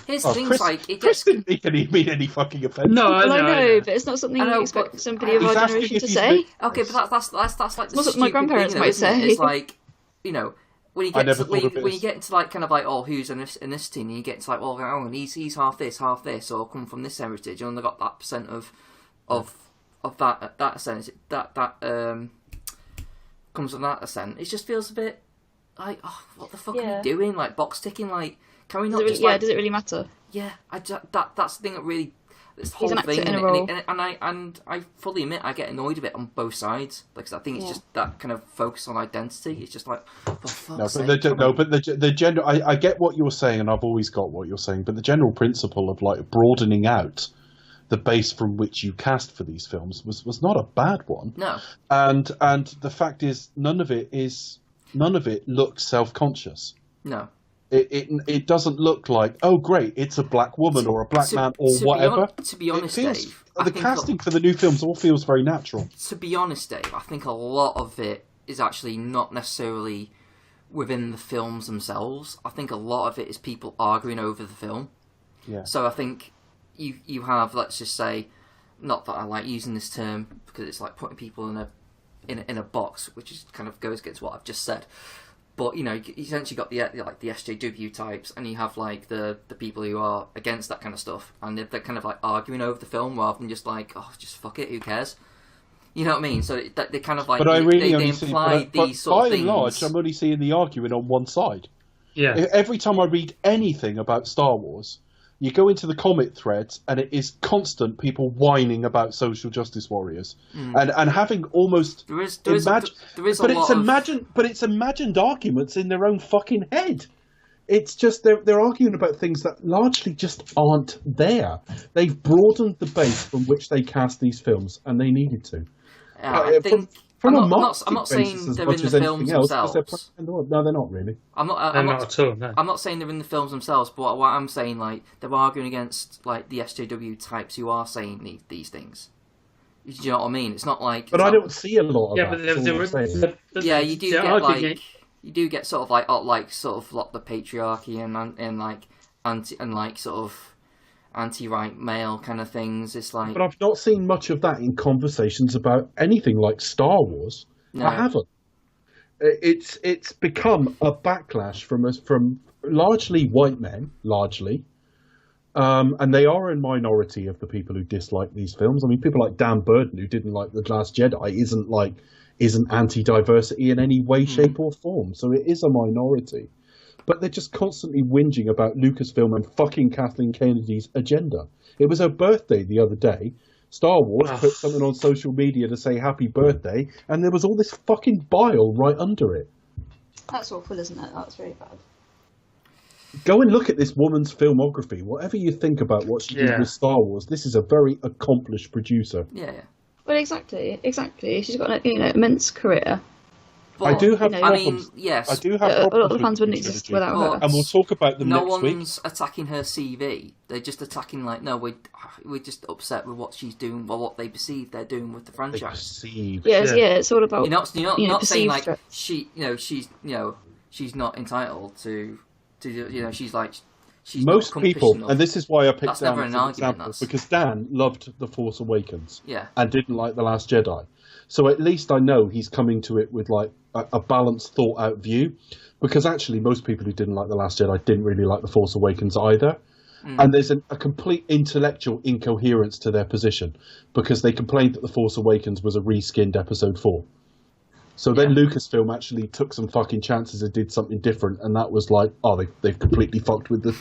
Here's the thing, like it Chris gets. didn't mean any fucking offence. No, I know, but it's not something you expect somebody of our generation to say. Okay, but that's like the what my grandparents thing, might say. It's like, when you get into like kind of like, who's in this team, and you get into like, and he's half this, or come from this heritage, and they got that percent of that sense that comes from that ascent. It just feels a bit like, what the fuck are we doing? Like box ticking? Like, can we not does it really matter? Yeah, that's the thing that really. This whole He's an thing, actor in a role. and I fully admit I get annoyed of it on both sides because I think it's just that kind of focus on identity. It's just like, for fuck's sake. But the general. I get what you're saying, and I've always got what you're saying. But the general principle of like broadening out the base from which you cast for these films was not a bad one. No. And the fact is, none of it looks self-conscious. No. It doesn't look like, oh great, it's a black woman or a black man or whatever. To be honest, Dave, the casting for the new films all feels very natural. To be honest, Dave, I think a lot of it is actually not necessarily within the films themselves. I think a lot of it is people arguing over the film. Yeah. So I think you have, let's just say, not that I like using this term because it's like putting people in a box, which is kind of goes against what I've just said. But you essentially got the SJW types, and you have like the people who are against that kind of stuff, and they're kind of like arguing over the film rather than just like, just fuck it, who cares? You know what I mean? So they kind of like, but I really they imply these sort of things. By and large, I'm only seeing the argument on one side. Yeah. Every time I read anything about Star Wars, you go into the comment threads, and it is constant people whining about social justice warriors, and having almost it's imagined arguments in their own fucking head. It's just they're arguing about things that largely just aren't there. They've broadened the base from which they cast these films, and they needed to. I think. I'm not saying they're in the films themselves. No, they're not really. I'm not at all. No. I'm not saying they're in the films themselves, but what I'm saying, like, they're arguing against like the SJW types who are saying these things. Do you know what I mean? It's not like. But I don't see a lot of that. You do get like you do get sort of like the patriarchy and like sort of anti-right male kind of things. It's like, but I've not seen much of that in conversations about anything like Star Wars. No. I haven't. It's become a backlash from largely white men, and they are a minority of the people who dislike these films. I mean, people like Dan Burden, who didn't like The Last Jedi, isn't anti-diversity in any way, shape, or form. So it is a minority. But they're just constantly whinging about Lucasfilm and fucking Kathleen Kennedy's agenda. It was her birthday the other day. Star Wars put something on social media to say happy birthday, and there was all this fucking bile right under it. That's awful, isn't it? That's very bad. Go and look at this woman's filmography. Whatever you think about what she did with Star Wars, this is a very accomplished producer. Yeah. Well, exactly. She's got an immense career. But, I do have problems. I mean, yes. I do have a problems lot of the with fans the wouldn't exist trilogy. without her. And we'll talk about them no next week. one's attacking her CV. They're just attacking, like, no, we're just upset with what she's doing, or what they perceive they're doing with the franchise. It's all about. You're not saying, like, threats. she's not entitled to she's like. Most people, and this is why I picked Dan as an example, because Dan loved The Force Awakens and didn't like The Last Jedi. So at least I know he's coming to it with like a balanced, thought-out view, because actually most people who didn't like The Last Jedi didn't really like The Force Awakens either. And there's a complete intellectual incoherence to their position, because they complained that The Force Awakens was a reskinned Episode 4. So then Lucasfilm actually took some fucking chances and did something different, and that was like, they've completely fucked with the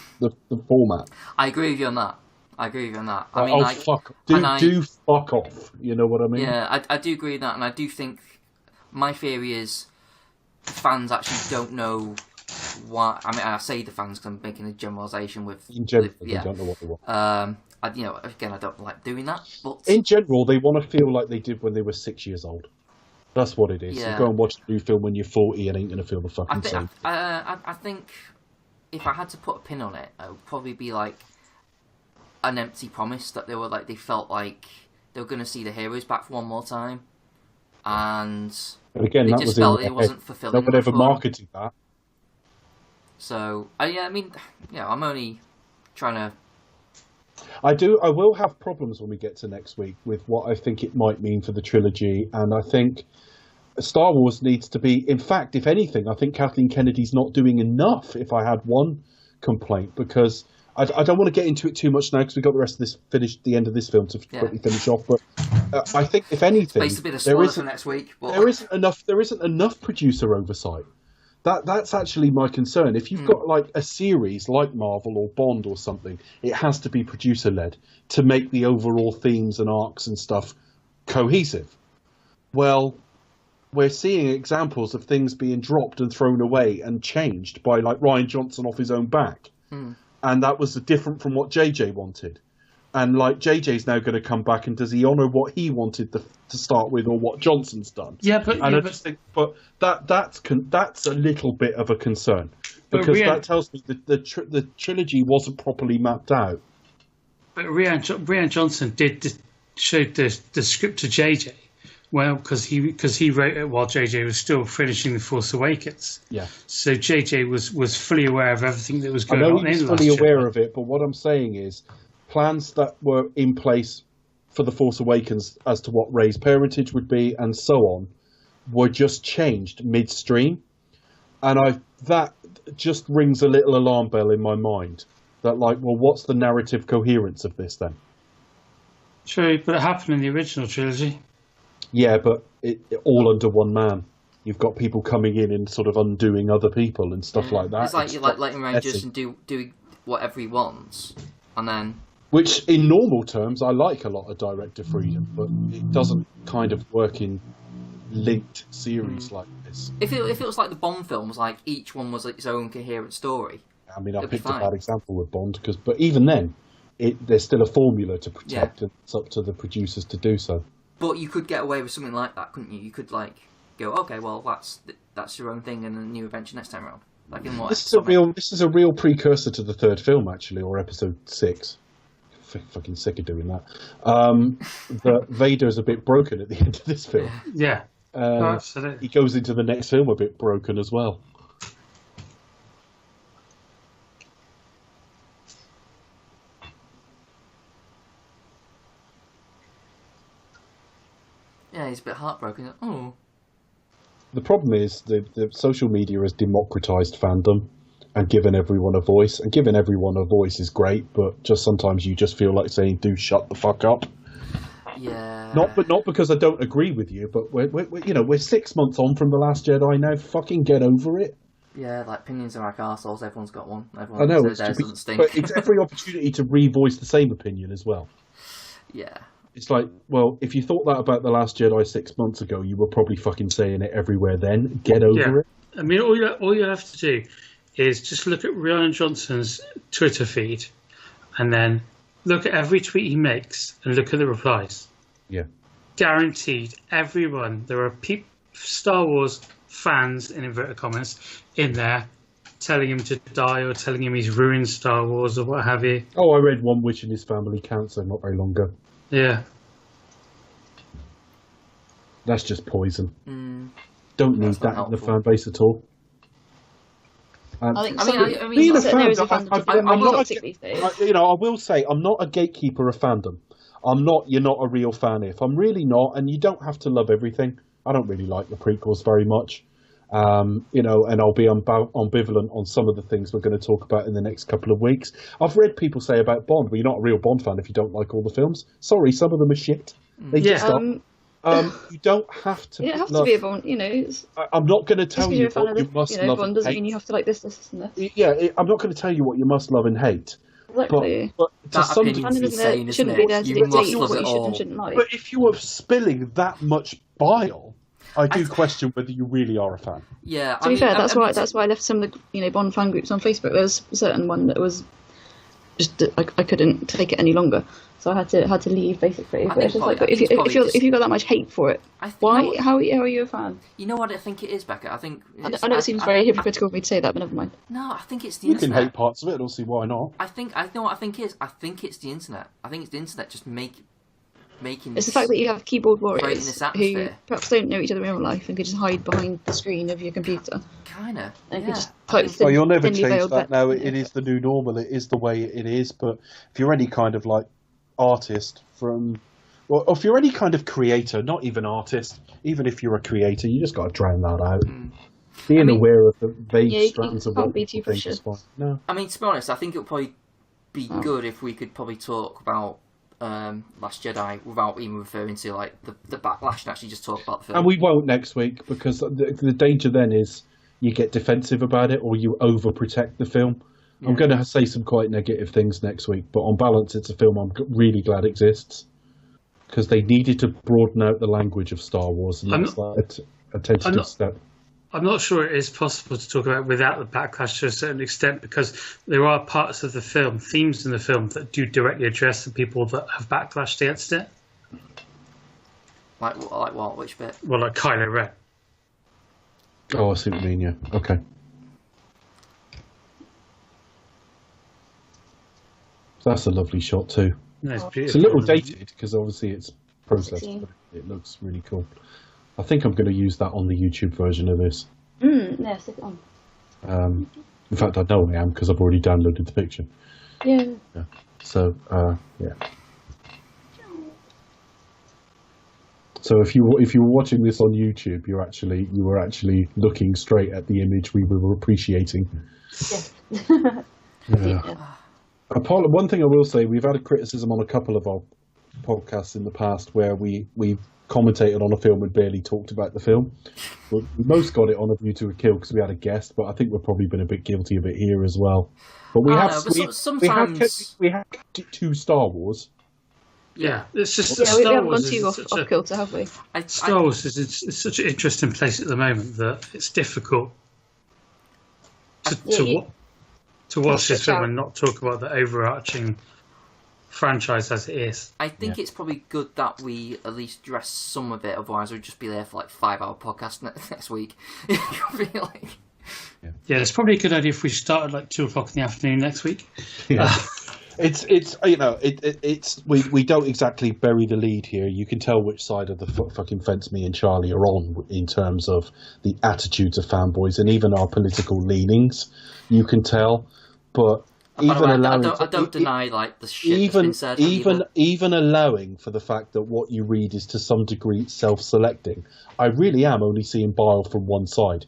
format. I agree with you on that. I mean, fuck. Do fuck off. You know what I mean? Yeah, I do agree with that, and I do think my theory is fans actually don't know why. I mean, I say the fans because I'm making a generalisation with. In general, they don't know what they want. Again, I don't like doing that, but in general, they want to feel like they did when they were 6 years old. That's what it is. Yeah. You go and watch the new film when you're 40 and ain't going to feel the fucking same. I think if I had to put a pin on it, it would probably be like an empty promise that they felt like they were going to see the heroes back for one more time, and again, they that just was felt it wasn't fulfilling. No one ever marketed that. So I'm only trying to. I will have problems when we get to next week with what I think it might mean for the trilogy, and I think Star Wars needs to be, in fact, if anything, I think Kathleen Kennedy's not doing enough, if I had one complaint, because I don't want to get into it too much now, because we've got the rest of this the end of this film to quickly finish off, but I think, if anything, there isn't next week, but there isn't enough producer oversight. That's actually my concern. If you've got like a series like Marvel or Bond or something, it has to be producer-led to make the overall themes and arcs and stuff cohesive. Well, we're seeing examples of things being dropped and thrown away and changed by like Rian Johnson off his own back. And that was different from what JJ wanted. And like JJ's now going to come back, and does he honour what he wanted to start with, or what Johnson's done? Yeah, but I just think, that's a little bit of a concern, because that tells me that the trilogy wasn't properly mapped out. But Rian Johnson showed the script to JJ, well, because he wrote it while JJ was still finishing The Force Awakens. Yeah. So JJ was fully aware of everything that was going on. I know he was fully aware of it, but what I'm saying is, plans that were in place for The Force Awakens as to what Rey's parentage would be and so on were just changed midstream, and that just rings a little alarm bell in my mind, that like, well, what's the narrative coherence of this then? True, but it happened in the original trilogy. Yeah, but it all under one man. You've got people coming in and sort of undoing other people and stuff like that. It's like you're like letting Ray just do whatever he wants, and then. Which, in normal terms, I like a lot of director freedom, but it doesn't kind of work in linked series like this. If it was like the Bond films, like each one was its own coherent story. I mean, I picked a bad example with Bond, but even then, there's still a formula to protect, and it's up to the producers to do so. But you could get away with something like that, couldn't you? You could like go, okay, well, that's your own thing, and a new adventure next time around. Like in what? This is a real precursor to the third film, actually, or episode 6. Fucking sick of doing that. The Vader is a bit broken at the end of this film. Yeah. Absolutely. He goes into the next film a bit broken as well. Yeah, he's a bit heartbroken. Oh. The problem is the social media has democratized fandom and given everyone a voice. And giving everyone a voice is great, but just sometimes you just feel like saying, "Do shut the fuck up." Yeah. Not because I don't agree with you, but we're 6 months on from The Last Jedi now. Fucking get over it. Yeah, like opinions are like arseholes. Everyone's got one. I know, but it's every opportunity to re-voice the same opinion as well. Yeah. It's like, well, if you thought that about The Last Jedi 6 months ago, you were probably fucking saying it everywhere then. Get over it. I mean, all you have to do is just look at Rian Johnson's Twitter feed, and then look at every tweet he makes and look at the replies. Yeah. Guaranteed, everyone. There are Star Wars fans, in inverted commas, in there telling him to die or telling him he's ruined Star Wars or what have you. Oh, I read one wishing his family cancer not very long ago. Yeah. That's just poison. Don't need that in the fan base at all. I think being a fan, I'm not toxic these days. I will say I'm not a gatekeeper of fandom. You're not a real fan if. I'm really not, and you don't have to love everything. I don't really like the prequels very much. And I'll be ambivalent on some of the things we're going to talk about in the next couple of weeks. I've read people say about Bond, well, you're not a real Bond fan if you don't like all the films. Sorry, some of them are shit. They just are. You don't have to. You don't have to be a Bond, I'm not going to tell you what you must love Bond and doesn't hate. mean you have to like this, and this. Yeah, I'm not going to tell you what you must love and hate. Exactly. But to That some opinion's degree, insane, isn't shouldn't be there it? to You must dictate love what it you should all. and shouldn't like. but if you are spilling that much bile, I do question whether you really are a fan. Yeah. To be fair, that's why I left some of the Bond fan groups on Facebook. There was a certain one that was just I couldn't take it any longer, so I had to leave basically. But it's just like, if you got that much hate for it, why? How are you a fan? You know what I think it is, Becca? I think I know it seems very hypocritical of me to say that, but never mind. No, I think it's the You internet. can hate parts of it. I don't see why not. I know what I think is. I think it's the internet. I think it's the internet just making. It's the fact that you have keyboard creating warriors this who atmosphere. perhaps don't know each other in real life and could just hide behind the screen of your computer. Kinda. And Yeah. could just type Well, you'll never thinly change veiled that bet- now. It is the new normal. It is the way it is. But if you're any kind of like artist or if you're any kind of creator, not even artist, even if you're a creator, you just got to drown that out. Being aware of the vague strands of what people think is fine. No. I mean, to be honest, I think it would probably be good if we could probably talk about Last Jedi without even referring to like the backlash and actually just talk about the film. And we won't next week because the danger then is you get defensive about it or you overprotect the film. Yeah. I'm going to say some quite negative things next week, but on balance, it's a film I'm really glad exists because they needed to broaden out the language of Star Wars, and that's like a tentative step. I'm not sure it is possible to talk about without the backlash to a certain extent, because there are parts of the film, themes in the film, that do directly address the people that have backlashed against it. Like what? Which bit? Well, like Kylo Ren. Oh, I see what you mean, yeah. Okay. That's a lovely shot too. No, it's beautiful. It's a little dated because obviously it's processed, but it looks really cool. I think I'm going to use that on the YouTube version of this. Yeah, stick it on. In fact, I know I am because I've already downloaded the picture. Yeah. So, yeah. So if you were watching this on YouTube, you were actually looking straight at the image we were appreciating. Yeah. One thing I will say, we've had a criticism on a couple of our podcasts in the past where we commentated on a film and barely talked about the film. We most got it on A View to a Kill because we had a guest, but I think we've probably been a bit guilty of it here as well. But we have kept to Star Wars. Yeah, it's just we haven't Wars gone too off kilter, have we? Star Wars is such an interesting place at the moment that it's difficult to watch this film and not talk about the overarching franchise as it is. I think it's probably good that we at least address some of it, otherwise we'd just be there for like 5-hour podcast next week. Yeah, it's probably a good idea if we started like 2:00 in the afternoon next week. Yeah. We don't exactly bury the lead here. You can tell which side of the fucking fence me and Charlie are on in terms of the attitudes of fanboys and even our political leanings. You can tell, but I don't deny like the shit that's been said. Even allowing for the fact that what you read is to some degree self-selecting, I really am only seeing bile from one side.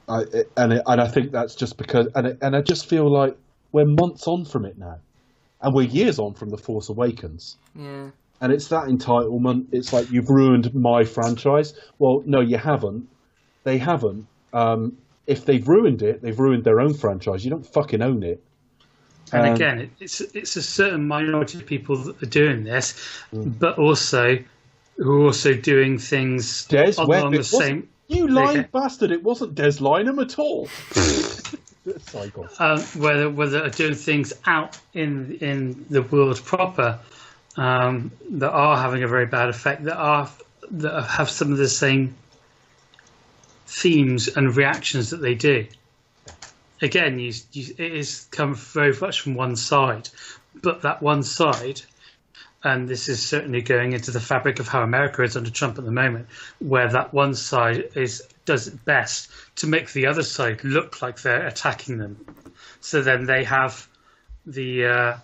And I think that's just because, and I just feel like we're months on from it now, and we're years on from The Force Awakens. Yeah. And it's that entitlement. It's like, you've ruined my franchise. Well, no, you haven't. They haven't. If they've ruined it, they've ruined their own franchise. You don't fucking own it. And again, it's a certain minority of people that are doing this, but also who are also doing things along the same. You lying bastard! It wasn't Des Lynam at all. Where they're doing things out in the world proper that are having a very bad effect, that have some of the same themes and reactions that they do. Again, it is come very much from one side, but that one side, and this is certainly going into the fabric of how America is under Trump at the moment, where that one side does its best to make the other side look like they're attacking them. So then they have the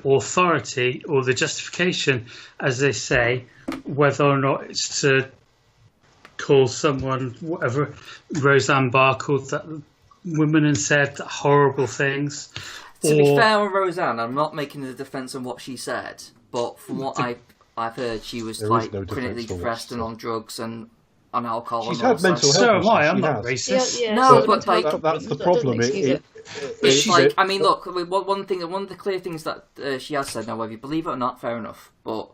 authority or the justification, as they say, whether or not it's to call someone whatever Roseanne Barr called that woman and said horrible things. To be fair on Roseanne, I'm not making the defence of what she said, but from what I've heard, she was like clinically depressed and on drugs and on alcohol. She's had mental health. So am I. I'm not racist. Yeah, no, but like that's the problem. It's like, I mean, look, one of the clear things that she has said, now whether you believe it or not, fair enough, but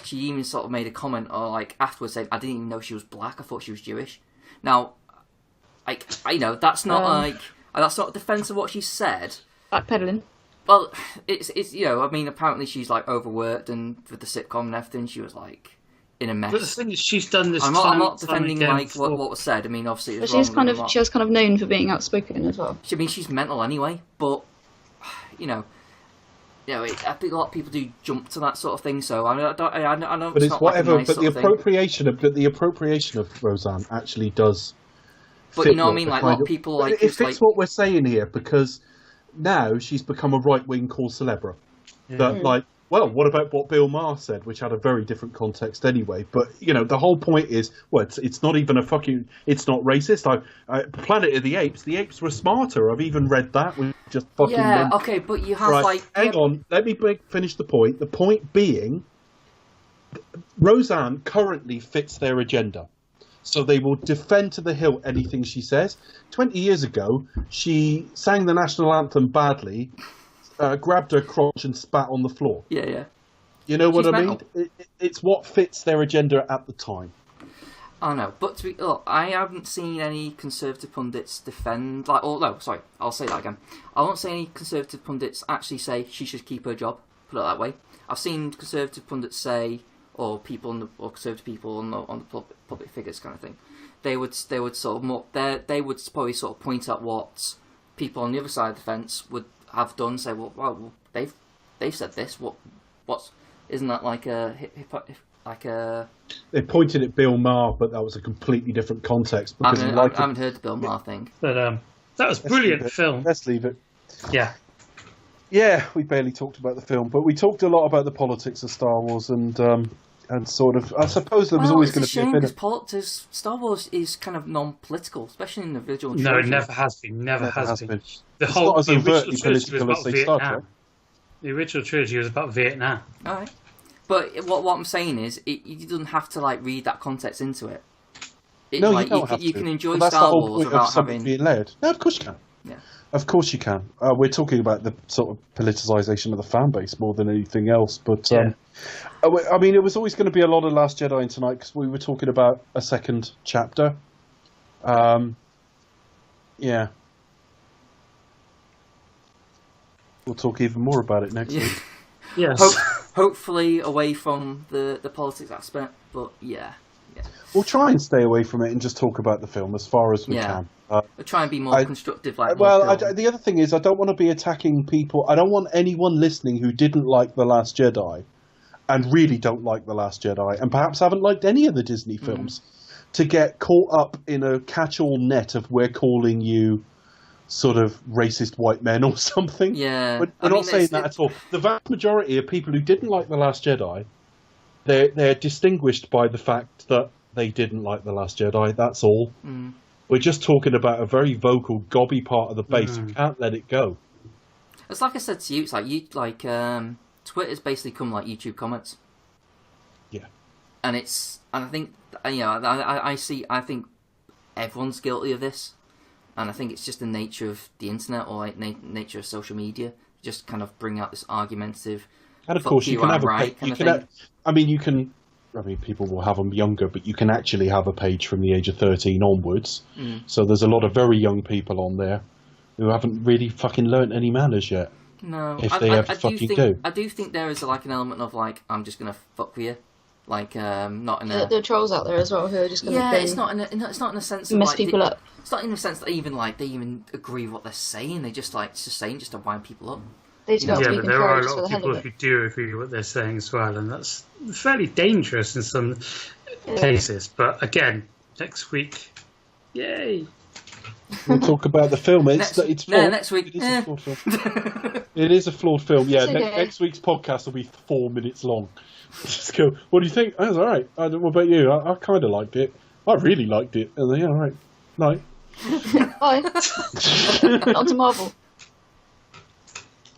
she even sort of made a comment or like afterwards saying, I didn't even know she was black, I thought she was Jewish. Now, like, I know that's not that's not a defence of what she said. Backpedaling. Well, it's I mean, apparently she's like overworked, and with the sitcom and everything, she was like in a mess. But the thing is, she's done this. I'm not defending like what was said. I mean, obviously, But she was kind of known for being outspoken as well. I mean, she's mental anyway, but I think a lot of people do jump to that sort of thing. So I don't. But it's whatever. Like a nice but the appropriation of Roseanne actually does. But you know what I mean? Like a lot of people like it fits what we're saying here, because now she's become a right-wing call celebra. That like, well, what about what Bill Maher said, which had a very different context anyway? But the whole point is, well, it's not even it's not racist. Planet of the Apes were smarter. I've even read that. We just fucking okay, but you have hang on, let me finish the point. The point being, Roseanne currently fits their agenda. So they will defend to the hilt anything she says. 20 years ago, she sang the national anthem badly, grabbed her crotch and spat on the floor. Yeah. You know what I mean? It's what fits their agenda at the time. I know, but I haven't seen any conservative pundits defend... I'll say that again. I won't see any conservative pundits actually say she should keep her job, put it that way. I've seen conservative pundits say... or conservative people on the public figures kind of thing, they would sort of more they would probably sort of point at what people on the other side of the fence would have done. Say, well, they've said this. What's isn't that like a They pointed at Bill Maher, but that was a completely different context. Because I haven't heard the Bill Maher thing. But that was brilliant film. Let's leave it. Yeah. Yeah, we barely talked about the film, but we talked a lot about the politics of Star Wars and sort of. I suppose there was always going to be a bit of politics. Star Wars is kind of non-political, especially in the original trilogy. No, it never has been. Never has been. The it's not as overtly political as say Star Trek. The original trilogy was about Vietnam. All right, but what I'm saying is, you don't have to like read that context into it. No, you don't have to. You can enjoy Star Star Wars Wars without having being led. No, of course you can. Yeah. Of course you can. We're talking about the sort of politicization of the fan base more than anything else. But I mean, it was always going to be a lot of Last Jedi in tonight because we were talking about a second chapter. Yeah. We'll talk even more about it next week. Yes. Hopefully away from the politics aspect, but yeah. We'll try and stay away from it and just talk about the film as far as we can. We'll try and be more constructive. The other thing is, I don't want to be attacking people. I don't want anyone listening who didn't like The Last Jedi and really don't like The Last Jedi and perhaps haven't liked any of the Disney films to get caught up in a catch-all net of we're calling you sort of racist white men or something. Yeah. We're not saying that at all. The vast majority of people who didn't like The Last Jedi, they're distinguished by the fact that they didn't like The Last Jedi, that's all. We're just talking about a very vocal, gobby part of the base. You can't let it go. It's like I said to you, it's like Twitter's basically come like YouTube comments. Yeah. And I think, I think everyone's guilty of this. And I think it's just the nature of the internet or like nature of social media. Just kind of bring out this argumentative... And of course, you can have a page. I mean, people will have them younger, but you can actually have a page from the age of 13 onwards. So there's a lot of very young people on there who haven't really fucking learnt any manners yet. No, if they ever fucking do. I do think there is like an element of like, I'm just going to fuck with you. Like, not in a... There are trolls out there as well who are just going to... Yeah, it's not in a sense of, mess like... people up. It's not in a sense that they even agree with what they're saying. They just, like, it's just saying just to wind people up. They just but there are a lot of people who do agree with what they're saying as well, and that's fairly dangerous in some cases. But again, next week, yay! We'll talk about the film. Next week. It is a flawed film. It is a flawed film. Yeah, next week's podcast will be 4 minutes long. Just go, what do you think? Oh, it's all right. What about you? I kind of liked it. I really liked it. And then, yeah, all right. Night. Bye. On to Marvel.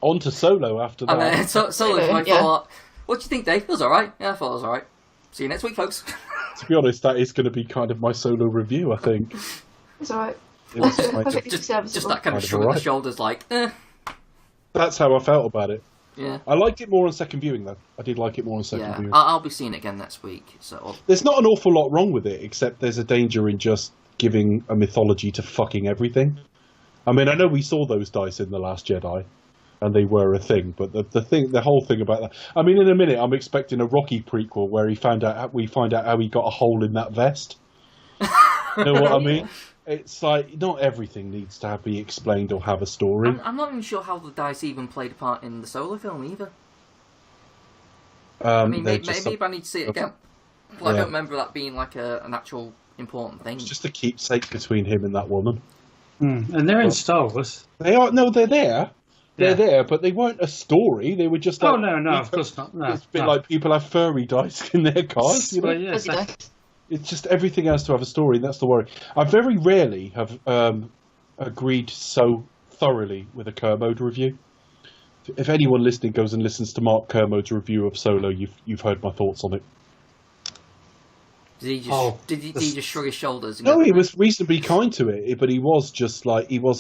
On to Solo after that. Solo, I thought, what do you think, Dave? It was all right. Yeah, I thought it was all right. See you next week, folks. To be honest, that is going to be kind of my Solo review, I think. It's all right. It was just that kind of shrug of the shoulders, like, eh. That's how I felt about it. Yeah. I liked it more on second viewing, though. I did like it more on second viewing. I'll be seeing it again next week. So there's not an awful lot wrong with it, except there's a danger in just giving a mythology to fucking everything. I mean, I know we saw those dice in The Last Jedi, and they were a thing, but the whole thing about that... I mean, in a minute, I'm expecting a Rocky prequel where we find out how he got a hole in that vest. You know what I mean? It's like, not everything needs to be explained or have a story. I'm not even sure how the dice even played a part in the Solo film either. Maybe I need to see it again. Well, I don't remember that being like an actual important thing. It's just a keepsake between him and that woman. And they're in Star Wars. They are. No, they're there. They're there, but they weren't a story. They were just like... Oh, no, of course not. No, it's a bit like people have furry dice in their cars. You know? Well, yes, it's just everything has to have a story, and that's the worry. I very rarely have agreed so thoroughly with a Kermode review. If anyone listening goes and listens to Mark Kermode's review of Solo, you've heard my thoughts on it. Did he just shrug his shoulders? No, he was reasonably kind to it, but he was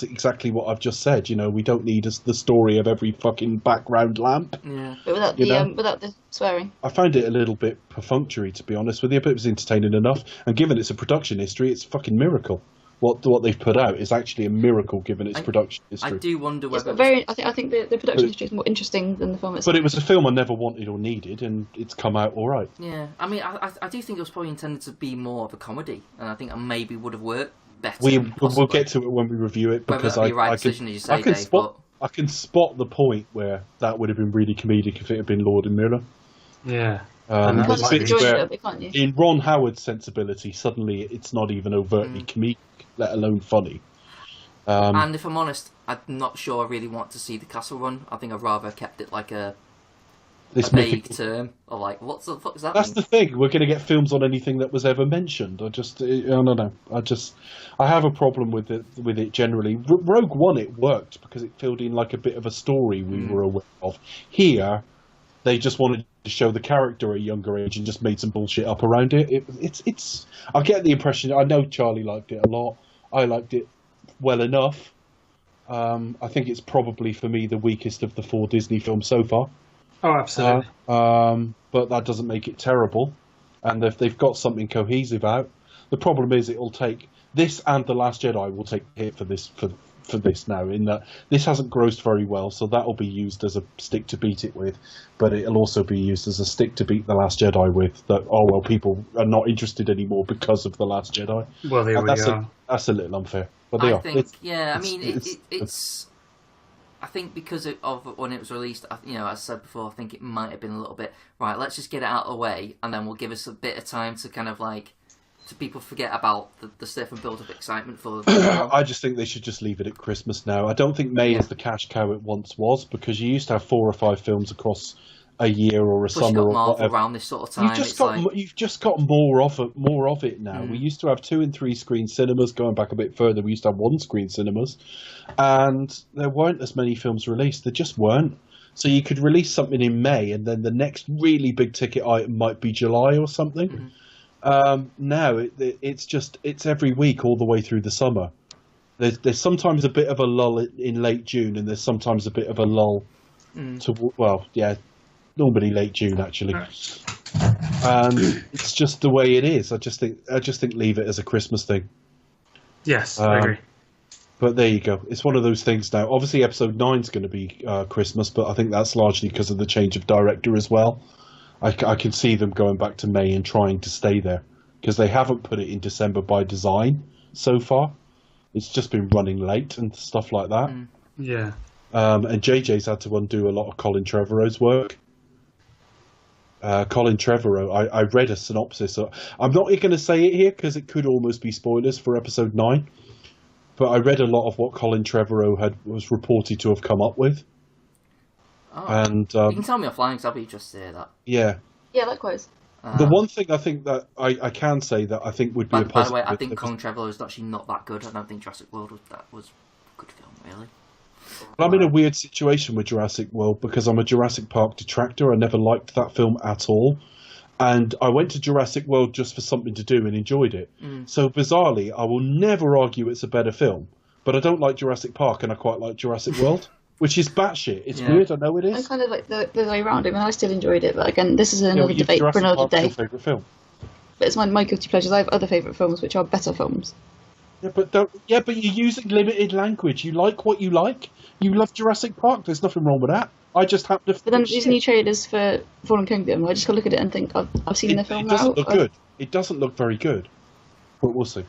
exactly what I've just said. You know, we don't need the story of every fucking background lamp. Yeah, but without the swearing. I found it a little bit perfunctory, to be honest with you, but it was entertaining enough. And given it's a production history, it's a fucking miracle. What they've put out is actually a miracle, given its production history. I do wonder whether... I think the production history is more interesting than the film itself. But it was a film I never wanted or needed, and it's come out all right. Yeah, I mean, I do think it was probably intended to be more of a comedy, and I think it maybe would have worked better. We'll get to it when we review it, because I can spot the point where that would have been really comedic if it had been Lord and Miller. Yeah. In Ron Howard's sensibility, suddenly it's not even overtly comedic, let alone funny. And if I'm honest, I'm not sure I really want to see the Castle Run. I think I'd rather kept it like a vague term, or like, what the fuck is that? That's the thing. We're going to get films on anything that was ever mentioned. I don't know. I have a problem with it generally. Rogue One, it worked because it filled in like a bit of a story we were aware of. Here, they just wanted to show the character at a younger age and just made some bullshit up around it. It's. I get the impression. I know Charlie liked it a lot. I liked it well enough. I think it's probably for me the weakest of the 4 Disney films so far. Oh, absolutely. But that doesn't make it terrible. And if they've got something cohesive out, the problem is it'll take this, and The Last Jedi will take a hit for this now, in that this hasn't grossed very well, so that'll be used as a stick to beat it with, but it'll also be used as a stick to beat The Last Jedi with, that, oh well, people are not interested anymore because of The Last Jedi. Well, there we are. That's a little unfair, but I think because of when it was released, as I said before, I think it might have been a little bit, right, let's just get it out of the way, and then we'll give us a bit of time to kind of like, to people forget about the stuff and build up excitement for them. I just think they should just leave it at Christmas now. I don't think May is the cash cow it once was, because you used to have 4 or 5 films across a year or a summer or Marvel whatever. Around this sort of time. You've just got more of it now. We used to have 2 and 3 screen cinemas. Going back a bit further, we used to have 1 screen cinemas, and there weren't as many films released. There just weren't. So you could release something in May, and then the next really big ticket item might be July or something. Mm-hmm. Now it's every week all the way through the summer. There's sometimes a bit of a lull in late June, and there's sometimes a bit of a lull normally late June actually. And it's just the way it is. I just think leave it as a Christmas thing. Yes, I agree. But there you go. It's one of those things now. Obviously, episode 9 is going to be Christmas, but I think that's largely because of the change of director as well. I can see them going back to May and trying to stay there, because they haven't put it in December by design so far. It's just been running late and stuff like that. Yeah. And JJ's had to undo a lot of Colin Trevorrow's work. Colin Trevorrow, I read a synopsis. I'm not going to say it here because it could almost be spoilers for episode 9. But I read a lot of what Colin Trevorrow was reported to have come up with. Oh. And you can tell me offline because I'll be interested to hear that. Yeah. Yeah, likewise. The one thing I think that I can say that I think would be a positive... By the way, I think Colin Trevorrow is actually not that good. I don't think Jurassic World was a good film, really. I'm in a weird situation with Jurassic World because I'm a Jurassic Park detractor. I never liked that film at all. And I went to Jurassic World just for something to do and enjoyed it. So bizarrely, I will never argue it's a better film. But I don't like Jurassic Park and I quite like Jurassic World. Which is batshit. It's weird, I know it is. I'm kind of like the way around it. I mean, I still enjoyed it, but again, this is another debate for another day. Your favourite film? But it's my guilty pleasures. I have other favourite films which are better films. Yeah, but you're using limited language. You like what you like. You love Jurassic Park. There's nothing wrong with that. I just happen to. But then these new trailers for Fallen Kingdom, I just gotta look at it and think I've seen the film. It doesn't look good. It doesn't look very good. But we'll see.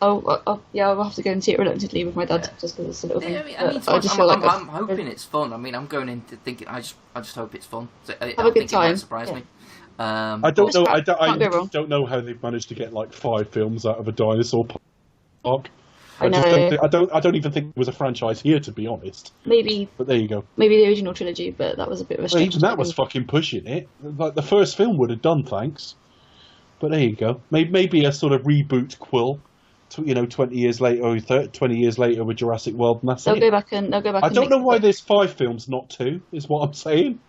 Yeah, I'll have to go and see it reluctantly with my dad just because it's a little thing. I'm hoping it's fun. I mean, I'm going into thinking I just hope it's fun. So I have a good time. It might surprise me. I don't know. I don't know how they've managed to get like 5 films out of a dinosaur park. I know. I don't even think there was a franchise here, to be honest. Maybe. But there you go. Maybe the original trilogy, but that was a bit of a stretch. Even that was fucking pushing it. Like the first film would have done, thanks. But there you go. Maybe a sort of reboot Quill. 20 years later, or 20 years later with Jurassic World, and that's They'll it. go back and I don't know why there's 5 films, not 2, is what I'm saying.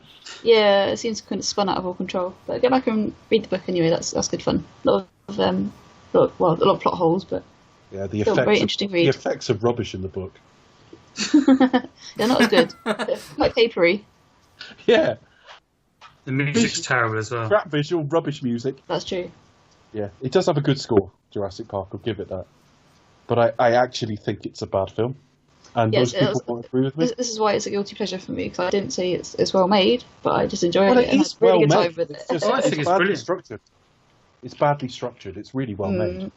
Yeah, it seems kind of spun out of all control. But go back and read the book anyway. That's good fun. A lot of plot holes, but yeah, very interesting read. The effects are rubbish in the book. They're not as good. They're quite papery. Yeah. The music's terrible as well. Crap visual, rubbish music. That's true. Yeah, it does have a good score, Jurassic Park, I'll give it that. But I actually think it's a bad film. And most people won't agree with me. This is why it's a guilty pleasure for me, because I didn't say it's well made, but I just enjoyed it. It is well made. With it. I think it's badly structured. It's badly structured. It's really well made.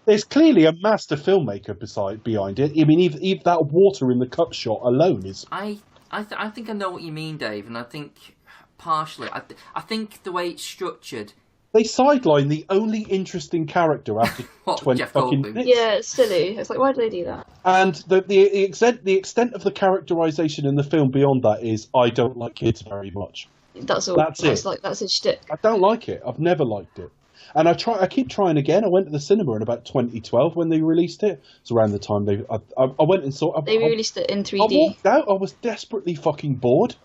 There's clearly a master filmmaker behind it. I mean, even that water in the cup shot alone is... I think I know what you mean, Dave, and I think partially... I think the way it's structured... They sideline the only interesting character after 20 fucking minutes. Yeah, it's silly. It's like, why do they do that? And the extent of the characterization in the film beyond that is, I don't like kids very much. That's all. That's it. That's his shtick. I don't like it. I've never liked it. And I keep trying again. I went to the cinema in about 2012 when they released it. It's around the time I went and saw... They released it in 3D. I walked out. I was desperately fucking bored.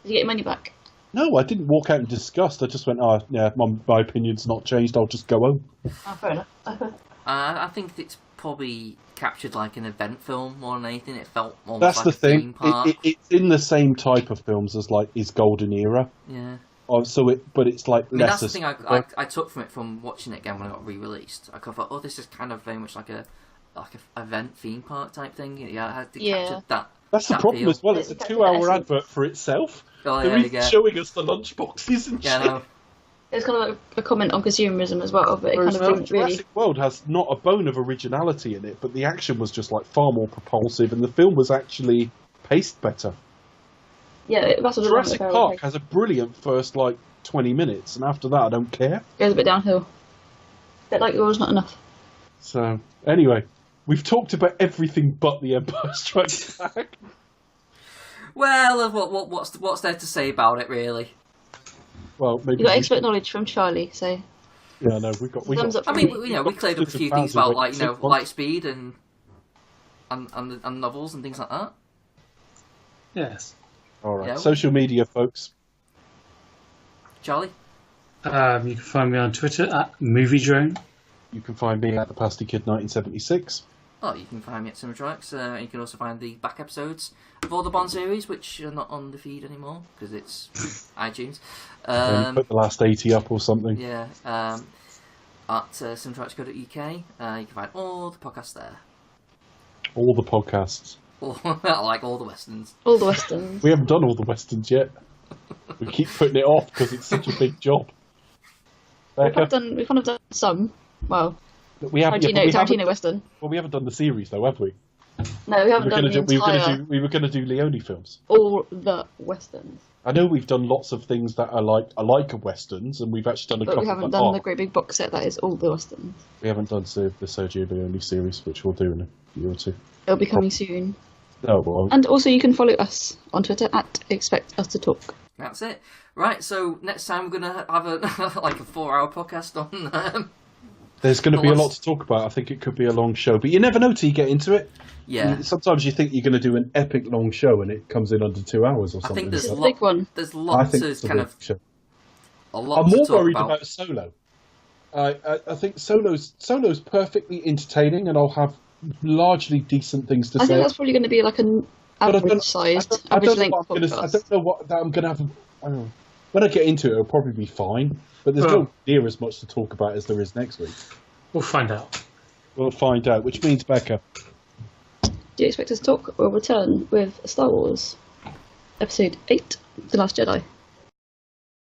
Did you get your money back? No, I didn't walk out in disgust. I just went, yeah, my opinion's not changed. I'll just go home. Oh, fair enough. I think it's probably captured like an event film more than anything. It felt almost That's like the a thing. theme park. It's in the same type of films as like his golden era. Yeah. But it's like that's the thing I took from it from watching it again when it got re-released. I thought, this is kind of very much like a event theme park type thing. Yeah, I had to capture that. That's the problem feel. as well. It's a 2-hour advert for itself. Oh, They're even showing us the lunchboxes and shit. No. It's kind of like a comment on consumerism as well, but it kind of didn't really... Jurassic World has not a bone of originality in it, but the action was just like far more propulsive, and the film was actually paced better. Yeah, that's what Jurassic Park has a brilliant first 20 minutes, and after that I don't care. Goes a bit downhill. A bit like yours, not enough. So, anyway, we've talked about everything but The Empire Strikes Back. Well, what's there to say about it, really? Well, maybe you got expert knowledge from Charlie, so... Yeah, no, we got. I mean, we cleared up a few things about Lightspeed and novels and things like that. Yes. All right. Yeah. Social media, folks. Charlie. You can find me on Twitter at MovieDrone. You can find me at the Pasty Kid 1976. Oh, you can find me at Cinematronics. You can also find the back episodes of all the Bond series, which are not on the feed anymore because it's iTunes. Put the last 80 up or something. Yeah. At cinematronics.co.uk. You can find all the podcasts there. All the podcasts. Like all the westerns. All the westerns. We haven't done all the westerns yet. We keep putting it off because it's such a big job. We've kind of done some. Well, Tarantino Western. Well, we haven't done the series though, have we? No, we haven't done the entire... We were going to do Leone films. All the Westerns. I know we've done lots of things that are like Westerns, and we've actually done a couple. But we haven't done the great big box set that is all the Westerns. We haven't done the Sergio Leone series, which we'll do in a year or two. It'll be coming soon. Oh, well. And also you can follow us on Twitter at @ExpectUsToTalk. That's it. Right, so next time we're going to have a 4-hour podcast on... There's going to be a lot to talk about. I think it could be a long show, but you never know till you get into it. Yeah. Sometimes you think you're going to do an epic long show, and it comes in under 2 hours or something. I think there's a big one. There's lots of kind of show. A lot. I'm more to talk worried about Solo. I think Solo's perfectly entertaining, and I'll have largely decent things to say. I think that's probably going to be like an average-sized, average-length podcast. I don't know what I'm going to have. I don't know. When I get into it, it'll probably be fine. But there's not near as much to talk about as there is next week. We'll find out. We'll find out, which means, Becca, Do you expect us to talk? We'll return with Star Wars Episode 8, The Last Jedi.